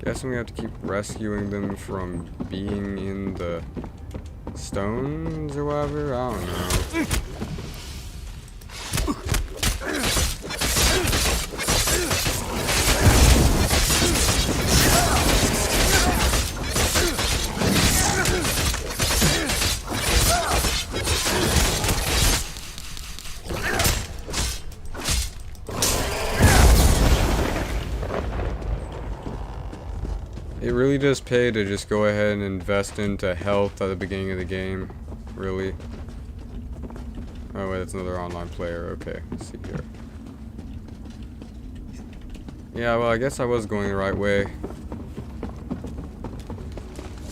Guessing we have to keep rescuing them from being in the stones or whatever? I don't know. It really does pay to just go ahead and invest into health at the beginning of the game. Really. Oh wait, that's another online player. Okay, let's see here. Yeah, well I guess I was going the right way.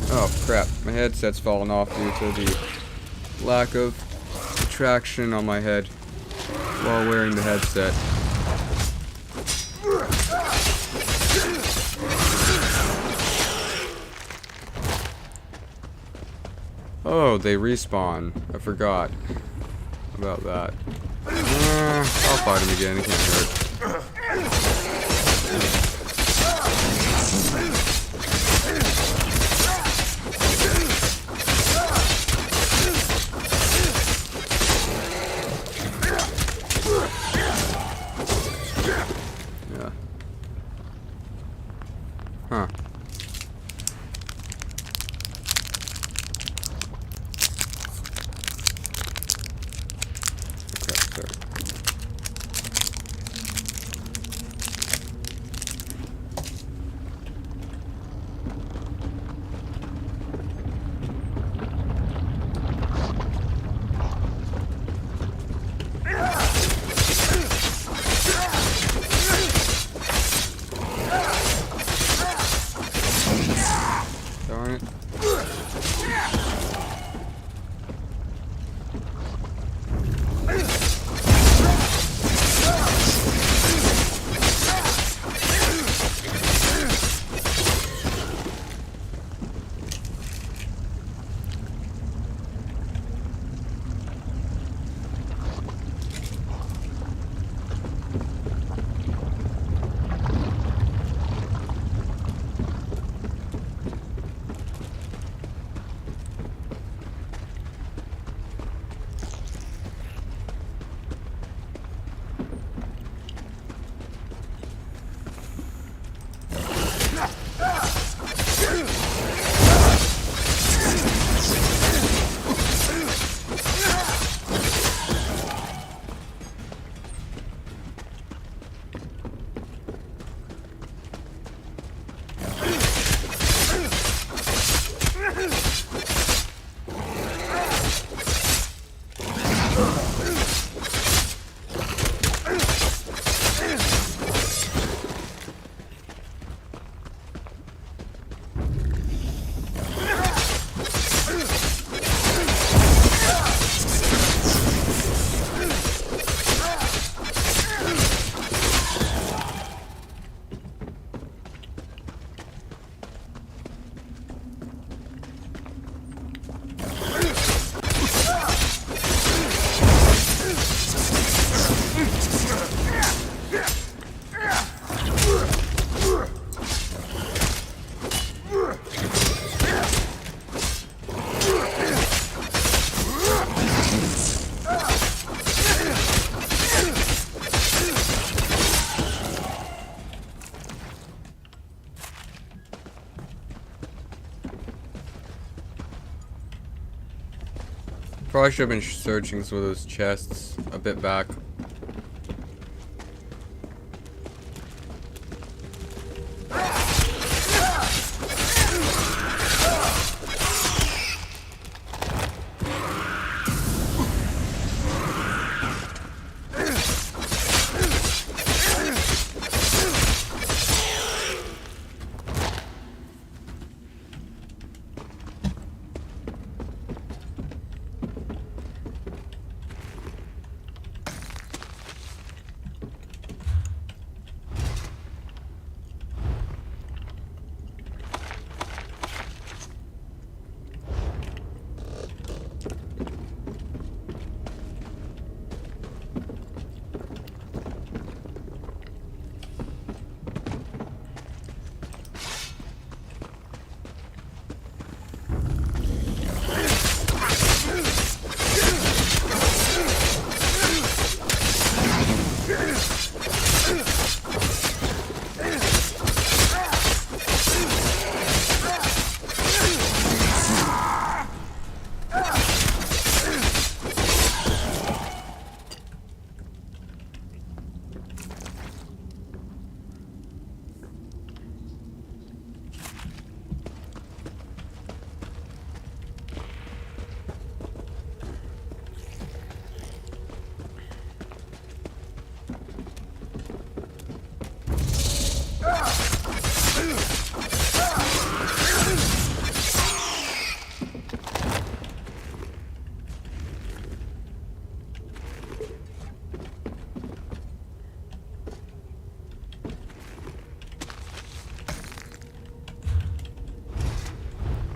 Oh crap, my headset's falling off due to the lack of traction on my head while wearing the headset. Oh, they respawn. I forgot about that. I'll fight him again. He can't hurt. Yeah. Huh. Darn it. Probably should have been searching some of those chests a bit back.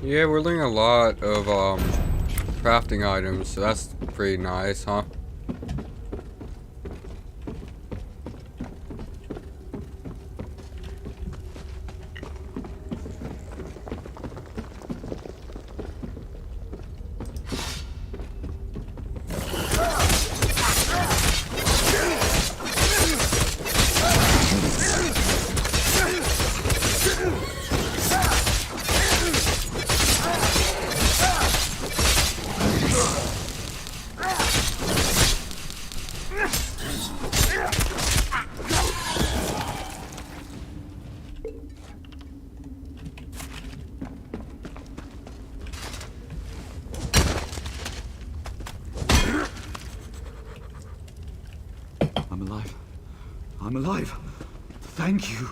Yeah, we're learning a lot of crafting items, so that's pretty nice, huh? I'm alive. I'm alive. Thank you.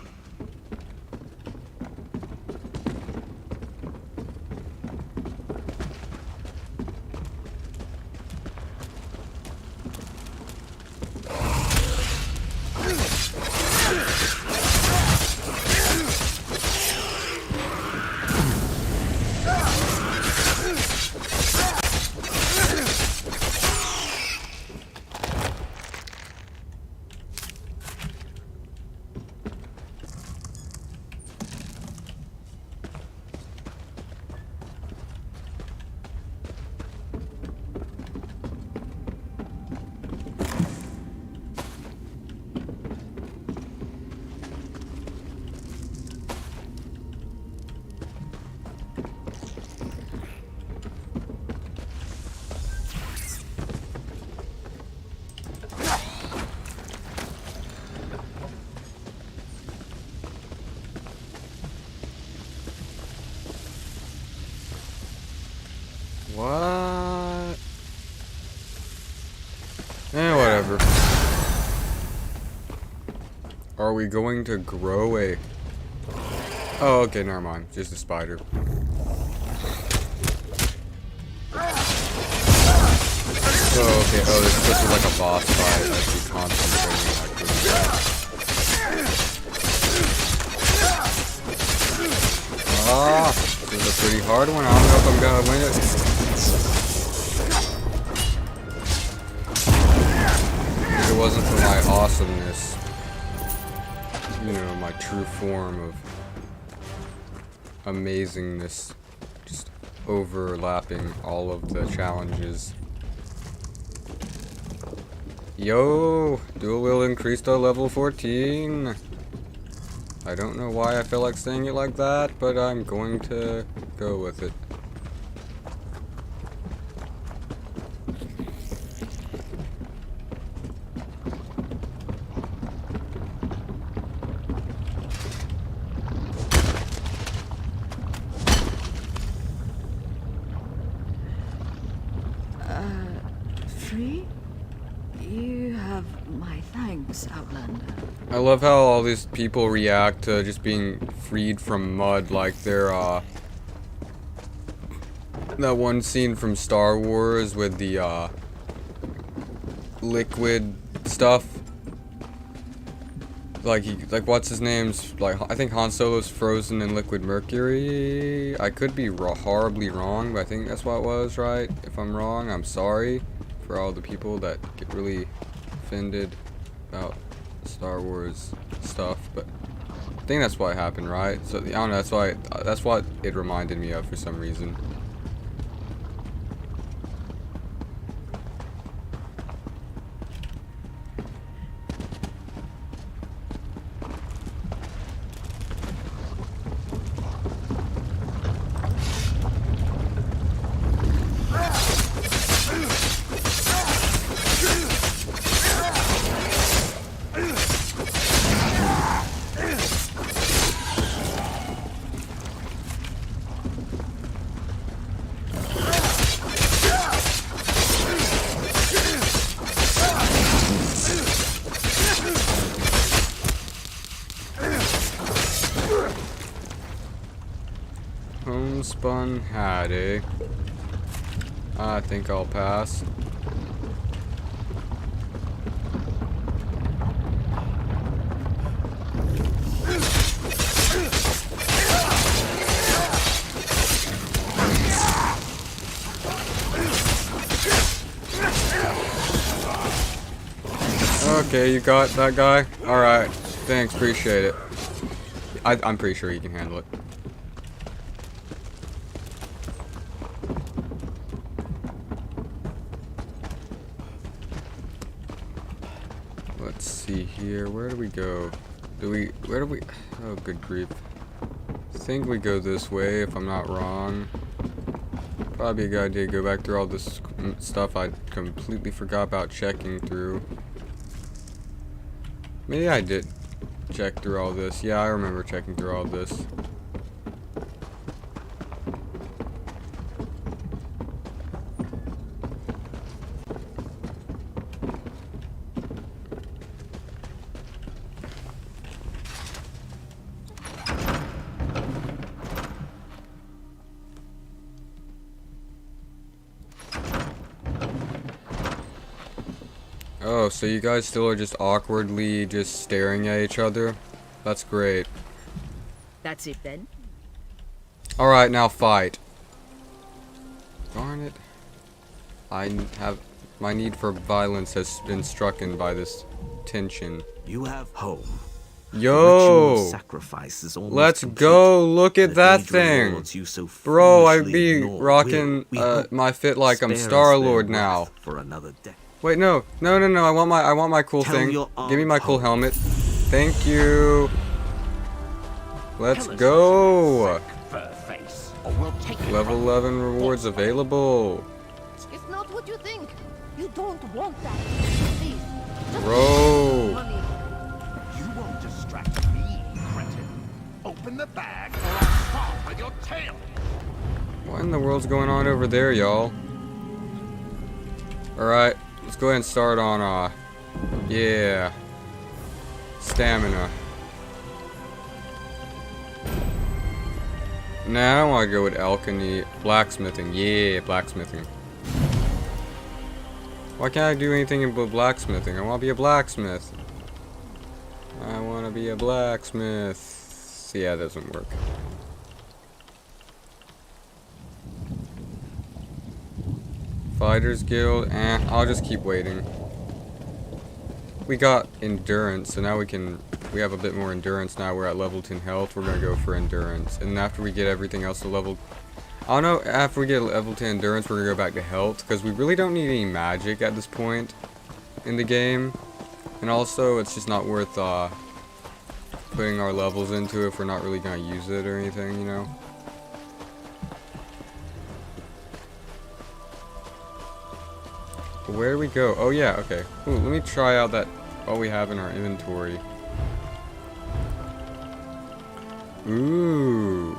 What? Whatever. Are we going to grow a... Oh, okay, never mind. Just a spider. Oh, okay. Oh, this is supposed to be like a boss fight. I should be concentrating like this. Ah! This is a pretty hard one. I don't know if I'm gonna win it. If it wasn't for my awesomeness, you know, my true form of amazingness, just overlapping all of the challenges. Yo, dual wield increased to level 14. I don't know why I feel like saying it like that, but I'm going to go with it. Free? You have my thanks, Outlander. I love how all these people react to just being freed from mud, like they're, that one scene from Star Wars with the, liquid stuff. Like, what's his name's, like, I think Han Solo's frozen in liquid mercury. I could be horribly wrong, but I think that's what it was, right? If I'm wrong, I'm sorry for all the people that get really offended about Star Wars stuff, but I think that's what happened, right? So, I don't know, that's what it reminded me of for some reason. Homespun hat, eh? I think I'll pass. Okay, you got that guy? Alright. Thanks, appreciate it. I'm pretty sure he can handle it. Let's see here. Where do we go? Where do we... Oh, good grief. I think we go this way, if I'm not wrong. Probably a good idea to go back through all this stuff I completely forgot about checking through. Maybe I did check through all this. Yeah, I remember checking through all this. Oh, so you guys still are just awkwardly just staring at each other? That's great. That's it then. Alright, now fight. Darn it. My need for violence has been stricken by this tension. You have home. Yo! Sacrifice is almost Let's complete. go! Look at The that danger thing! rewards you so Bro, I foolishly be ignored rocking will, we hope, my fit like I'm spare us Star-Lord their now. wrath for another day. Wait, no. No, I want my cool Tell thing. your Give me my arms cool home. helmet. Thank you. Let's go. Level 11 rewards available. It's not what you think. You don't want that. Please. Just Bro. money. You won't distract me, cretin. Open the bag or I'll start with your tail. What in the world's going on over there, y'all? Alright, let's go ahead and start on, yeah. Stamina. Now I want to go with alchemy, blacksmithing. Yeah, blacksmithing. Why can't I do anything but blacksmithing? I want to be a blacksmith. I want to be a blacksmith. Yeah, that doesn't work. Fighters Guild, I'll just keep waiting. We got endurance, so now we have a bit more endurance now. We're at level 10 health, we're gonna go for endurance. And after we get everything else to level... I don't know, after we get level 10 endurance, we're gonna go back to health, because we really don't need any magic at this point in the game. And also, it's just not worth, putting our levels into if we're not really gonna use it or anything, you know? Where do we go? Oh yeah, okay. Ooh, let me try out that what we have in our inventory. Ooh.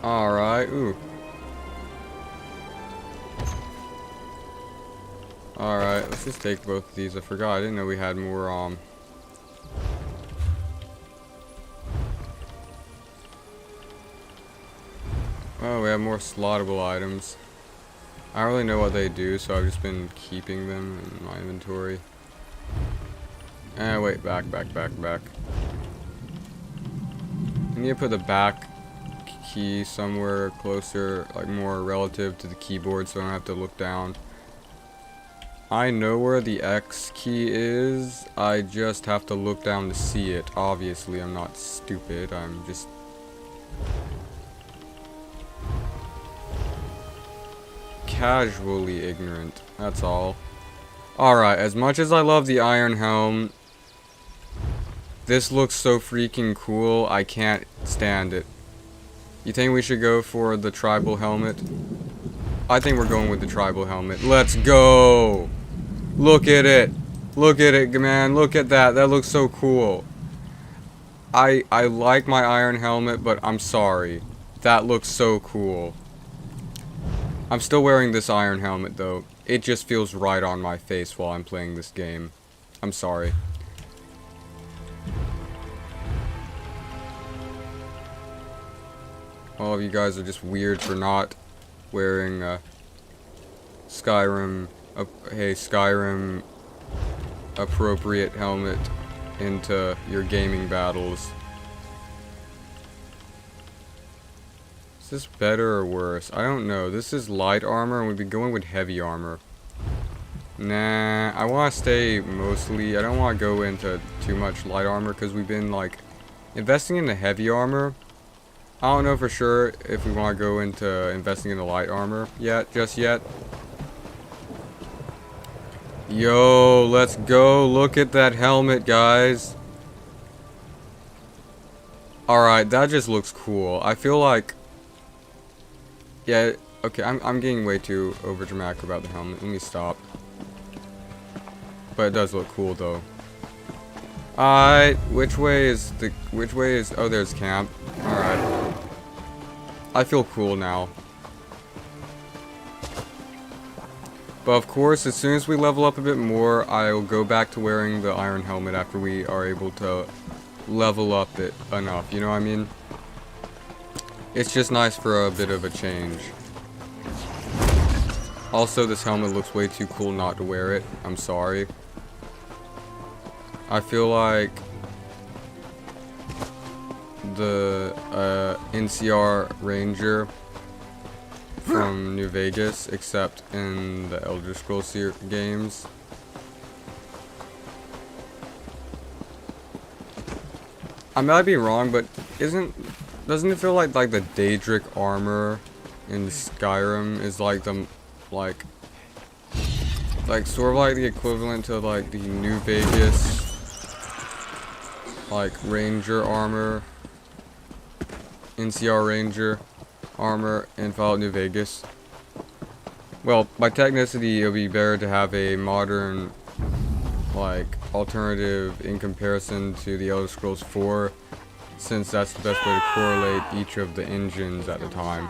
Alright, ooh. Alright, let's just take both of these. I forgot, I didn't know we had more, Oh, we have more slottable items. I don't really know what they do, so I've just been keeping them in my inventory. Wait, back. I need to put the back key somewhere closer, like more relative to the keyboard, so I don't have to look down. I know where the X key is, I just have to look down to see it. Obviously, I'm not stupid, I'm just... casually ignorant, that's all. Alright, as much as I love the Iron Helm, this looks so freaking cool, I can't stand it. You think we should go for the tribal helmet? I think we're going with the tribal helmet. Let's go! Look at it! Look at it, man, look at that, that looks so cool. I like my iron helmet, but I'm sorry. That looks so cool. I'm still wearing this iron helmet though. It just feels right on my face while I'm playing this game. I'm sorry. All of you guys are just weird for not wearing Skyrim appropriate helmet into your gaming battles. Is this better or worse? I don't know. This is light armor, and we'd be going with heavy armor. Nah, I want to stay mostly... I don't want to go into too much light armor, because we've been, like, investing in the heavy armor. I don't know for sure if we want to go into investing in the light armor just yet. Yo, let's go. Look at that helmet, guys. Alright, that just looks cool. I feel like... Yeah, okay, I'm getting way too overdramatic about the helmet. Let me stop. But it does look cool, though. Alright, which way is... Oh, there's camp. Alright. I feel cool now. But of course, as soon as we level up a bit more, I'll go back to wearing the iron helmet after we are able to level up it enough, you know what I mean? It's just nice for a bit of a change. Also, this helmet looks way too cool not to wear it. I'm sorry. I feel like the NCR Ranger from New Vegas, except in the Elder Scrolls games. I might be wrong, but doesn't it feel like the Daedric armor in Skyrim is like the sort of like the equivalent to like the New Vegas like Ranger armor, NCR Ranger armor in Fallout New Vegas? Well, by technicity, it would be better to have a modern like alternative in comparison to the Elder Scrolls 4, since that's the best way to correlate each of the engines at the time.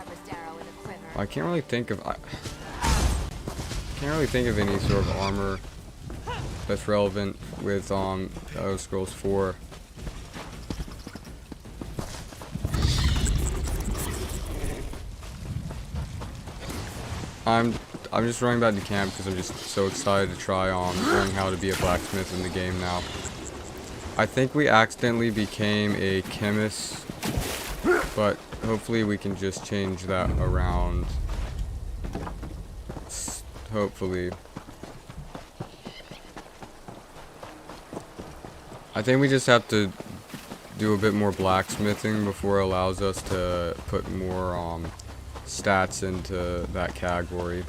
I can't really think of any sort of armor that's relevant with Elder Scrolls 4. I'm just running back to camp because I'm just so excited to try learning how to be a blacksmith in the game now. I think we accidentally became a chemist, but hopefully we can just change that around. Hopefully. I think we just have to do a bit more blacksmithing before it allows us to put more stats into that category.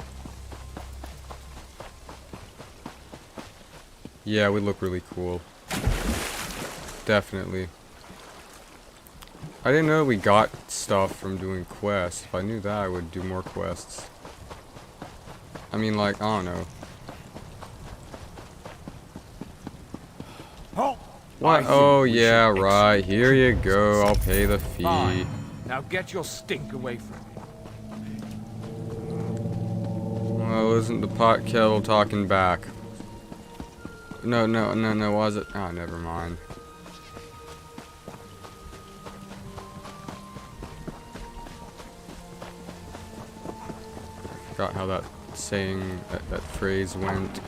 Yeah, we look really cool. Definitely. I didn't know we got stuff from doing quests. If I knew that, I would do more quests. I mean, like, I don't know. What? Oh, yeah, right. Here you go. I'll pay the fee. Fine. Now get your stink away from me. Well, isn't the pot kettle talking back? No, was it? Oh, never mind. I forgot how that saying, that phrase went.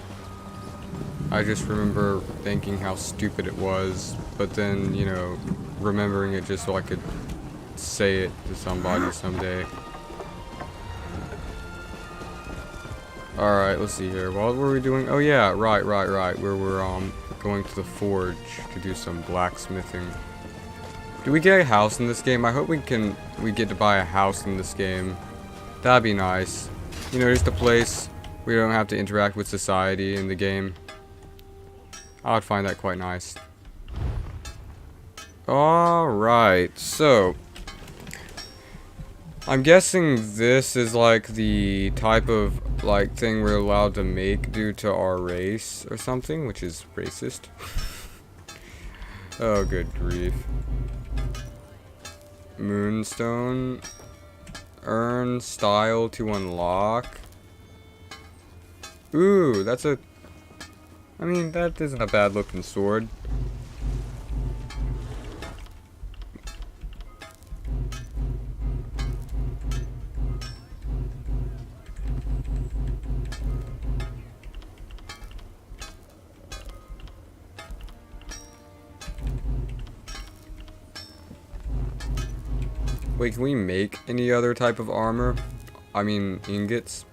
I just remember thinking how stupid it was, but then, you know, remembering it just so I could say it to somebody someday. Alright, let's see here. What were we doing? Oh yeah, right. Where we're going to the forge to do some blacksmithing. Do we get a house in this game? I hope we get to buy a house in this game. That'd be nice. You know, just a place we don't have to interact with society in the game. I would find that quite nice. Alright, so I'm guessing this is like the type of like thing we're allowed to make due to our race or something, which is racist. Oh, good grief. Moonstone. Earn style to unlock. Ooh, that's a... I mean, that isn't a bad looking sword. Wait, can we make any other type of armor? I mean, ingots?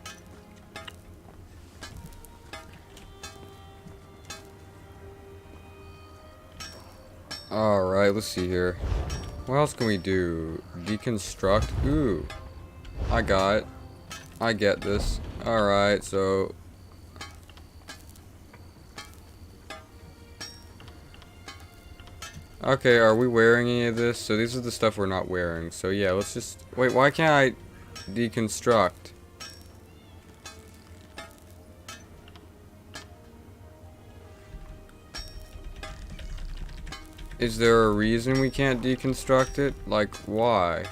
Alright, let's see here. What else can we do? Deconstruct? Ooh. I get this. Alright, so... Okay, are we wearing any of this? So these are the stuff we're not wearing. So yeah, let's just... Wait, why can't I deconstruct? Is there a reason we can't deconstruct it? Like, why?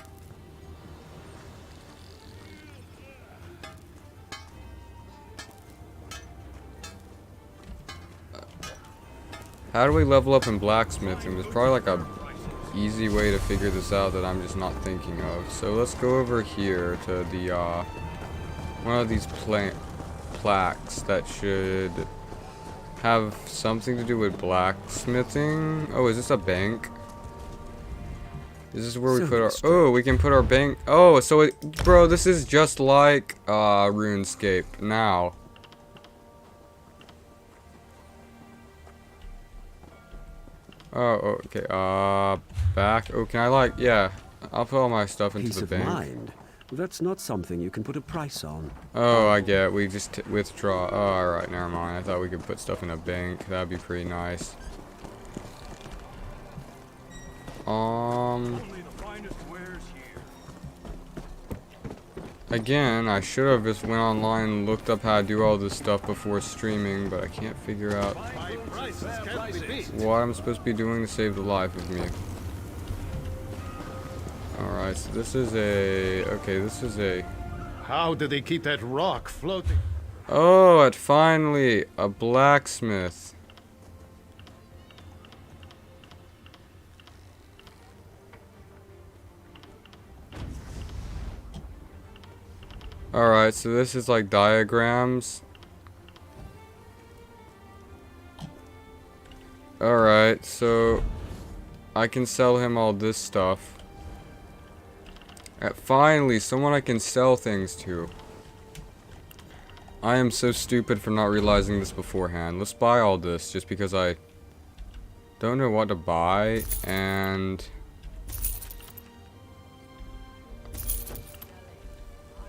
How do we level up in blacksmithing? There's probably like a easy way to figure this out that I'm just not thinking of. So let's go over here to the one of these plaques that should have something to do with blacksmithing. Oh, is this a bank? Is this where we put our... Oh, we can put our bank... Oh, so it... Bro, this is just like RuneScape now. Oh, okay. Back. Oh, can I like... Yeah. I'll put all my stuff into the bank. Peace of mind. That's not something you can put a price on. Oh, I get it. We just withdraw. Oh, alright, never mind. I thought we could put stuff in a bank. That'd be pretty nice. Again, I should have just went online and looked up how to do all this stuff before streaming, but I can't figure out what I'm supposed to be doing to save the life of me. Alright, so this is a... Okay, this is a... How did they keep that rock floating? Oh, it finally! A blacksmith. Alright, so this is like diagrams. Alright, so I can sell him all this stuff. Finally, someone I can sell things to. I am so stupid for not realizing this beforehand. Let's buy all this just because I don't know what to buy, and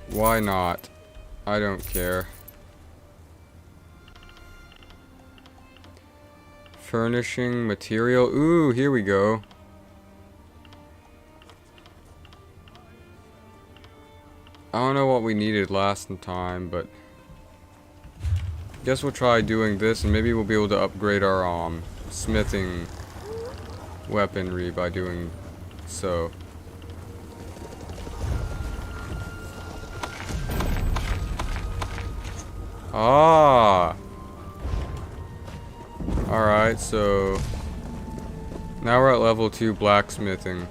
why not? I don't care. Furnishing material. Ooh, here we go. I don't know what we needed last time, but guess we'll try doing this, and maybe we'll be able to upgrade our smithing weaponry by doing so. Ah! Alright, so now we're at level 2 blacksmithing.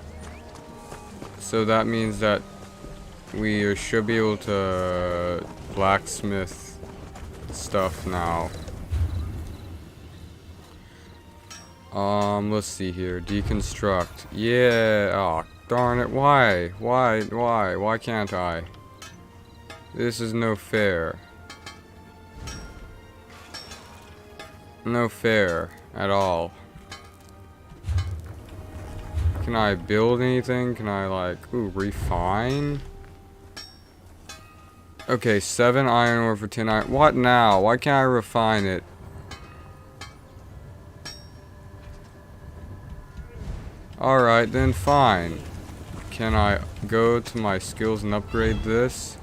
So that means that we should be able to blacksmith stuff now. Let's see here. Deconstruct. Yeah. Oh, darn it. Why? Why can't I? This is no fair. No fair at all. Can I build anything? Can I like, ooh, refine? Okay, 7 iron ore for 10 iron. What now? Why can't I refine it? Alright, then fine. Can I go to my skills and upgrade this?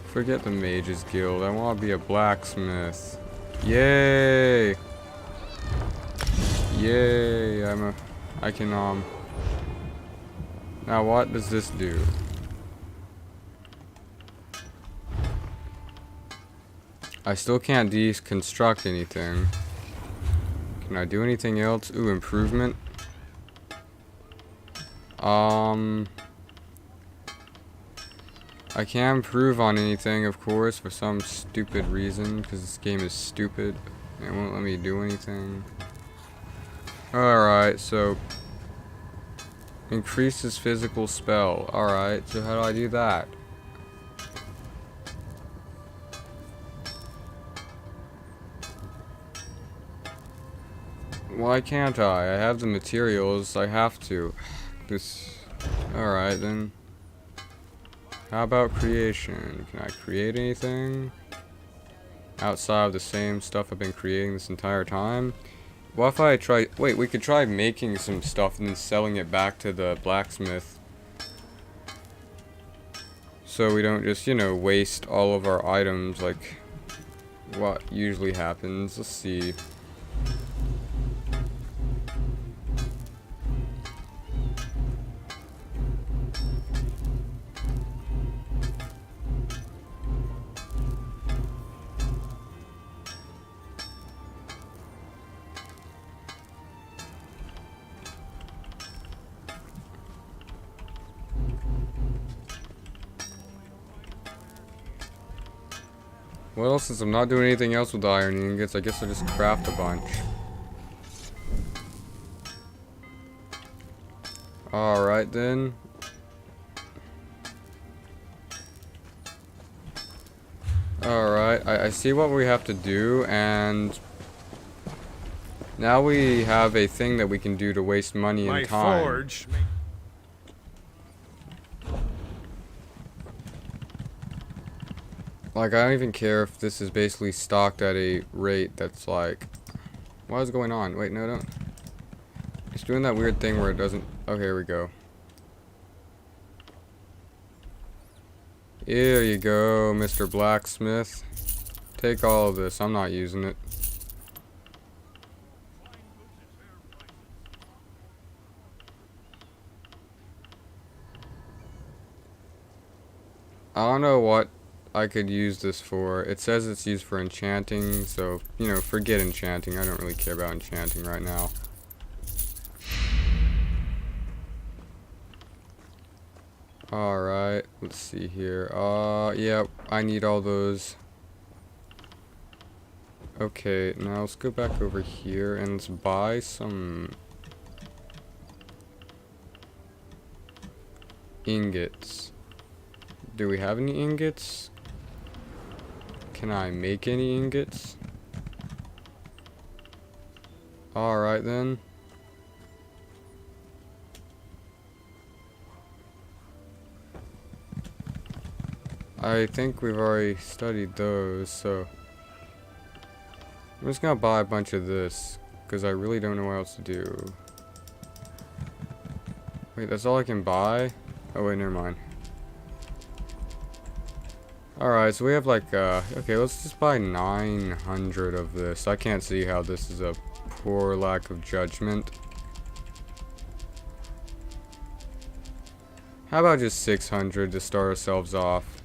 Forget the Mages Guild. I want to be a blacksmith. Yay! Yay! I can, now what does this do? I still can't deconstruct anything. Can I do anything else? Ooh, improvement. I can't improve on anything, of course, for some stupid reason, because this game is stupid. It won't let me do anything. Alright, so Increases physical spell. Alright, so how do I do that? Why can't I? I have the materials. I have to. This. Alright then. How about creation? Can I create anything? Outside of the same stuff I've been creating this entire time? What if I try... Wait, we could try making some stuff and then selling it back to the blacksmith. So we don't just, you know, waste all of our items like what usually happens. Let's see. Well, since I'm not doing anything else with the iron ingots, I guess I'll just craft a bunch. Alright then. Alright, I see what we have to do, and now we have a thing that we can do to waste money and time. Forge. Like, I don't even care if this is basically stocked at a rate that's like... What is going on? Wait, no, don't. It's doing that weird thing where it doesn't... Oh, here we go. Here you go, Mr. Blacksmith. Take all of this. I'm not using it. I don't know what I could use this for. It says it's used for enchanting, so, you know, forget enchanting. I don't really care about enchanting right now. Alright, let's see here. Yeah, I need all those. Okay, now let's go back over here and let's buy some ingots. Do we have any ingots? Can I make any ingots? Alright then. I think we've already studied those, so I'm just gonna buy a bunch of this because I really don't know what else to do. Wait, that's all I can buy? Oh wait, never mind. Alright, so we have like, okay, let's just buy 900 of this. I can't see how this is a poor lack of judgment. How about just 600 to start ourselves off?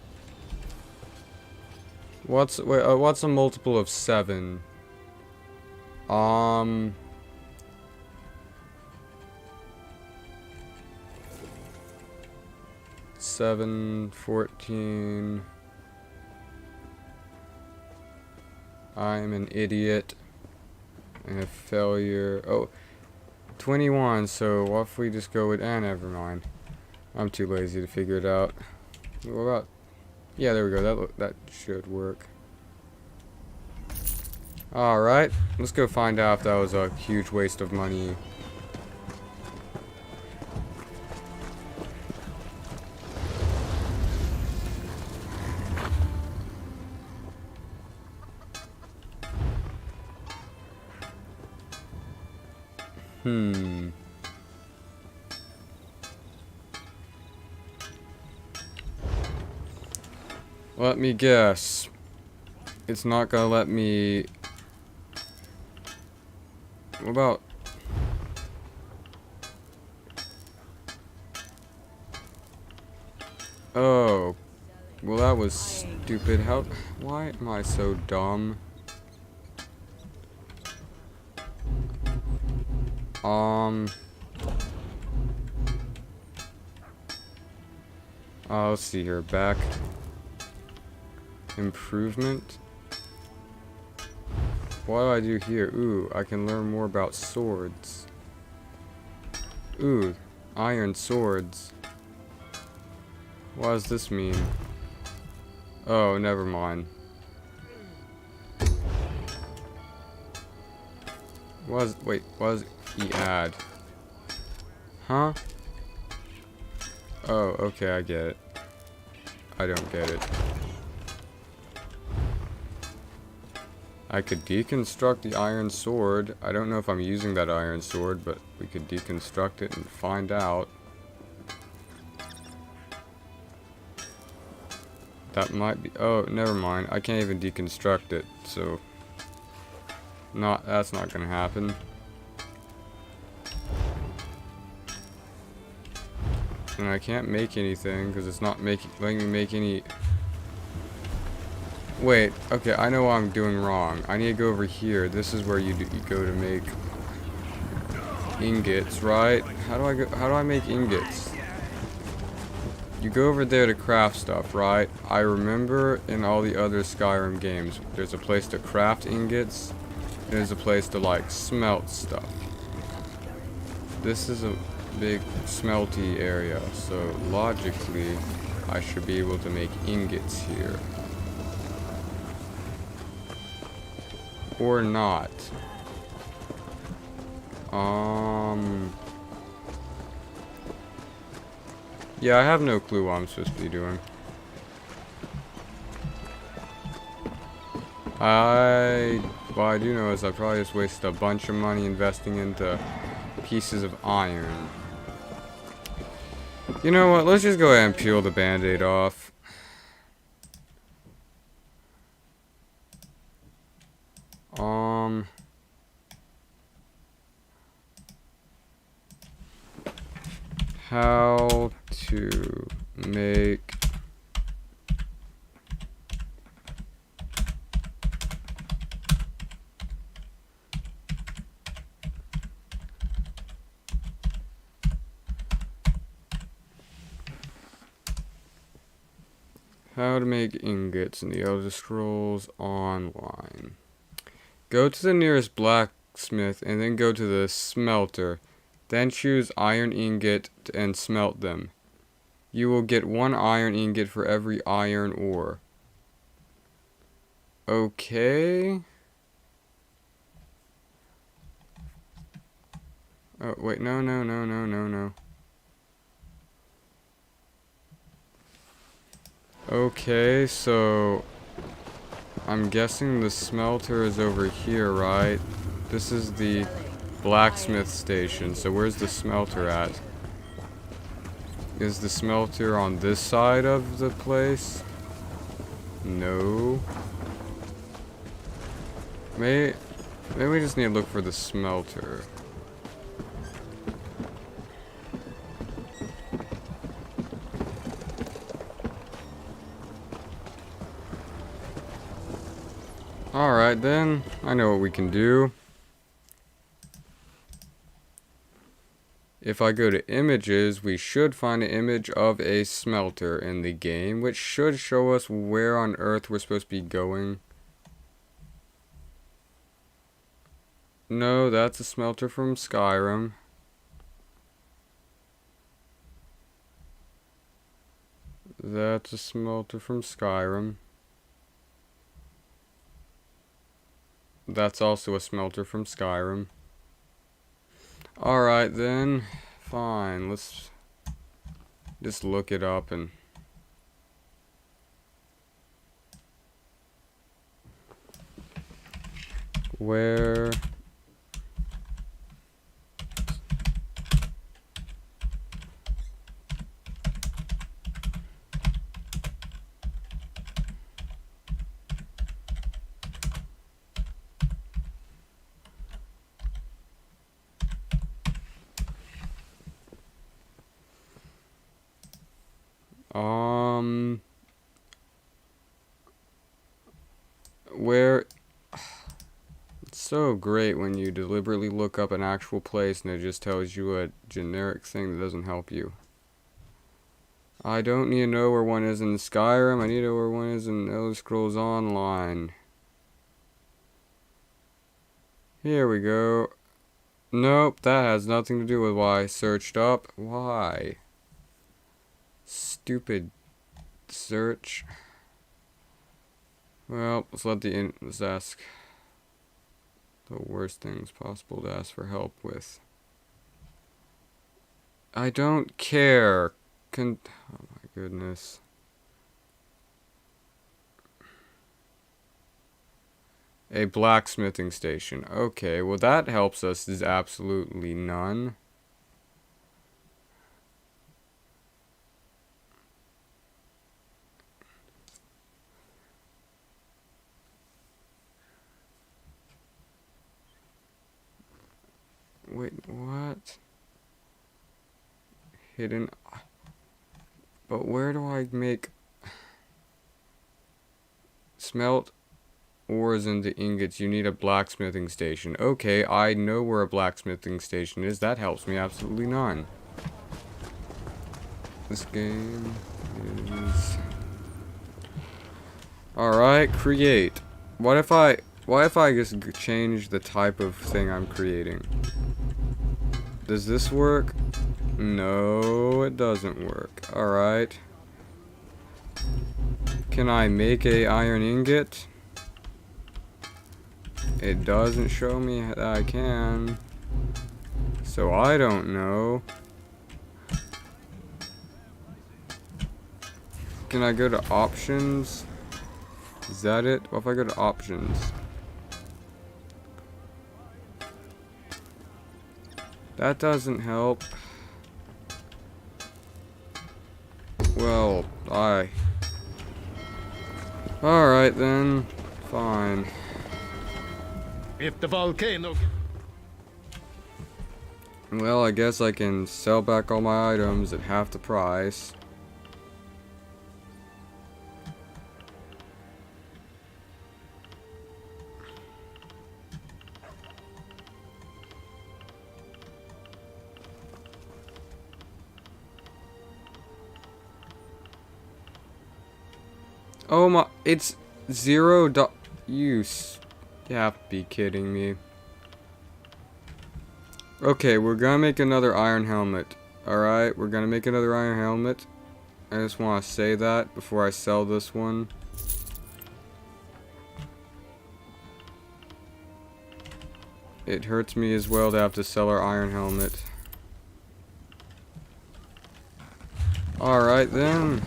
What's a multiple of 7? 7, 14. I'm an idiot and a failure. Oh, 21. So what if we just go with, never mind. I'm too lazy to figure it out. What about? Yeah, there we go. That should work. All right, let's go find out if that was a huge waste of money. Let me guess. It's not gonna let me... What about... Oh. Well, that was stupid. How... Why am I so dumb? Let's see here. Back. Improvement. What do I do here? Ooh, I can learn more about swords. Ooh, Iron swords. What does this mean? Oh, never mind. Wait, what does he add? Huh? Oh, okay, I get it. I don't get it. I could deconstruct the iron sword. I don't know if I'm using that iron sword, but we could deconstruct it and find out. That might be... Oh, never mind. I can't even deconstruct it, so... That's not gonna happen. And I can't make anything, because it's not letting me make any... Wait, okay, I know what I'm doing wrong. I need to go over here. This is where you go to make ingots, right? How do I make ingots? You go over there to craft stuff, right? I remember in all the other Skyrim games, there's a place to craft ingots, and there's a place to, like, smelt stuff. This is a big smelty area, so logically, I should be able to make ingots here. Or not. Yeah, I have no clue what I'm supposed to be doing. What I do know is I probably just wasted a bunch of money investing into pieces of iron. You know what? Let's just go ahead and peel the band-aid off. How to make ingots in the Elder Scrolls Online. Go to the nearest blacksmith and then go to the smelter. Then choose iron ingot and smelt them. You will get 1 iron ingot for every iron ore. Okay. Oh, wait, no. Okay, so I'm guessing the smelter is over here, right? This is the blacksmith station, so where's the smelter at? Is the smelter on this side of the place? No. Maybe we just need to look for the smelter. Alright then, I know what we can do. If I go to images, we should find an image of a smelter in the game, which should show us where on Earth we're supposed to be going. No, that's a smelter from Skyrim. That's a smelter from Skyrim. That's also a smelter from Skyrim. Alright then, fine, let's just look it up and... Where... Where... It's so great when you deliberately look up an actual place and it just tells you a generic thing that doesn't help you. I don't need to know where one is in Skyrim, I need to know where one is in Elder Scrolls Online. Here we go. Nope, that has nothing to do with why I searched up. Why? Stupid search. Well, let's ask the worst things possible to ask for help with. I don't care. Oh my goodness. A blacksmithing station. Okay, well that helps us is absolutely none. Wait, what? Hidden. But where do I make smelt ores into ingots? You need a blacksmithing station. Okay, I know where a blacksmithing station is. That helps me absolutely none. This game is... Alright, create. What if I just change the type of thing I'm creating? Does this work? No, it doesn't work. Alright. Can I make a iron ingot? It doesn't show me that I can. So I don't know. Can I go to options? Is that it? What if I go to options? That doesn't help. Well, alright then. Fine. If the volcano... Well, I guess I can sell back all my items at half the price. Oh my, it's $0. You have to be kidding me. Okay, we're gonna make another iron helmet. Alright, we're gonna make another iron helmet. I just want to say that before I sell this one. It hurts me as well to have to sell our iron helmet. Alright then.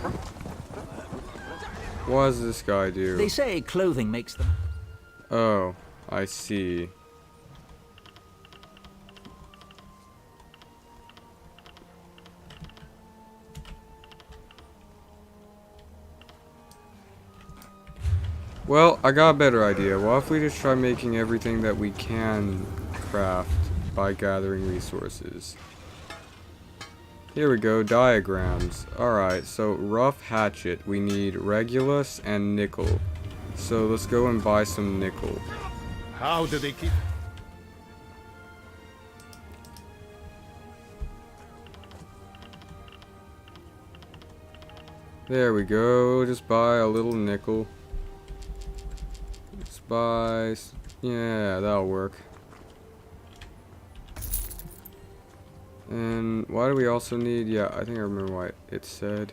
What does this guy do? They say clothing makes them. Oh, I see. Well, I got a better idea. What if we just try making everything that we can craft by gathering resources? Here we go, diagrams. Alright, so rough hatchet, we need Regulus and nickel. So let's go and buy some nickel. How do they keep... There we go, just buy a little nickel. Let's buy... Yeah, that'll work. And why do we also need... Yeah, I think I remember what it said.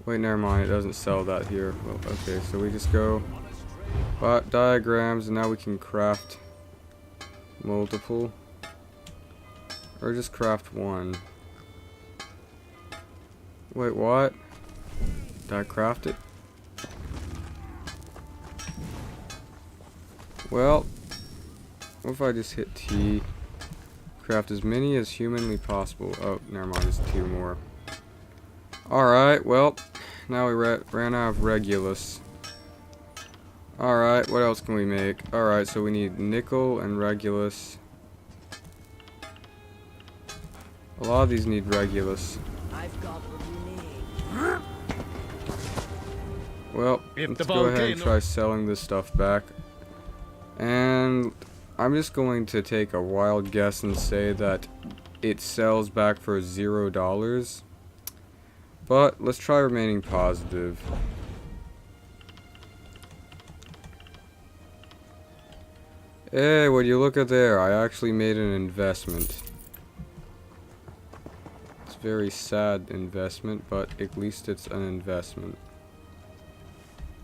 Wait, never mind. It doesn't sell that here. Well, okay, so we just go... Bought diagrams, and now we can craft multiple. Or just craft one. Wait, what? Did I craft it? Well... What if I just hit T? Craft as many as humanly possible. Oh, never mind, it's 2 more. Alright, well, now we ran out of Regulus. Alright, what else can we make? Alright, so we need nickel and Regulus. A lot of these need Regulus. I've got what you need. Well, let's go ahead and try selling this stuff back. And... I'm just going to take a wild guess and say that it sells back for $0. But let's try remaining positive. Hey, would you look at there? I actually made an investment. It's a very sad investment, but at least it's an investment.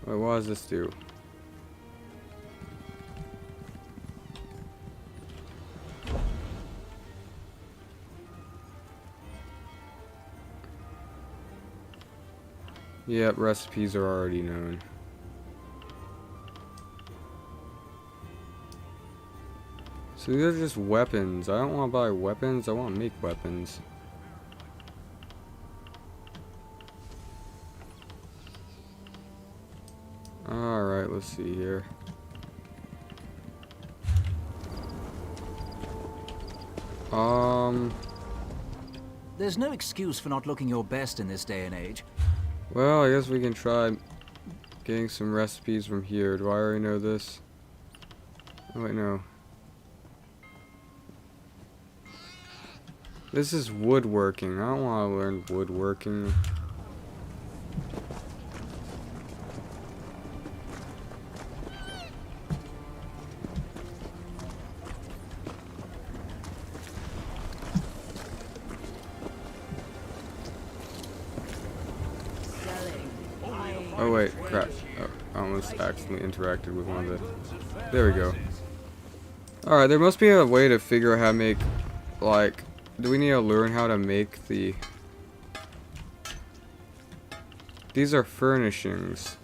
Wait, what does this do? Yep, recipes are already known. So these are just weapons. I don't want to buy weapons, I want to make weapons. Alright, let's see here. There's no excuse for not looking your best in this day and age. Well, I guess we can try getting some recipes from here. Do I already know this? Oh, wait, no. This is woodworking. I don't want to learn woodworking. Oh wait, crap. Oh, I almost accidentally interacted with one of the... There we go. Alright, there must be a way to figure out how to make, like... Do we need to learn how to make the... These are furnishings.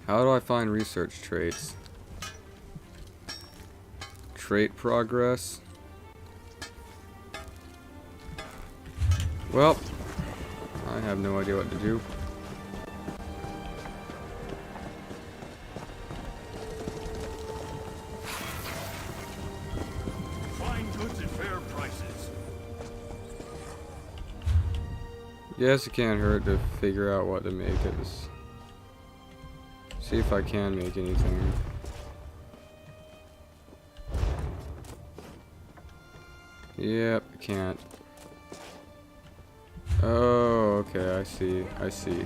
How do I find research traits? Trait progress. Well, I have no idea what to do. Find goods at fair prices. Yes, it can't hurt to figure out what to make it. See if I can make anything. Yep, can't. Oh, okay, I see. I see.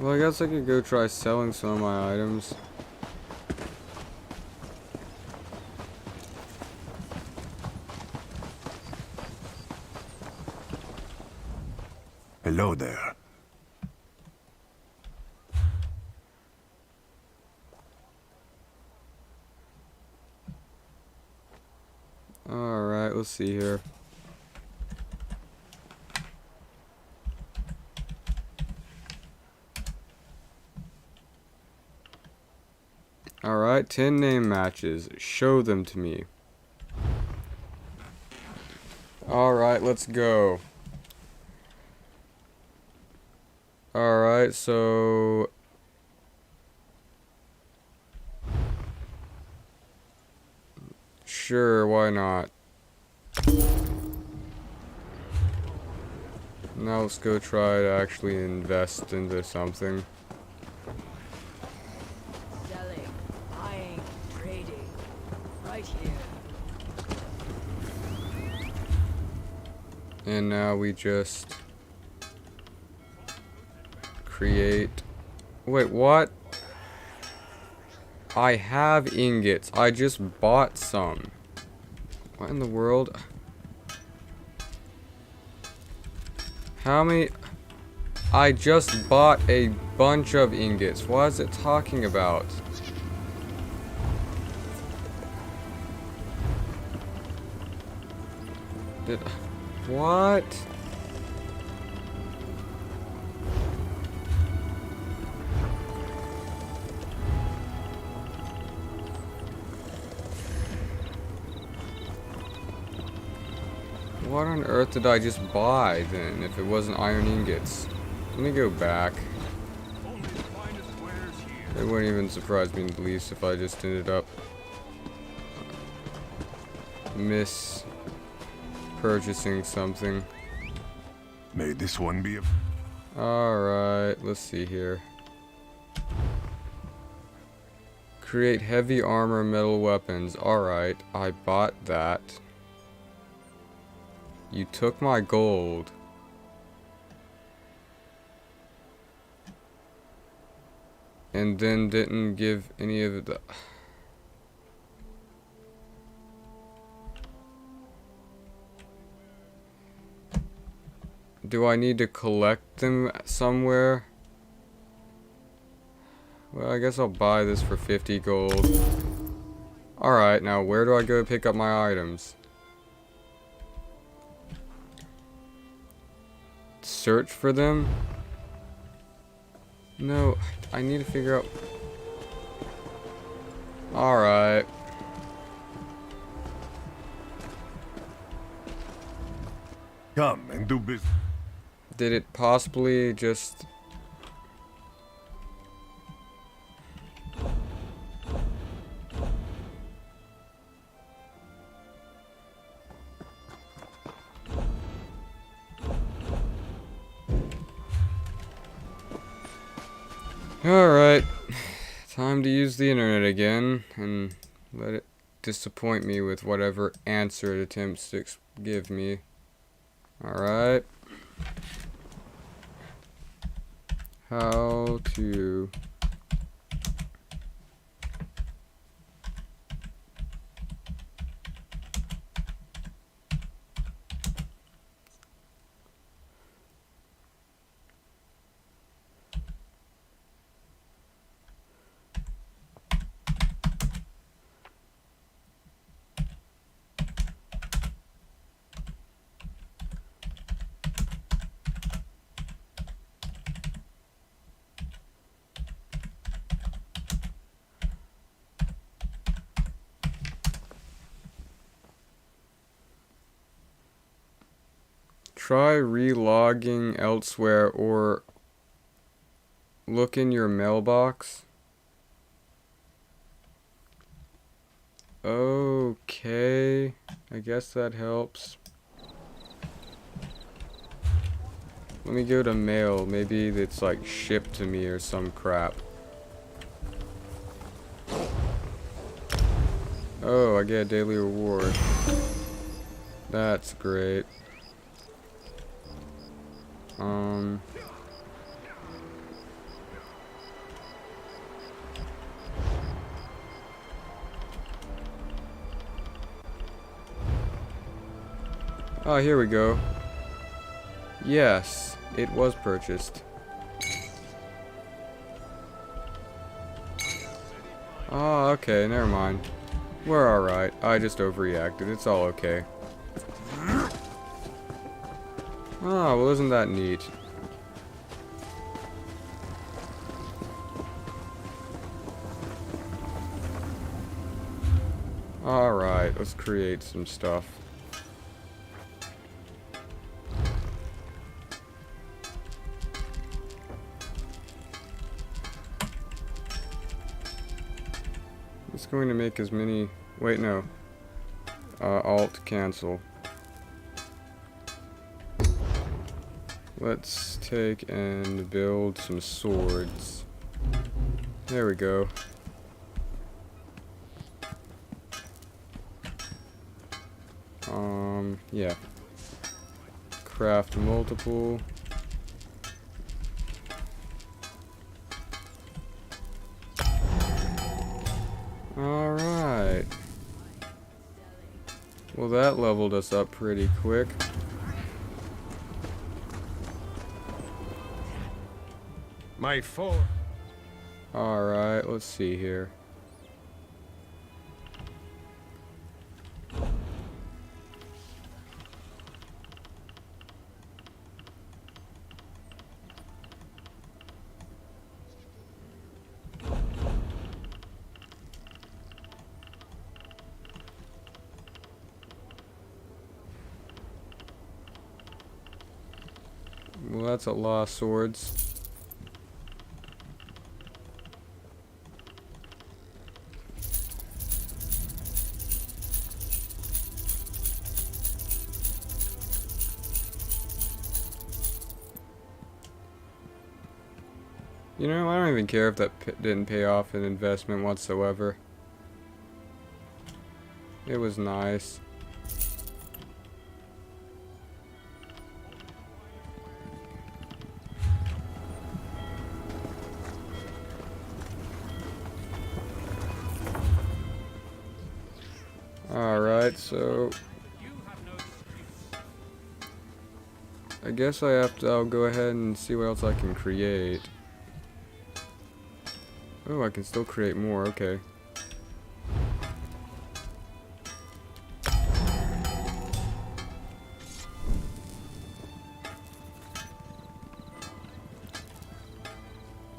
Well, I guess I could go try selling some of my items. Hello there. Alright, let's see here. Alright, 10 name matches. Show them to me. Alright, let's go. Alright, so... Sure, why not? Now let's go try to actually invest into something. Selling, buying, trading. Right here. And now we just create... Wait, what? I have ingots. I just bought some. What in the world? How many? I just bought a bunch of ingots. What is it talking about? What? What on earth did I just buy then, if it wasn't iron ingots? Let me go back. It wouldn't even surprise me in the least if I just ended up purchasing something. May this one be a... Alright, let's see here. Create heavy armor metal weapons. Alright, I bought that. You took my gold. And then didn't give any of the... Do I need to collect them somewhere? Well, I guess I'll buy this for 50 gold. Alright, now where do I go to pick up my items? Search for them? No, I need to figure out... Alright. Come and do business. Did it possibly just... Alright, time to use the internet again and let it disappoint me with whatever answer it attempts to give me. Alright. How to... Try relogging elsewhere or look in your mailbox. Okay, I guess that helps. Let me go to mail. Maybe it's like shipped to me or some crap. Oh, I get a daily reward. That's great. Oh, here we go. Yes, it was purchased. Oh, okay, never mind. We're alright. I just overreacted. It's all okay. Oh, well, isn't that neat? Alright, let's create some stuff. It's going to make as many... Wait, no. Alt cancel. Let's take and build some swords. There we go. Yeah. Craft multiple. Alright. Well, that leveled us up pretty quick. My foe. Alright, let's see here. Well, that's a lot of swords. You know, I don't even care if that didn't pay off an investment whatsoever. It was nice. Alright, so I guess I'll go ahead and see what else I can create. Oh, I can still create more, okay.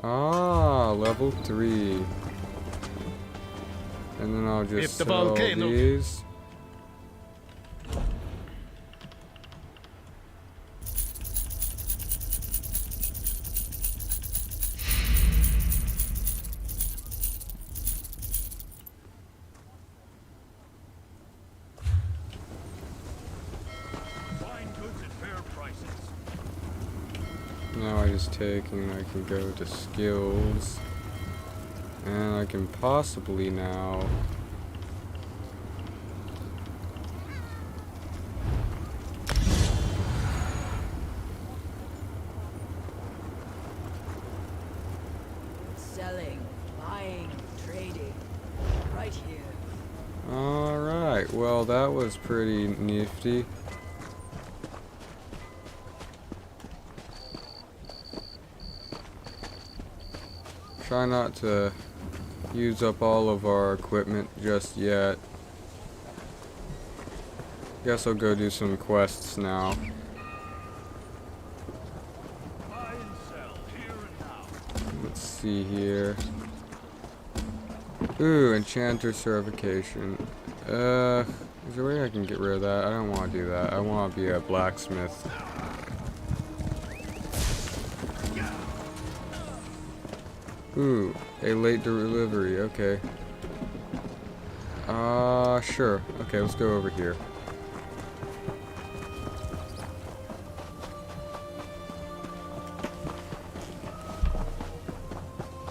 Ah, level 3. And then I'll just sell these. Fine goods at fair prices. Now I just take and I can go to skills. And I can possibly now Selling, buying, trading. Right here. Alright, well that was pretty nifty. Try not to use up all of our equipment just yet. Guess I'll go do some quests now. Buy and sell here and now. Let's see here. Ooh, enchanter certification. Is there a way I can get rid of that? I don't want to do that. I want to be a blacksmith. Ooh, a late delivery, okay. Sure. Okay, let's go over here.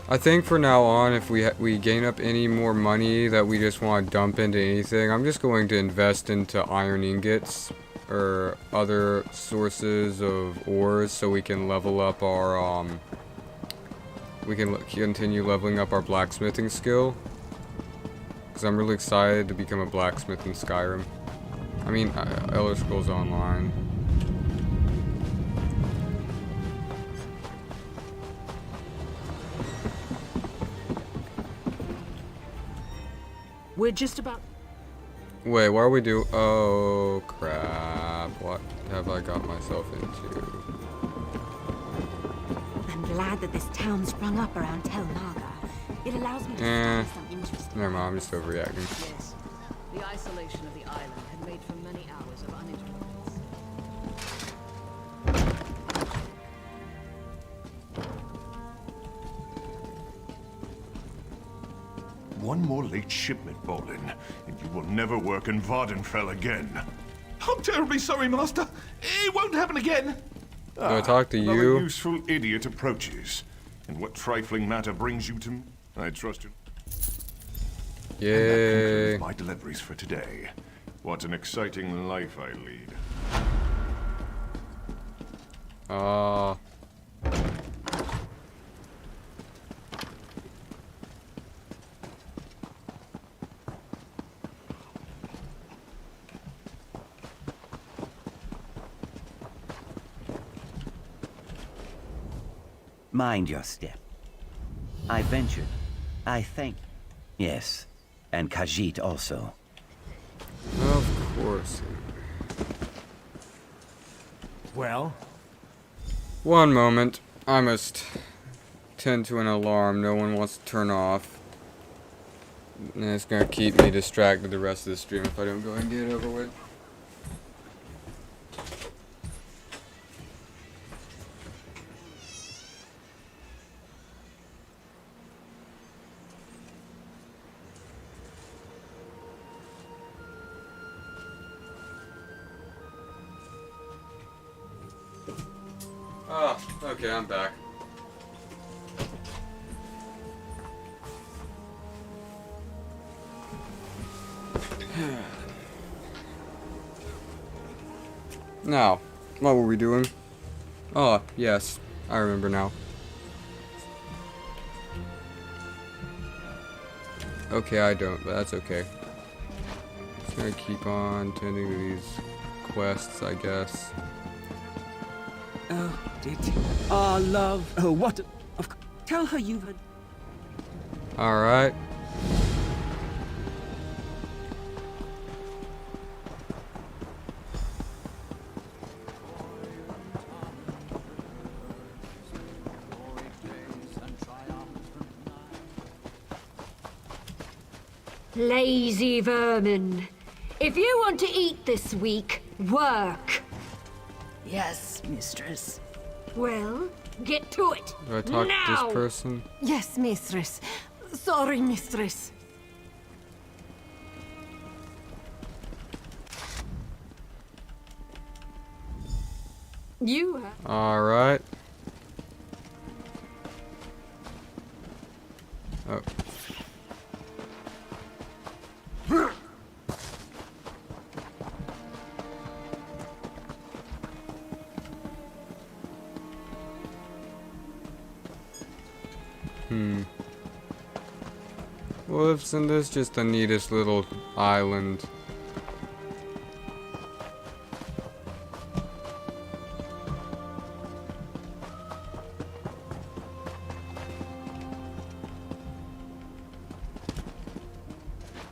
I think for now on, if we gain up any more money that we just want to dump into anything, I'm just going to invest into iron ingots or other sources of ores so we can level up our, we can continue leveling up our blacksmithing skill. Because I'm really excited to become a blacksmith in Skyrim. I mean, Elder Scrolls Online. We're just about... Wait, what are we do? Oh, crap. What have I got myself into? I'm glad that this town sprung up around Tel Naga. It allows me to study some interesting... Never mind, I'm just overreacting. Yes. The isolation of the island had made for many hours of uninterrupted. One more late shipment, Bolin, and you will never work in Vardenfell again. I'm terribly sorry, Master. It won't happen again. Do I talk to Another you? useful idiot approaches. And what trifling matter brings you to me? I trust you. Yay. And that concludes my deliveries for today. What an exciting life I lead. Mind your step. I ventured. I thank... Yes, and Khajiit also. Of course. Well? One moment. I must tend to an alarm no one wants to turn off. And it's gonna keep me distracted the rest of the stream if I don't go and get it over with. Oh, okay, I'm back. Now, what were we doing? Oh, yes. I remember now. Okay, I don't, but that's okay. Just gonna keep on tending to these quests, I guess. Oh, did you? Ah, love. Oh, what? Tell her you've had. Alright. Lazy vermin. If you want to eat this week, work. Yes, mistress. Well, get to it. Do I talk now. to this person? Yes, mistress. Sorry, mistress. You have. Alright. Oh. Well, isn't this just the neatest little island?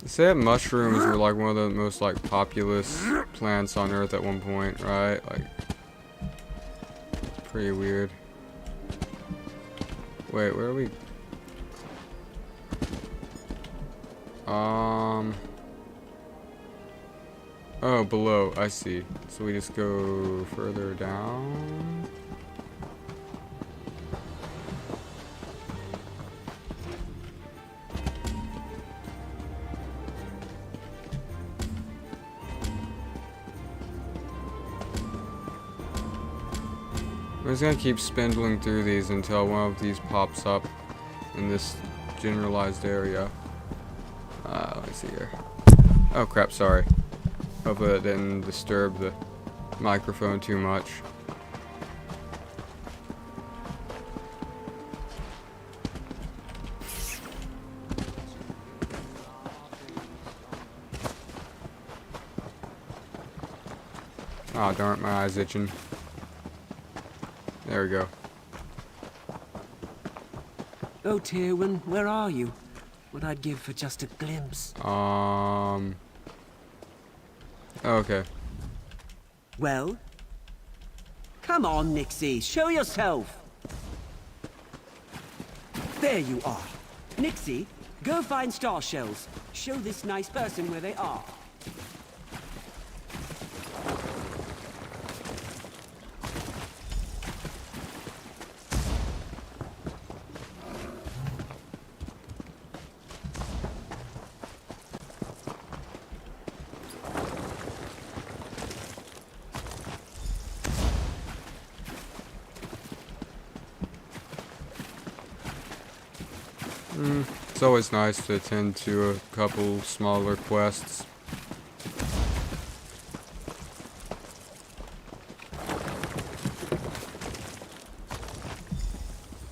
They said mushrooms were like one of the most like populous plants on Earth at one point, right? Like, it's pretty weird. Wait, where are we? Oh, below. I see. So we just go further down. We're just gonna keep spindling through these until one of these pops up in this generalized area. Let me see here. Oh crap, sorry. Hopefully that didn't disturb the microphone too much. Oh darn it, my eye's itching. There we go. Oh, Tywin, where are you? What I'd give for just a glimpse. Okay. Well? Come on, Nixie, show yourself! There you are. Nixie, go find star shells. Show this nice person where they are. It's always nice to attend to a couple smaller quests.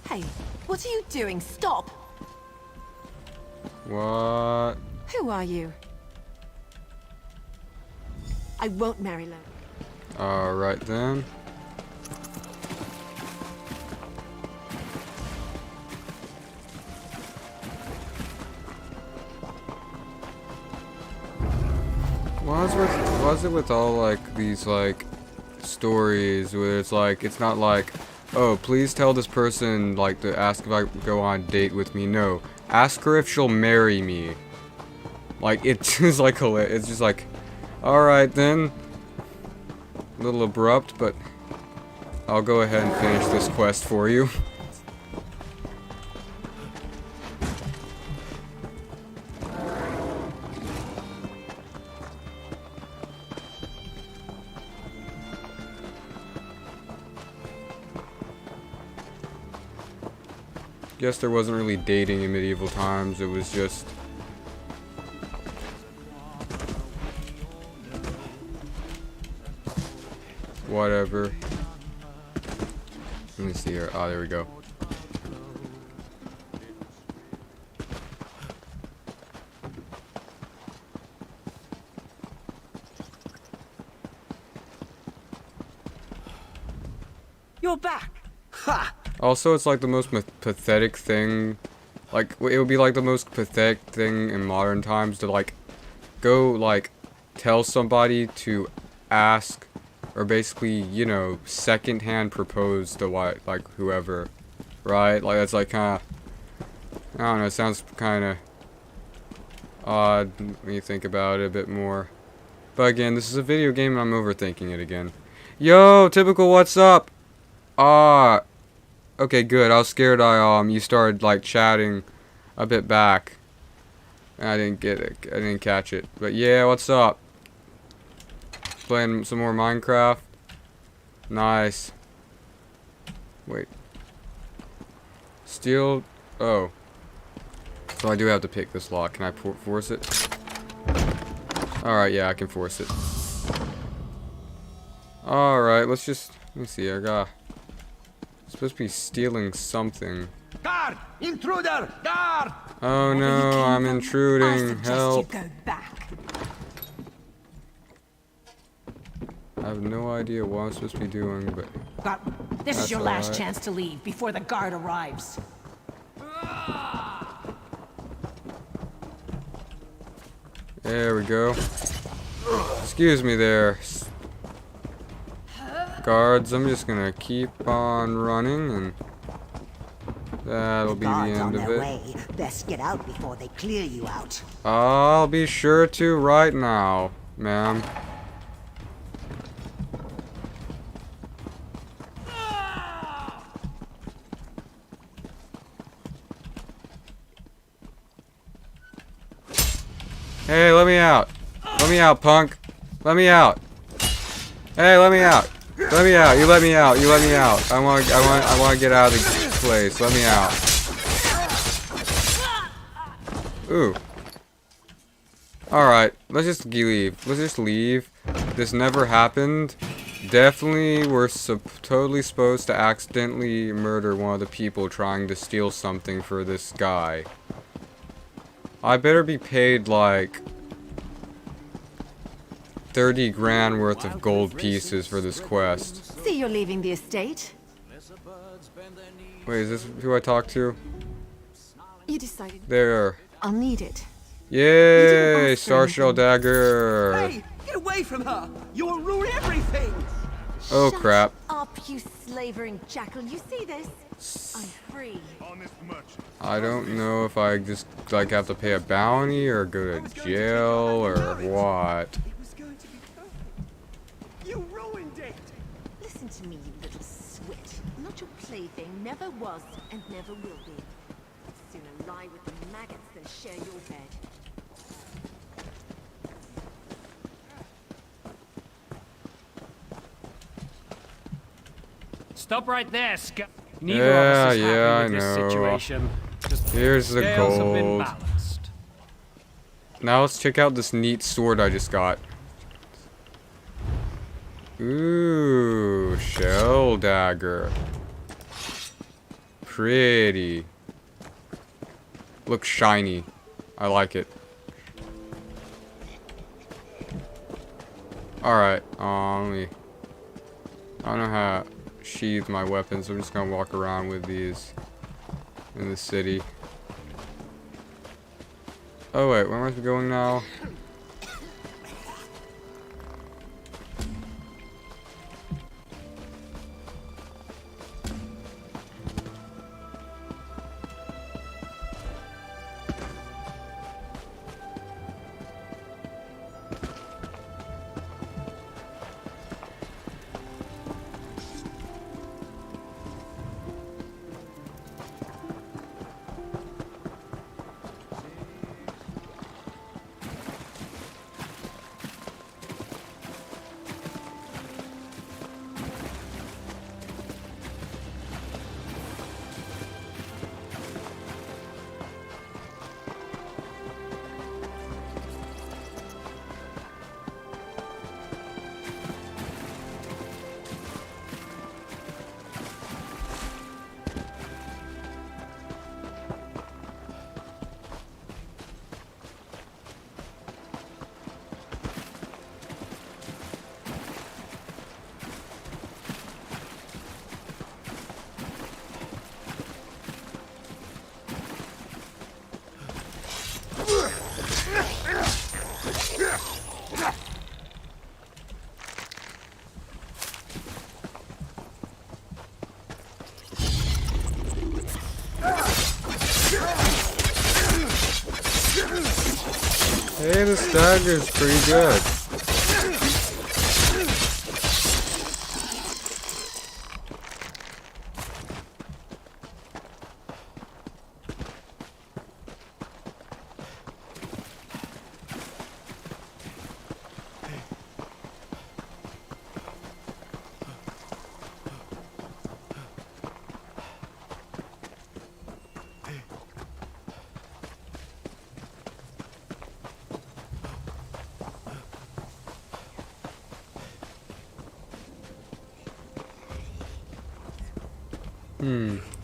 Hey, what are you doing? Stop! What? Who are you? I won't marry Logan. Alright then. Why is it with all like these like stories where it's like it's not like, oh, please tell this person like to ask if I can go on a date with me. No, ask her if she'll marry me. Like it's just like it's just like, all right then. A little abrupt, but I'll go ahead and finish this quest for you. Guess there wasn't really dating in medieval times, it was just... whatever. Let me see here. Oh, there we go. You're back. Ha! Also, it's like the most pathetic thing. Like, it would be like the most pathetic thing in modern times to like go like tell somebody to ask or basically, you know, secondhand propose to what, like whoever, right? Like that's like kind of, I don't know, it sounds kind of odd when you think about it a bit more. But again, this is a video game and I'm overthinking it again. Yo, typical, what's up? Okay, good. I was scared you started like chatting a bit back. I didn't get it. I didn't catch it. But yeah, what's up? Playing some more Minecraft. Nice. Wait. Steel. Oh. So I do have to pick this lock. Can I force it? Alright, yeah, I can force it. Alright, let me see. I got. Supposed to be stealing something. Guard! Intruder! Guard! Oh no, I'm intruding. Help. Go back. I have no idea what I'm supposed to be doing, but This is your last alright. chance to leave before the guard arrives. There we go. Excuse me there. Guards, I'm just gonna keep on running and that'll be the end of it. Best get out before they clear you out. I'll be sure to right now, ma'am. Hey, let me out. Let me out, punk. Let me out. Hey, let me out. Let me out. You let me out. You let me out. I want to get out of the place. Let me out. Ooh. Alright, let's just leave. Let's just leave. This never happened. Definitely we're totally supposed to accidentally murder one of the people trying to steal something for this guy. I better be paid like 30 grand worth of gold pieces for this quest. See, you're leaving the estate. Wait, is this who I talked to? You decided. There. I'll need it. Yay! Star Shell Dagger! Hey, get away from her! You will ruin everything! Oh crap. Up, you slavering jackal. You see this? I'm free. I don't know if I just like have to pay a bounty or go to jail or what. You ruined it! Listen to me, you little swit. I'm not your plaything. Never was and never will be. I'd sooner lie with the maggots than share your bed. Stop right there, Scott. Yeah, I know. Here's the gold. Now let's check out this neat sword I just got. Ooh, shell dagger. Pretty. Looks shiny. I like it. Alright, let me... I don't know how to sheathe my weapons, so I'm just gonna walk around with these in the city. Oh wait, where am I going now? Hey, the stagger's pretty good.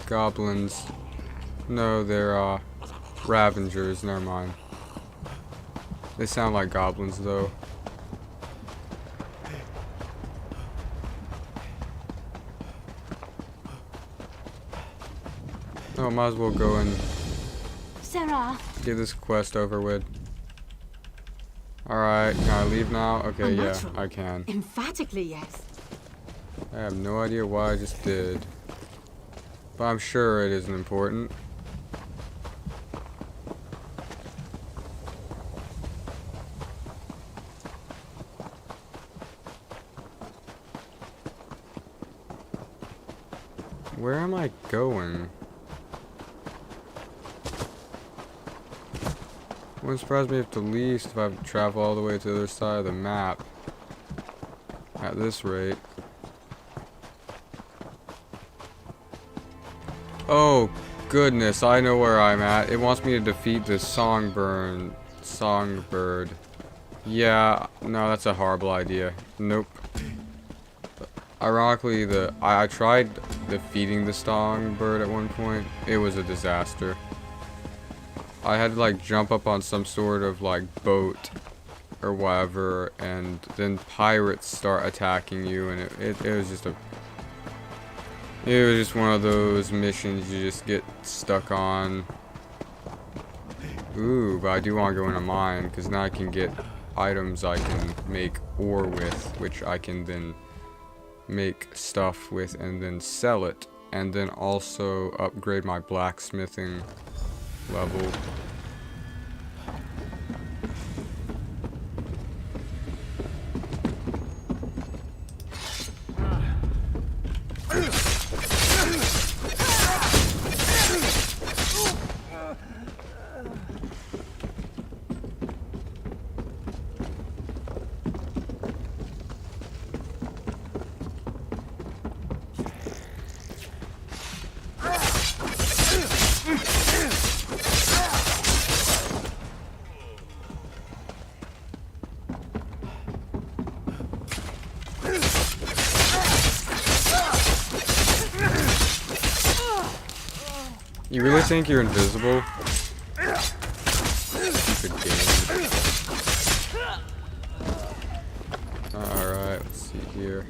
Goblins. No, they're, Ravengers, never mind. They sound like goblins, though. Oh, might as well go and Sarah. get this quest over with. Alright, can I leave now? Okay, yeah, I can. Emphatically, yes. I have no idea what I just did. But I'm sure it isn't important. Where am I going? Wouldn't surprise me if the least if I have to travel all the way to the other side of the map. At this rate. Oh, goodness, I know where I'm at. It wants me to defeat this songbird. Yeah, no, that's a horrible idea. Nope. Ironically, I tried defeating the songbird at one point. It was a disaster. I had to like jump up on some sort of like boat or whatever, and then pirates start attacking you, and it was just one of those missions you just get stuck on. Ooh, but I do want to go in a mine, because now I can get items I can make ore with, which I can then make stuff with and then sell it, and then also upgrade my blacksmithing level. You really think you're invisible? Stupid game. Alright, let's see here.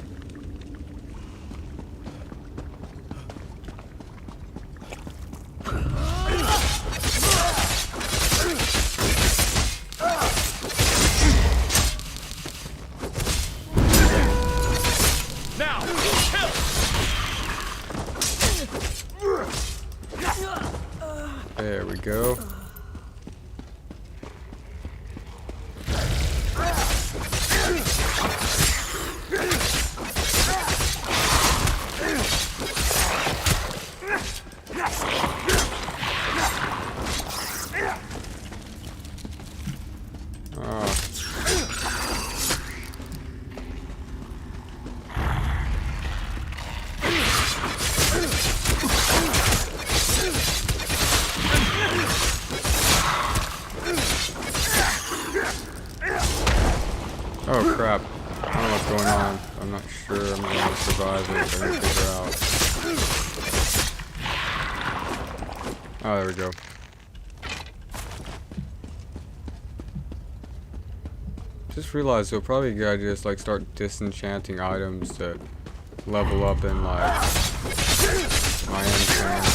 Now, kill! There we go. Oh crap. I don't know what's going on. I'm not sure I'm going to survive it. I'm going to figure out. Oh, there we go. Just realized it'll probably be a good idea to just like start disenchanting items to level up in like my enchant.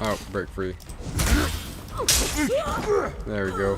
Oh, break free. There we go.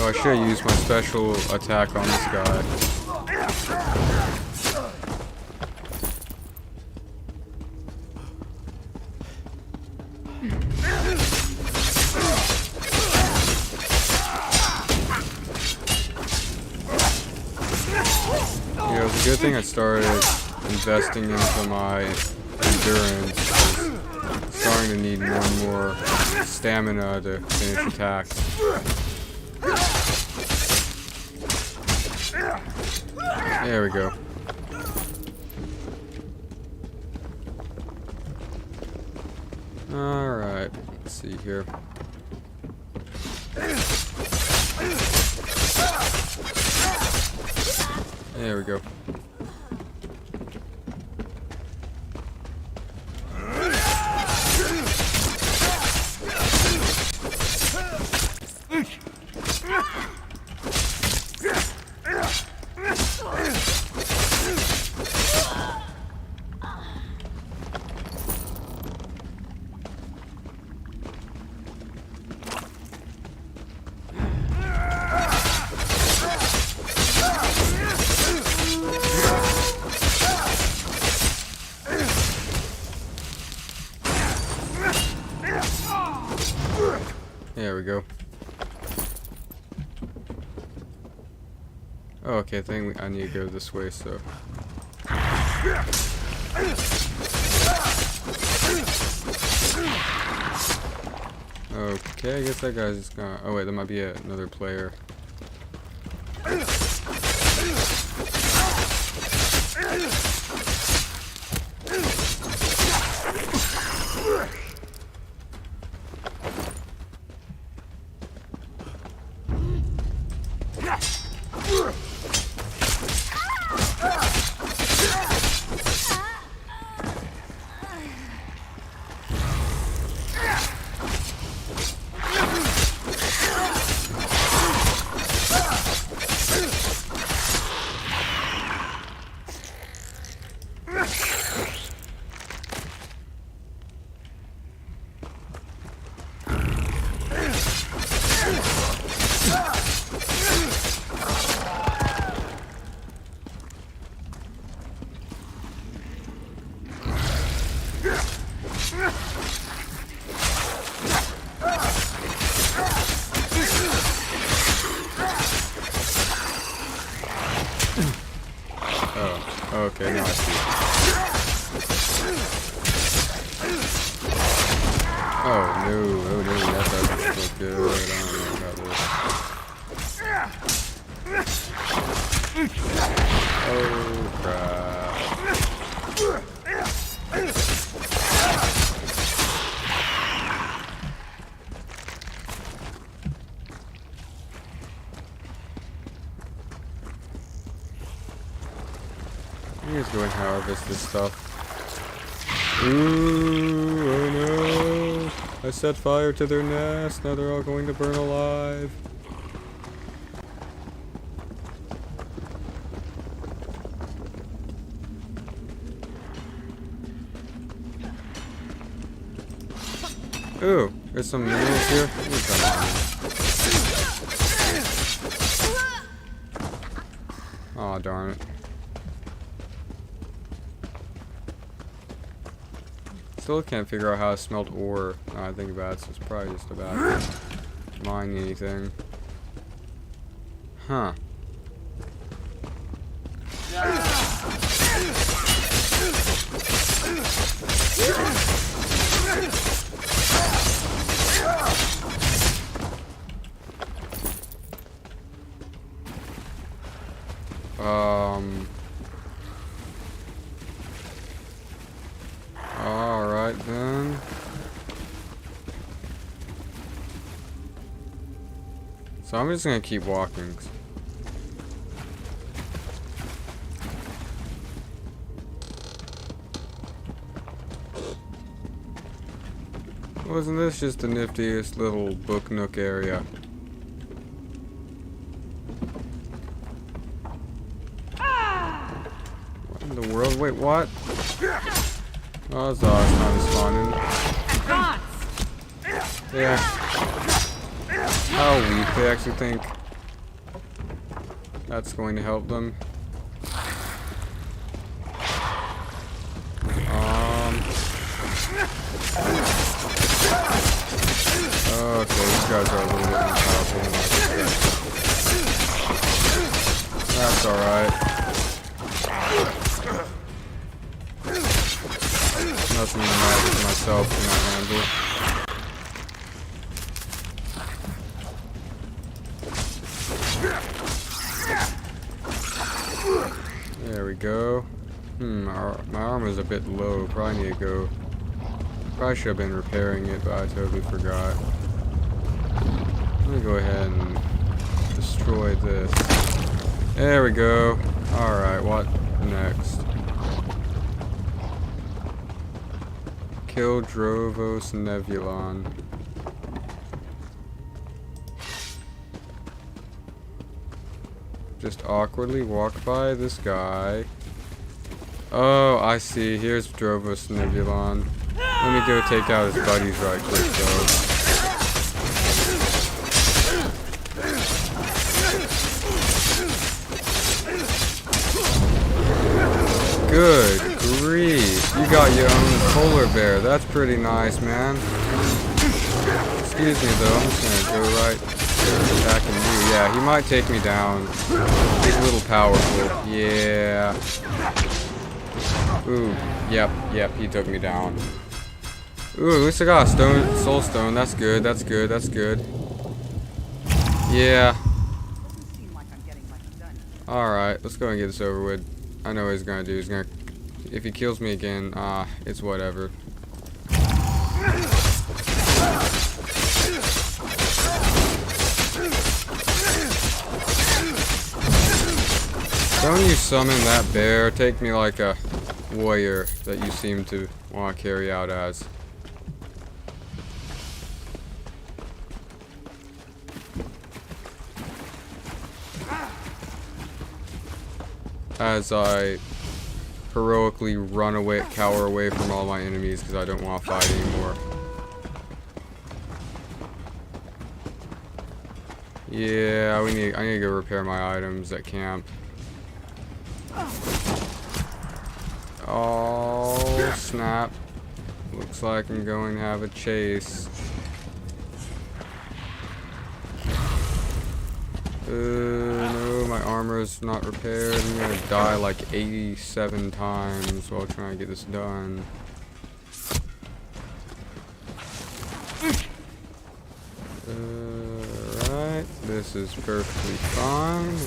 Oh, I should have used my special attack on this guy. Yeah, it was a good thing I started investing into my endurance. I'm starting to need more and more stamina to finish attacks. There we go. Alright, let's see here. There we go. There we go. Oh, okay, I think I need to go this way, so. Okay, I guess that guy's just gonna. Oh, wait, there might be another player. Okay, now I see. Oh no, that doesn't look good. I don't know about this. Oh crap. I'm just going to harvest this stuff. Ooh, oh no! I set fire to their nest, now they're all going to burn alive. Ooh, there's some minerals here. Aw, darn it. Still can't figure out how I smelled ore. Now I think about it, so it's probably just about mining anything. Huh. Alright then. So I'm just gonna keep walking. Wasn't this just the niftiest little book nook area? What in the world? Wait, what? Oh, it's not spawning. Yeah. How weak they actually think That's going to help them. Okay, these guys are a little bit more powerful than I expected. That's alright. Nothing the matter with myself can I handle. There we go. My armor's a bit low. Probably need to go. Probably should have been repairing it, but I totally forgot. Let me go ahead and destroy this. There we go. Alright, what next? Kill Drovos Nebulon. Just awkwardly walk by this guy. Oh, I see. Here's Drovos Nebulon. Let me go take out his buddies right quick, though. Good grief. You got your own polar bear. That's pretty nice, man. Excuse me, though. I'm just gonna go right attacking you. Yeah, he might take me down. He's a little powerful. Yeah. Ooh. Yep, he took me down. Ooh, at least I got a soul stone. That's good, that's good, that's good. Yeah. Alright, let's go and get this over with. I know what he's gonna do. He's gonna... If he kills me again, it's whatever. Don't you summon that bear? Take me like a warrior that you seem to want to carry out as. As I heroically run away, cower away from all my enemies because I don't want to fight anymore. Yeah, I need to go repair my items at camp. Oh, snap. Looks like I'm going to have a chase. No, my armor's not repaired. I'm gonna die like 87 times while trying to get this done. Alright, this is perfectly fine.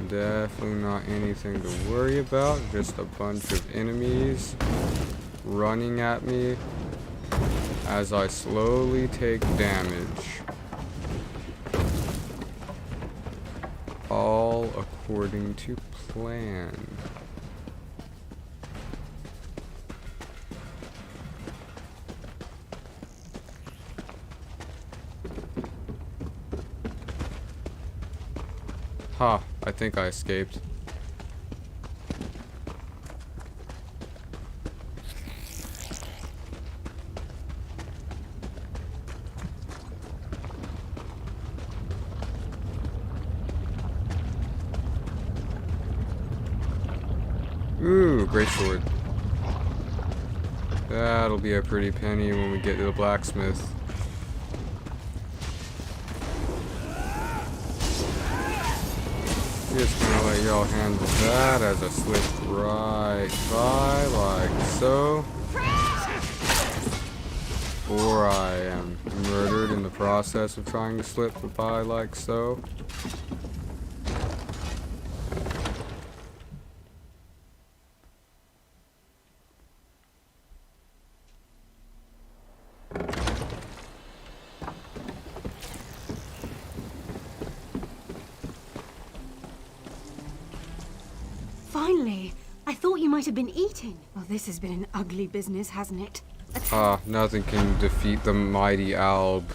Definitely not anything to worry about. Just a bunch of enemies running at me as I slowly take damage. All according to plan. Ha, I think I escaped. Ooh, great sword. That'll be a pretty penny when we get to the blacksmith. Just gonna let y'all handle that as I slip right by like so. Or I am murdered in the process of trying to slip by like so. Finally! I thought you might have been eating. Well, this has been an ugly business, hasn't it? Nothing can defeat the mighty Alb.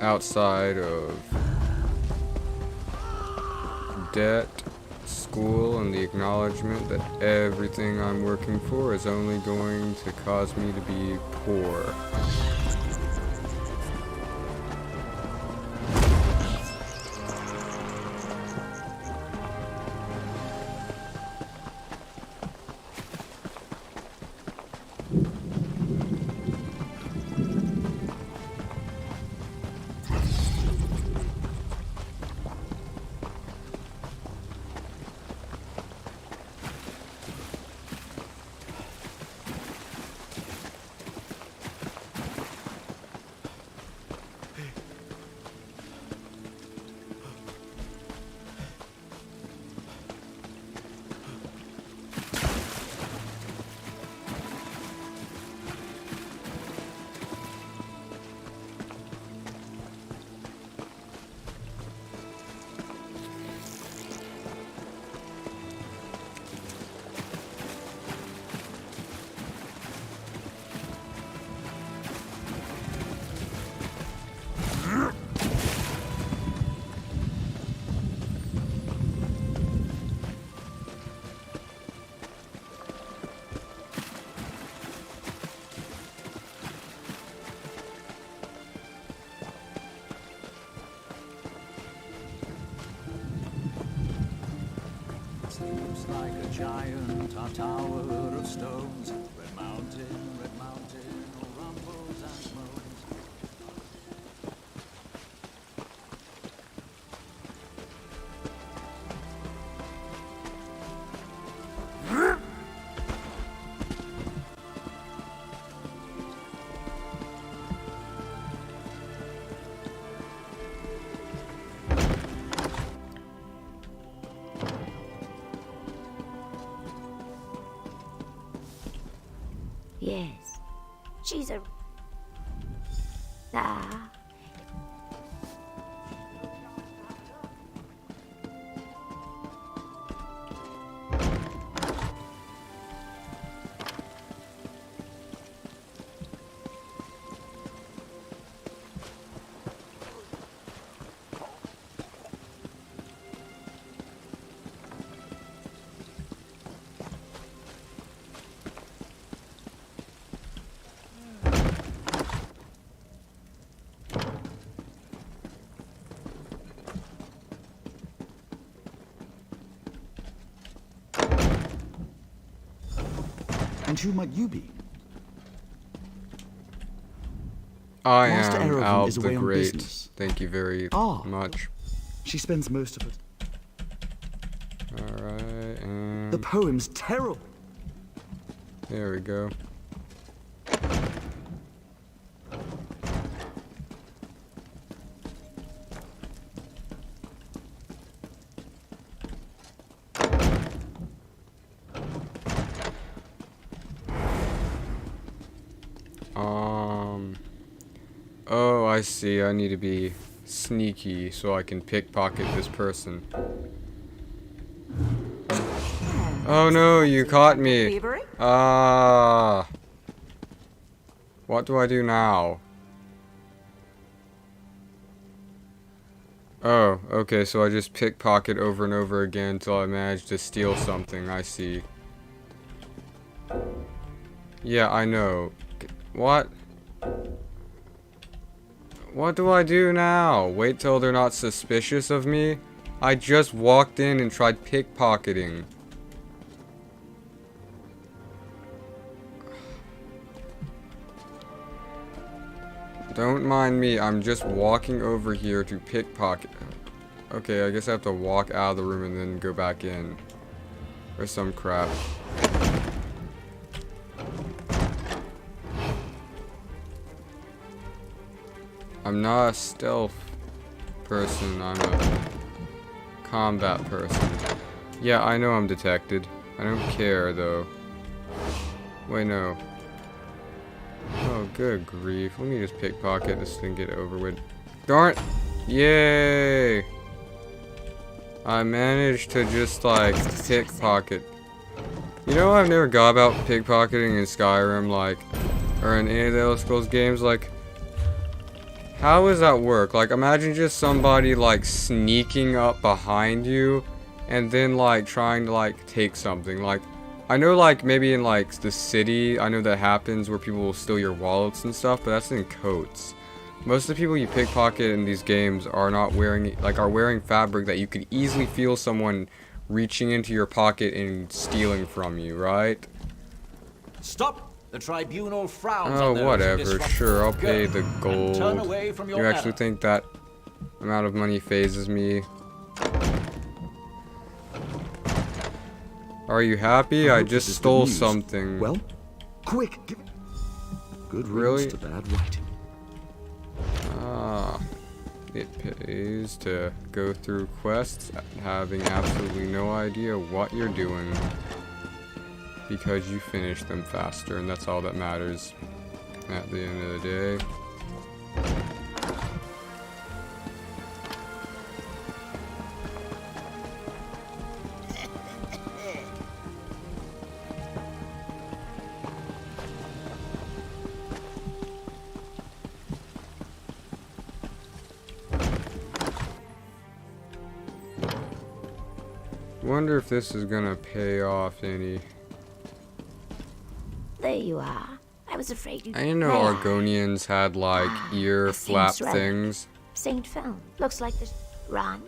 Outside of debt school and the acknowledgement that everything I'm working for is only going to cause me to be poor. Seems like a giant, a tower of stones. Red Mountain, rumbles and moans. Yes. She's a... Ah. And who might you be? I Master am Erebin Al is the away on Great. business. Thank you very much. She spends most of it. Alright, and... The poem's terrible. There we go. Oh, I see. I need to be sneaky so I can pickpocket this person. Oh no, you caught me. Ah. What do I do now? Oh, okay, so I just pickpocket over and over again until I manage to steal something. I see. Yeah, I know. What? What do I do now? Wait till they're not suspicious of me? I just walked in and tried pickpocketing. Don't mind me, I'm just walking over here to pickpocket. Okay, I guess I have to walk out of the room and then go back in. Or some crap. I'm not a stealth person, I'm a combat person. Yeah, I know I'm detected. I don't care, though. Wait, no. Oh, good grief. Let me just pickpocket this thing, get it over with. Darn! Yay! I managed to just, like, pickpocket. You know, I've never got about pickpocketing in Skyrim, like, or in any of the Elder Scrolls games, like, how does that work? Like, imagine just somebody, like, sneaking up behind you and then like trying to like take something. Like I know like maybe in like the city, I know that happens where people will steal your wallets and stuff, but that's in coats. Most of the people you pickpocket in these games are not wearing, like, are wearing fabric that you could easily feel someone reaching into your pocket and stealing from you, right? Stop! The tribunal frowns Oh, on those who whatever. disrupt Sure, I'll the pay the and gold. turn away from your You actually manor. think that amount of money phases me? Are you happy? I hope just this is good stole news. something. Well, quick, give it. Good Really? riddance to bad writing. Ah, it pays to go through quests having absolutely no idea what you're doing because you finish them faster, and that's all that matters at the end of the day. Wonder if this is gonna pay off any. There you are. I was afraid you'd... I didn't know There. Argonians had like ear flap Saint's Relic. things. Saint Film. Looks like this... Ron?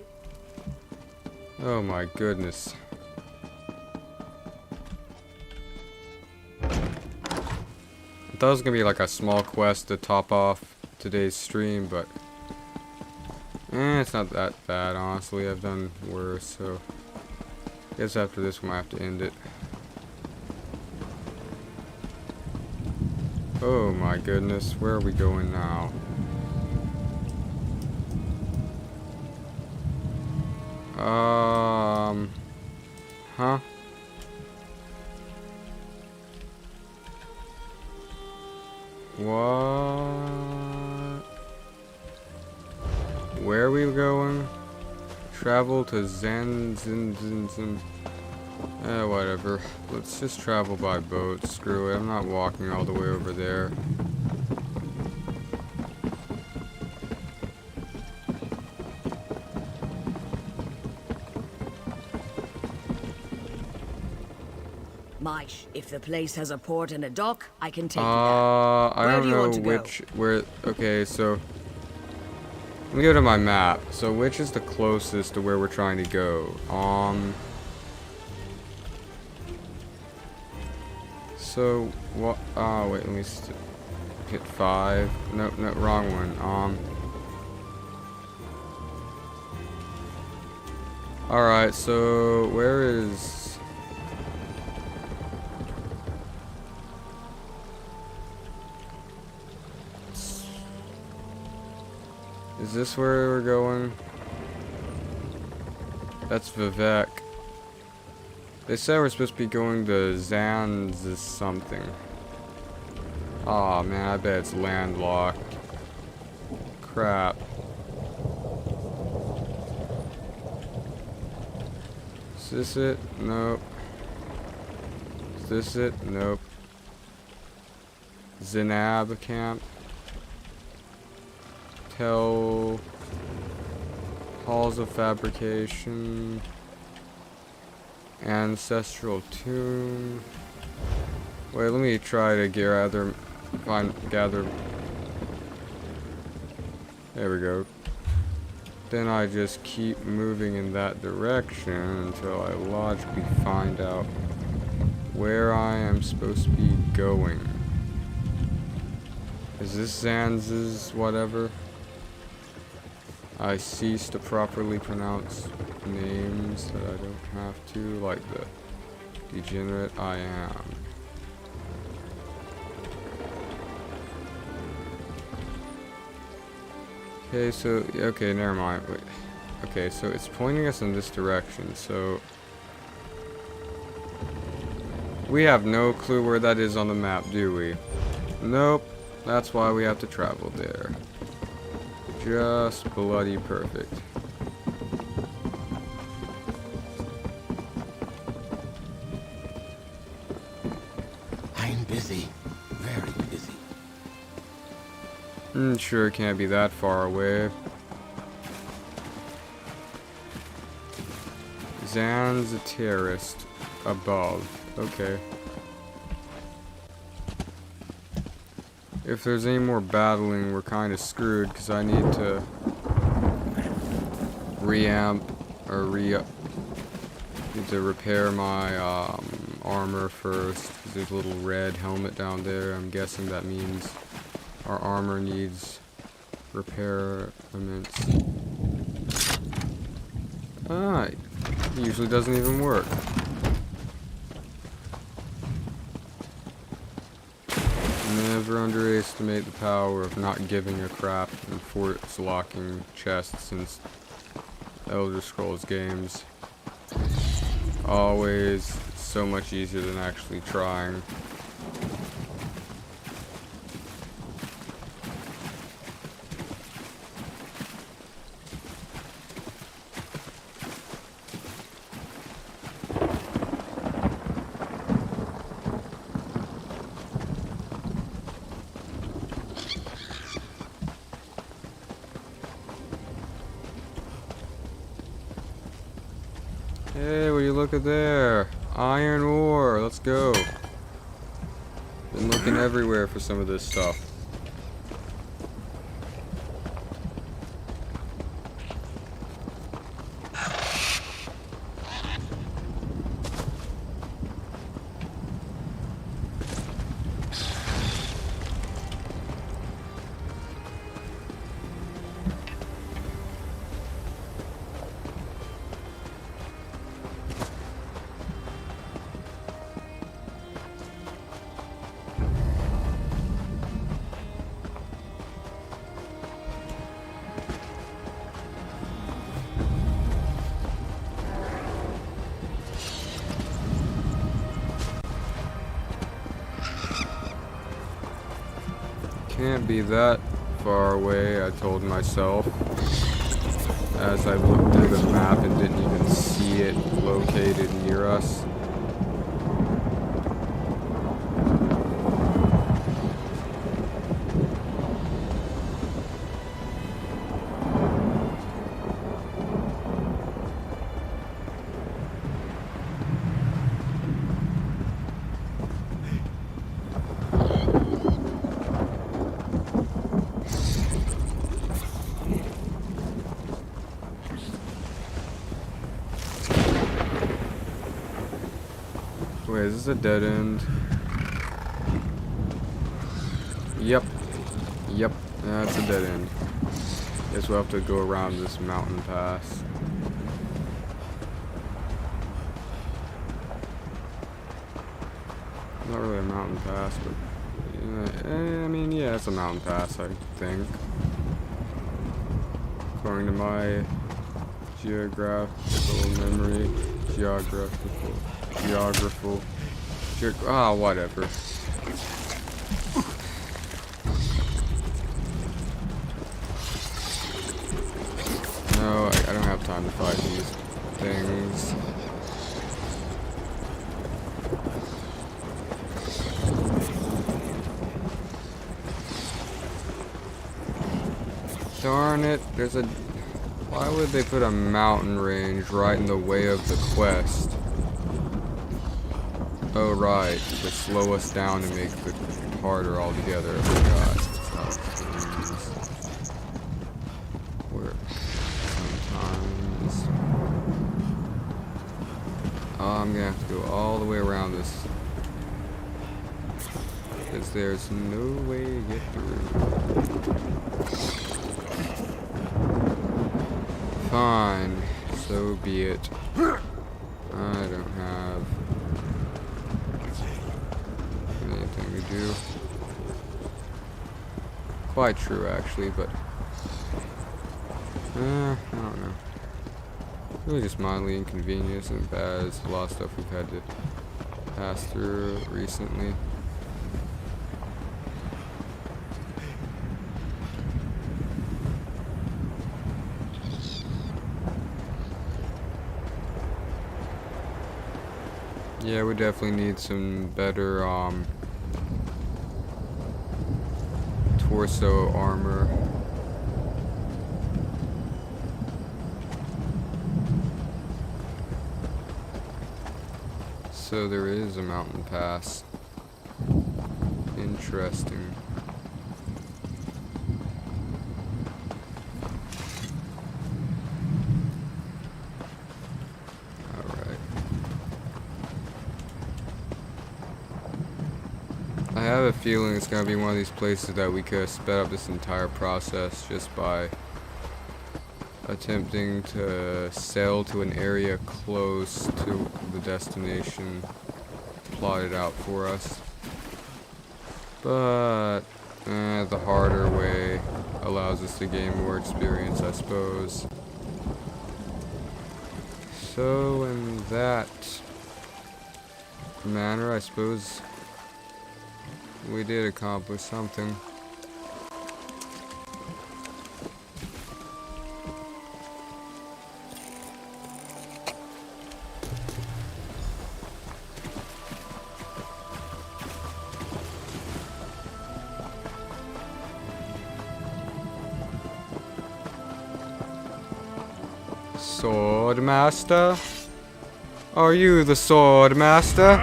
Oh my goodness. I thought it was gonna be like a small quest to top off today's stream, but it's not that bad, honestly. I've done worse, so I guess after this one I have to end it. Oh my goodness, where are we going now? Huh? What? Where are we going? Travel to Zanzin. Whatever. Let's just travel by boat. Screw it. I'm not walking all the way over there. Might, if the place has a port and a dock, I can take you there. I Where don't do you know want to go? where, okay, so, let me go to my map. So, which is the closest to where we're trying to go? So, what, wait, let me hit 5. No, wrong one. Alright, so, where is... Is this where we're going? That's Vivek. They said we're supposed to be going to Zanz something. Aw, man, I bet it's landlocked. Crap. Is this it? Nope. Is this it? Nope. Zenab camp. Halls of Fabrication, Ancestral Tomb. Wait, let me try to gather. There we go. Then I just keep moving in that direction until I logically find out where I am supposed to be going. Is this Zanz's whatever? I cease to properly pronounce names that I don't have to, like the degenerate I am. Okay, so, okay, never mind. Wait. Okay, so it's pointing us in this direction, so we have no clue where that is on the map, do we? Nope. That's why we have to travel there. Just bloody perfect. I'm busy. Very busy. Sure, it can't be that far away. Is Zan's a terrorist above. Okay. If there's any more battling, we're kind of screwed because I need to reamp or need to repair my armor first. There's a little red helmet down there. I'm guessing that means our armor needs repair elements. Ah, it usually doesn't even work. Never underestimate the power of not giving a crap and force locking chests in Elder Scrolls games. Always so much easier than actually trying. Hey, will you look at there? Iron ore, let's go. Been looking everywhere for some of this stuff. Can't be that far away, I told myself, as I looked through the map and didn't even see it located near us. Wait, is this a dead end? Yep. Yep, that's a dead end. Guess we'll have to go around this mountain pass. Not really a mountain pass, but I mean, yeah, it's a mountain pass, I think. According to my geographical memory, whatever. No, I don't have time to fight these things. Darn it, there's a... Why would they put a mountain range right in the way of the quest? Oh right, to slow us down and make it harder altogether. Oh my god. Work sometimes. Oh, I'm gonna have to go all the way around this. Because there's no way to get through. Fine, so be it. I don't have anything to do. Quite true, actually, but I don't know. Really just mildly inconvenience and bad as a lot of stuff we've had to pass through recently. Yeah, we definitely need some better torso armor. So there is a mountain pass. Interesting. Alright. I have a feeling it's gonna be one of these places that we could have sped up this entire process just by attempting to sail to an area close to the destination plotted out for us. But the harder way allows us to gain more experience, I suppose. So in that manner, I suppose we did accomplish something. Sword Master? Are you the Sword Master?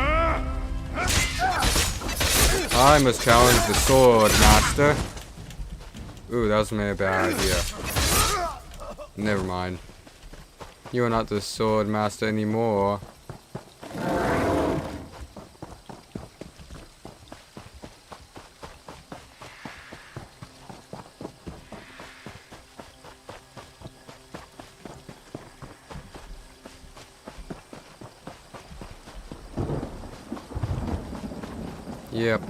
I must challenge the Sword Master. Ooh, that was maybe a bad idea. Never mind. You are not the Sword Master anymore. Yep.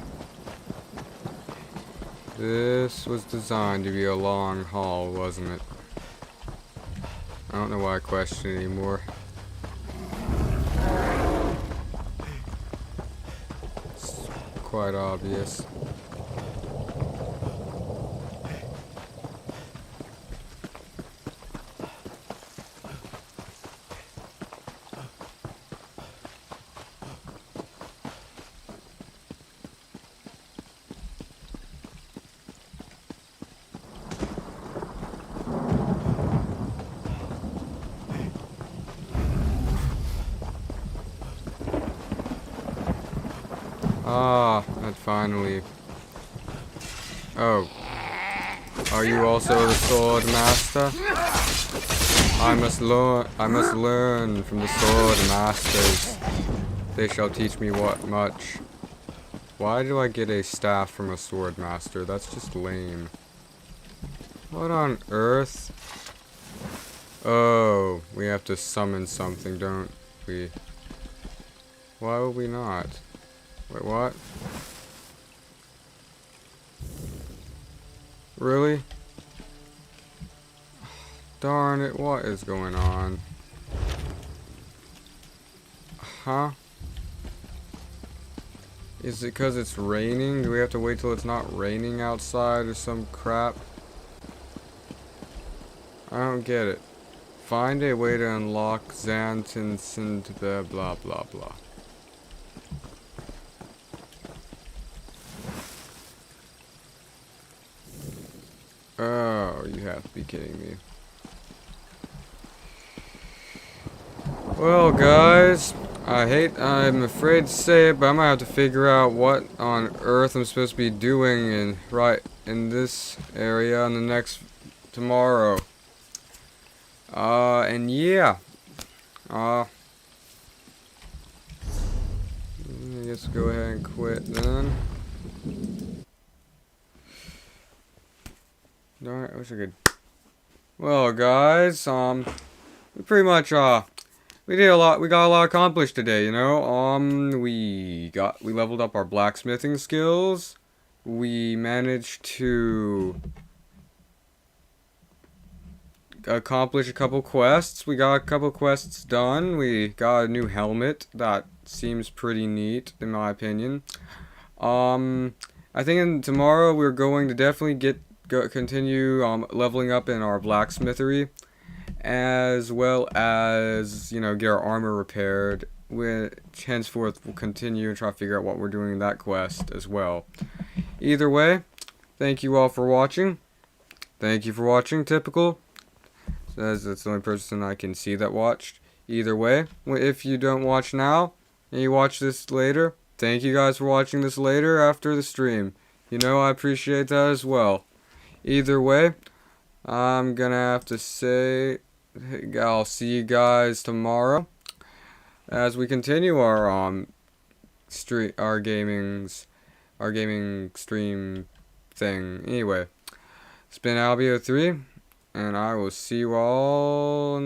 This was designed to be a long haul, wasn't it? I don't know why I question anymore. It's quite obvious. Ah, that finally. Oh. Are you also the Sword Master? I must learn from the Sword Masters. They shall teach me what much. Why do I get a staff from a Sword Master? That's just lame. What on earth? Oh, we have to summon something, don't we? Why would we not? Wait, what? Really? Darn it, what is going on? Huh? Is it because it's raining? Do we have to wait till it's not raining outside or some crap? I don't get it. Find a way to unlock Xanthans into the blah blah blah. Oh, you have to be kidding me. Well, guys, I'm afraid to say it, but I might have to figure out what on earth I'm supposed to be doing in this area on the next tomorrow. And yeah. I guess go ahead and quit then. Darn, I wish I could. Well, guys, we pretty much, we did a lot. We got a lot accomplished today, you know. We leveled up our blacksmithing skills. We managed to accomplish a couple quests. We got a couple quests done. We got a new helmet that seems pretty neat, in my opinion. I think tomorrow we're going to definitely continue leveling up in our blacksmithery, as well as, you know, get our armor repaired, which henceforth we'll continue and try to figure out what we're doing in that quest as well. Either way, thank you all for watching. Thank you for watching, Typical. Says that's the only person I can see that watched. Either way, if you don't watch now, and you watch this later, thank you guys for watching this later after the stream. You know I appreciate that as well. Either way, I'm gonna have to say I'll see you guys tomorrow as we continue our gaming stream thing. Anyway, it's been Albio3, and I will see you all